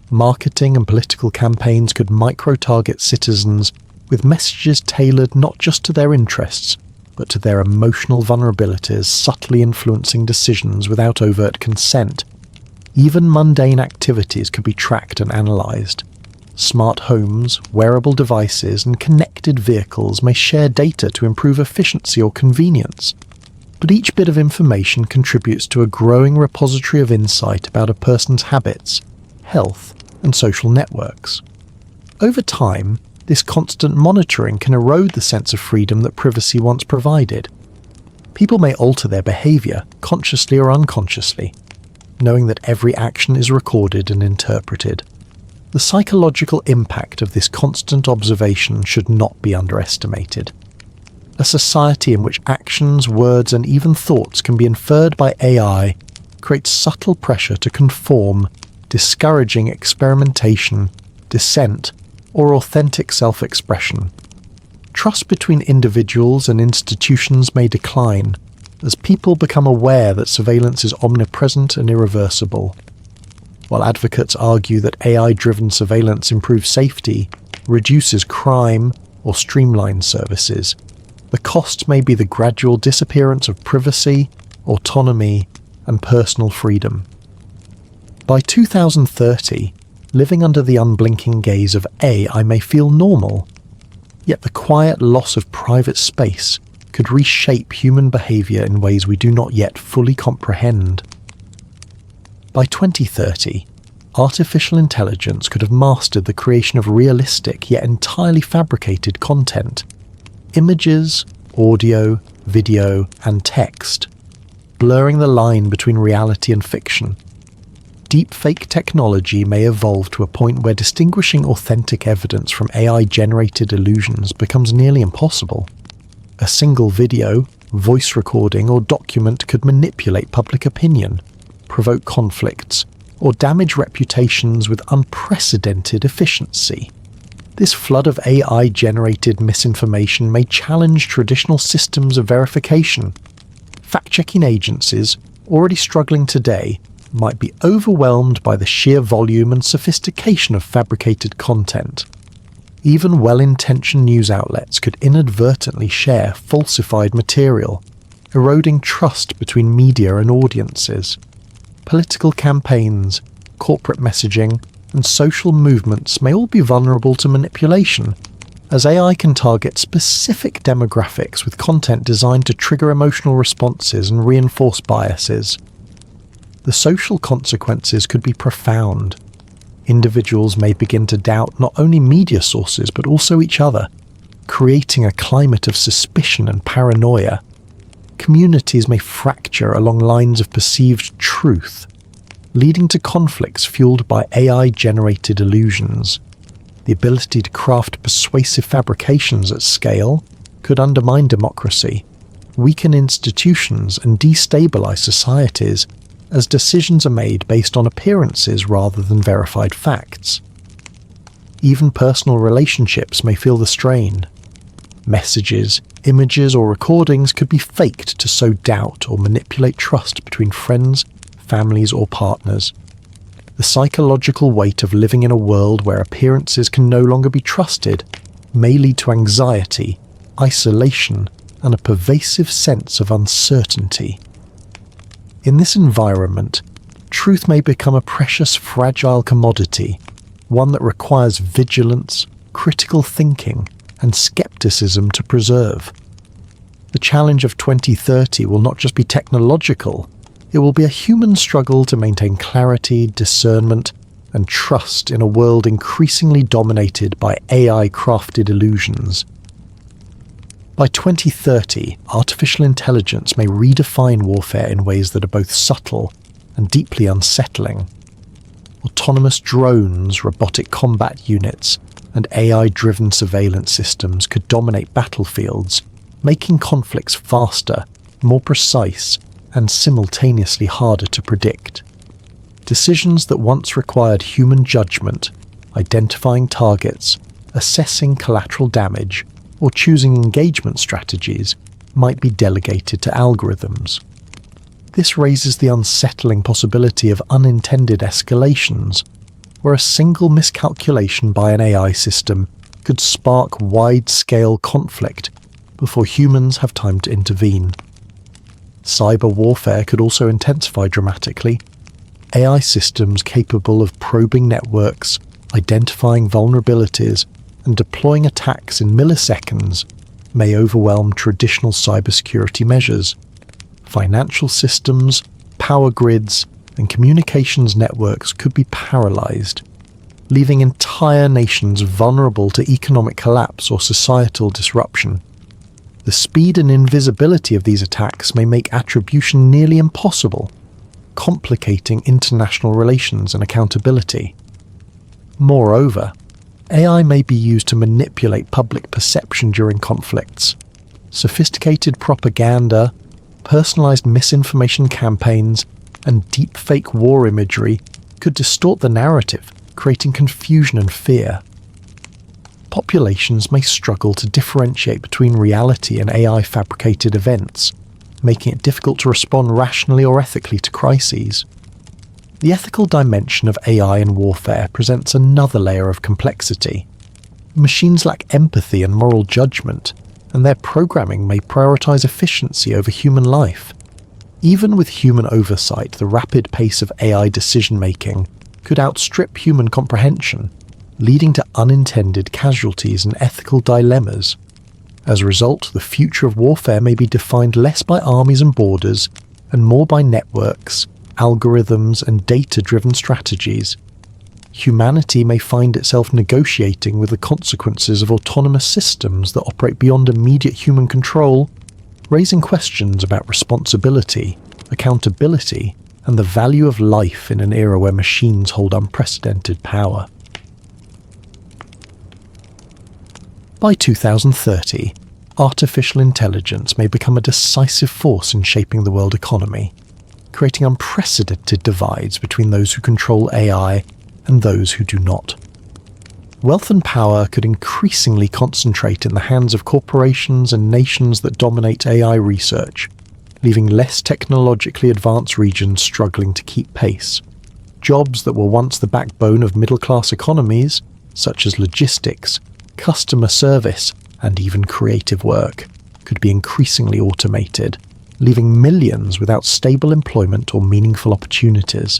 Marketing and political campaigns could micro-target citizens with messages tailored not just to their interests, but to their emotional vulnerabilities, subtly influencing decisions without overt consent. Even mundane activities could be tracked and analysed. Smart homes, wearable devices, and connected vehicles may share data to improve efficiency or convenience. But each bit of information contributes to a growing repository of insight about a person's habits, health, and social networks. Over time, this constant monitoring can erode the sense of freedom that privacy once provided. People may alter their behavior, consciously or unconsciously, knowing that every action is recorded and interpreted. The psychological impact of this constant observation should not be underestimated. A society in which actions, words, and even thoughts can be inferred by AI creates subtle pressure to conform, discouraging experimentation, dissent, or authentic self-expression. Trust between individuals and institutions may decline, as people become aware that surveillance is omnipresent and irreversible. While advocates argue that AI-driven surveillance improves safety, reduces crime, or streamlines services, the cost may be the gradual disappearance of privacy, autonomy, and personal freedom. By 2030, living under the unblinking gaze of AI may feel normal, yet the quiet loss of private space could reshape human behaviour in ways we do not yet fully comprehend. By 2030, artificial intelligence could have mastered the creation of realistic yet entirely fabricated content, images, audio, video, and text, blurring the line between reality and fiction. Deepfake technology may evolve to a point where distinguishing authentic evidence from AI-generated illusions becomes nearly impossible. A single video, voice recording, or document could manipulate public opinion, provoke conflicts, or damage reputations with unprecedented efficiency. This flood of AI-generated misinformation may challenge traditional systems of verification. Fact-checking agencies, already struggling today, might be overwhelmed by the sheer volume and sophistication of fabricated content. Even well-intentioned news outlets could inadvertently share falsified material, eroding trust between media and audiences. Political campaigns, corporate messaging, and social movements may all be vulnerable to manipulation, as AI can target specific demographics with content designed to trigger emotional responses and reinforce biases. The social consequences could be profound. Individuals may begin to doubt not only media sources but also each other, creating a climate of suspicion and paranoia. Communities may fracture along lines of perceived truth, leading to conflicts fueled by AI-generated illusions. The ability to craft persuasive fabrications at scale could undermine democracy, weaken institutions, and destabilize societies, as decisions are made based on appearances rather than verified facts. Even personal relationships may feel the strain. Messages, images, or recordings could be faked to sow doubt or manipulate trust between friends, families, or partners. The psychological weight of living in a world where appearances can no longer be trusted may lead to anxiety, isolation, and a pervasive sense of uncertainty. In this environment, truth may become a precious, fragile commodity, one that requires vigilance, critical thinking, and skepticism to preserve. The challenge of 2030 will not just be technological, it will be a human struggle to maintain clarity, discernment, and trust in a world increasingly dominated by AI-crafted illusions. By 2030, artificial intelligence may redefine warfare in ways that are both subtle and deeply unsettling. Autonomous drones, robotic combat units, and AI-driven surveillance systems could dominate battlefields, making conflicts faster, more precise, and simultaneously harder to predict. Decisions that once required human judgment, identifying targets, assessing collateral damage, or choosing engagement strategies, might be delegated to algorithms. This raises the unsettling possibility of unintended escalations, where a single miscalculation by an AI system could spark wide-scale conflict before humans have time to intervene. Cyber warfare could also intensify dramatically. AI systems capable of probing networks, identifying vulnerabilities, and deploying attacks in milliseconds may overwhelm traditional cybersecurity measures. Financial systems, power grids, and communications networks could be paralyzed, leaving entire nations vulnerable to economic collapse or societal disruption. The speed and invisibility of these attacks may make attribution nearly impossible, complicating international relations and accountability. Moreover, AI may be used to manipulate public perception during conflicts. Sophisticated propaganda, personalized misinformation campaigns, and deepfake war imagery could distort the narrative, creating confusion and fear. Populations may struggle to differentiate between reality and AI-fabricated events, making it difficult to respond rationally or ethically to crises. The ethical dimension of AI in warfare presents another layer of complexity. Machines lack empathy and moral judgment, and their programming may prioritize efficiency over human life. Even with human oversight, the rapid pace of AI decision-making could outstrip human comprehension, leading to unintended casualties and ethical dilemmas. As a result, the future of warfare may be defined less by armies and borders, and more by networks, algorithms, and data-driven strategies. Humanity may find itself negotiating with the consequences of autonomous systems that operate beyond immediate human control, raising questions about responsibility, accountability, and the value of life in an era where machines hold unprecedented power. By 2030, artificial intelligence may become a decisive force in shaping the world economy, creating unprecedented divides between those who control AI and those who do not. Wealth and power could increasingly concentrate in the hands of corporations and nations that dominate AI research, leaving less technologically advanced regions struggling to keep pace. Jobs that were once the backbone of middle-class economies, such as logistics, customer service, and even creative work, could be increasingly automated, leaving millions without stable employment or meaningful opportunities.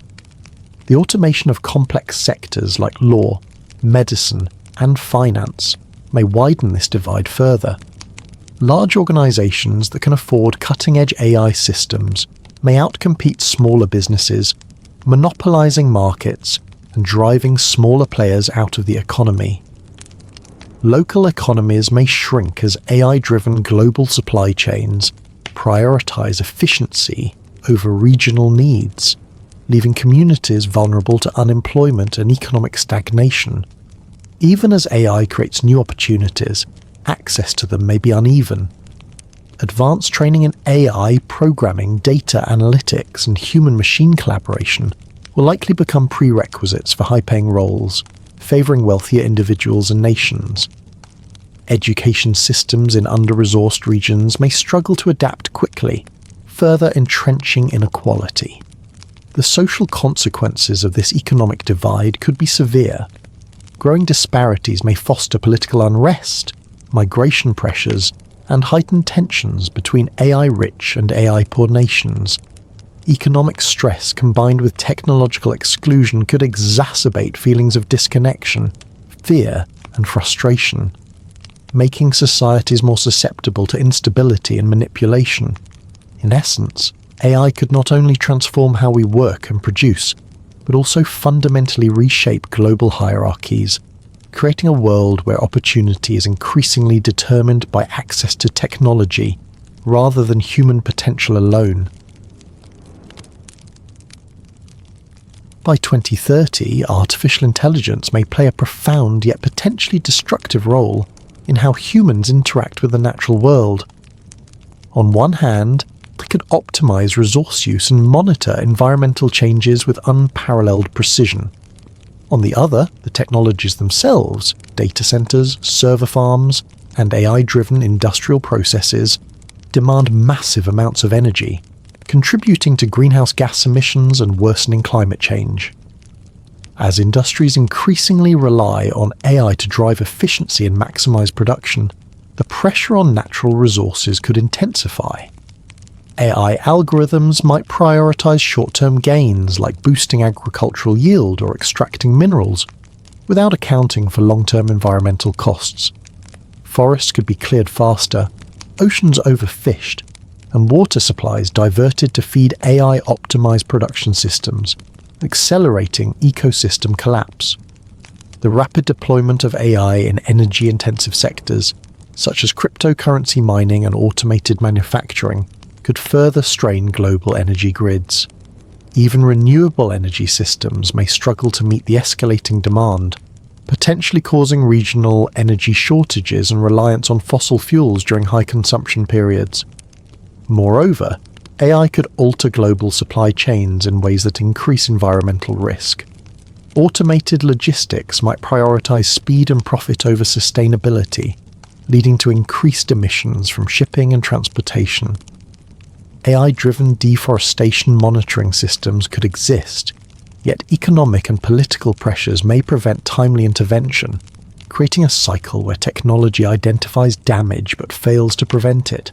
The automation of complex sectors like law, medicine, and finance may widen this divide further. Large organizations that can afford cutting-edge AI systems may outcompete smaller businesses, monopolizing markets and driving smaller players out of the economy. Local economies may shrink as AI-driven global supply chains prioritize efficiency over regional needs, leaving communities vulnerable to unemployment and economic stagnation. Even as AI creates new opportunities, access to them may be uneven. Advanced training in AI, programming, data analytics, and human-machine collaboration will likely become prerequisites for high-paying roles, favoring wealthier individuals and nations. Education systems in under-resourced regions may struggle to adapt quickly, further entrenching inequality. The social consequences of this economic divide could be severe. Growing disparities may foster political unrest, migration pressures, and heightened tensions between AI-rich and AI-poor nations. Economic stress combined with technological exclusion could exacerbate feelings of disconnection, fear, and frustration, making societies more susceptible to instability and manipulation. In essence, AI could not only transform how we work and produce, but also fundamentally reshape global hierarchies, creating a world where opportunity is increasingly determined by access to technology rather than human potential alone. By 2030, artificial intelligence may play a profound yet potentially destructive role in how humans interact with the natural world. On one hand, they could optimize resource use and monitor environmental changes with unparalleled precision. On the other, the technologies themselves, data centers, server farms, and AI-driven industrial processes, demand massive amounts of energy, contributing to greenhouse gas emissions and worsening climate change. As industries increasingly rely on AI to drive efficiency and maximize production, the pressure on natural resources could intensify. AI algorithms might prioritize short-term gains like boosting agricultural yield or extracting minerals, without accounting for long-term environmental costs. Forests could be cleared faster, oceans overfished, and water supplies diverted to feed AI-optimized production systems, accelerating ecosystem collapse. The rapid deployment of AI in energy-intensive sectors, such as cryptocurrency mining and automated manufacturing, could further strain global energy grids. Even renewable energy systems may struggle to meet the escalating demand, potentially causing regional energy shortages and reliance on fossil fuels during high consumption periods. Moreover, AI could alter global supply chains in ways that increase environmental risk. Automated logistics might prioritize speed and profit over sustainability, leading to increased emissions from shipping and transportation. AI-driven deforestation monitoring systems could exist, yet economic and political pressures may prevent timely intervention, creating a cycle where technology identifies damage but fails to prevent it.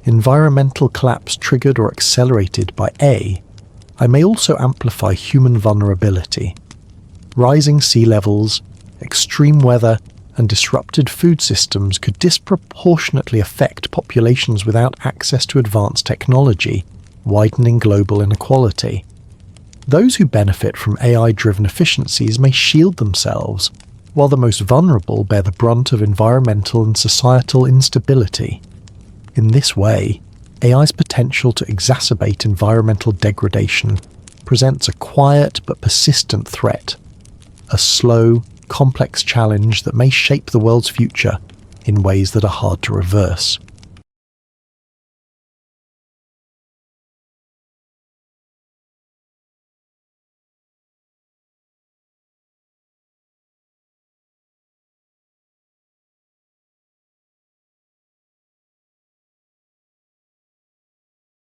Environmental collapse triggered or accelerated by AI may also amplify human vulnerability. Rising sea levels, extreme weather, and disrupted food systems could disproportionately affect populations without access to advanced technology, widening global inequality. Those who benefit from AI-driven efficiencies may shield themselves, while the most vulnerable bear the brunt of environmental and societal instability. In this way, AI's potential to exacerbate environmental degradation presents a quiet but persistent threat, a slow, complex challenge that may shape the world's future in ways that are hard to reverse.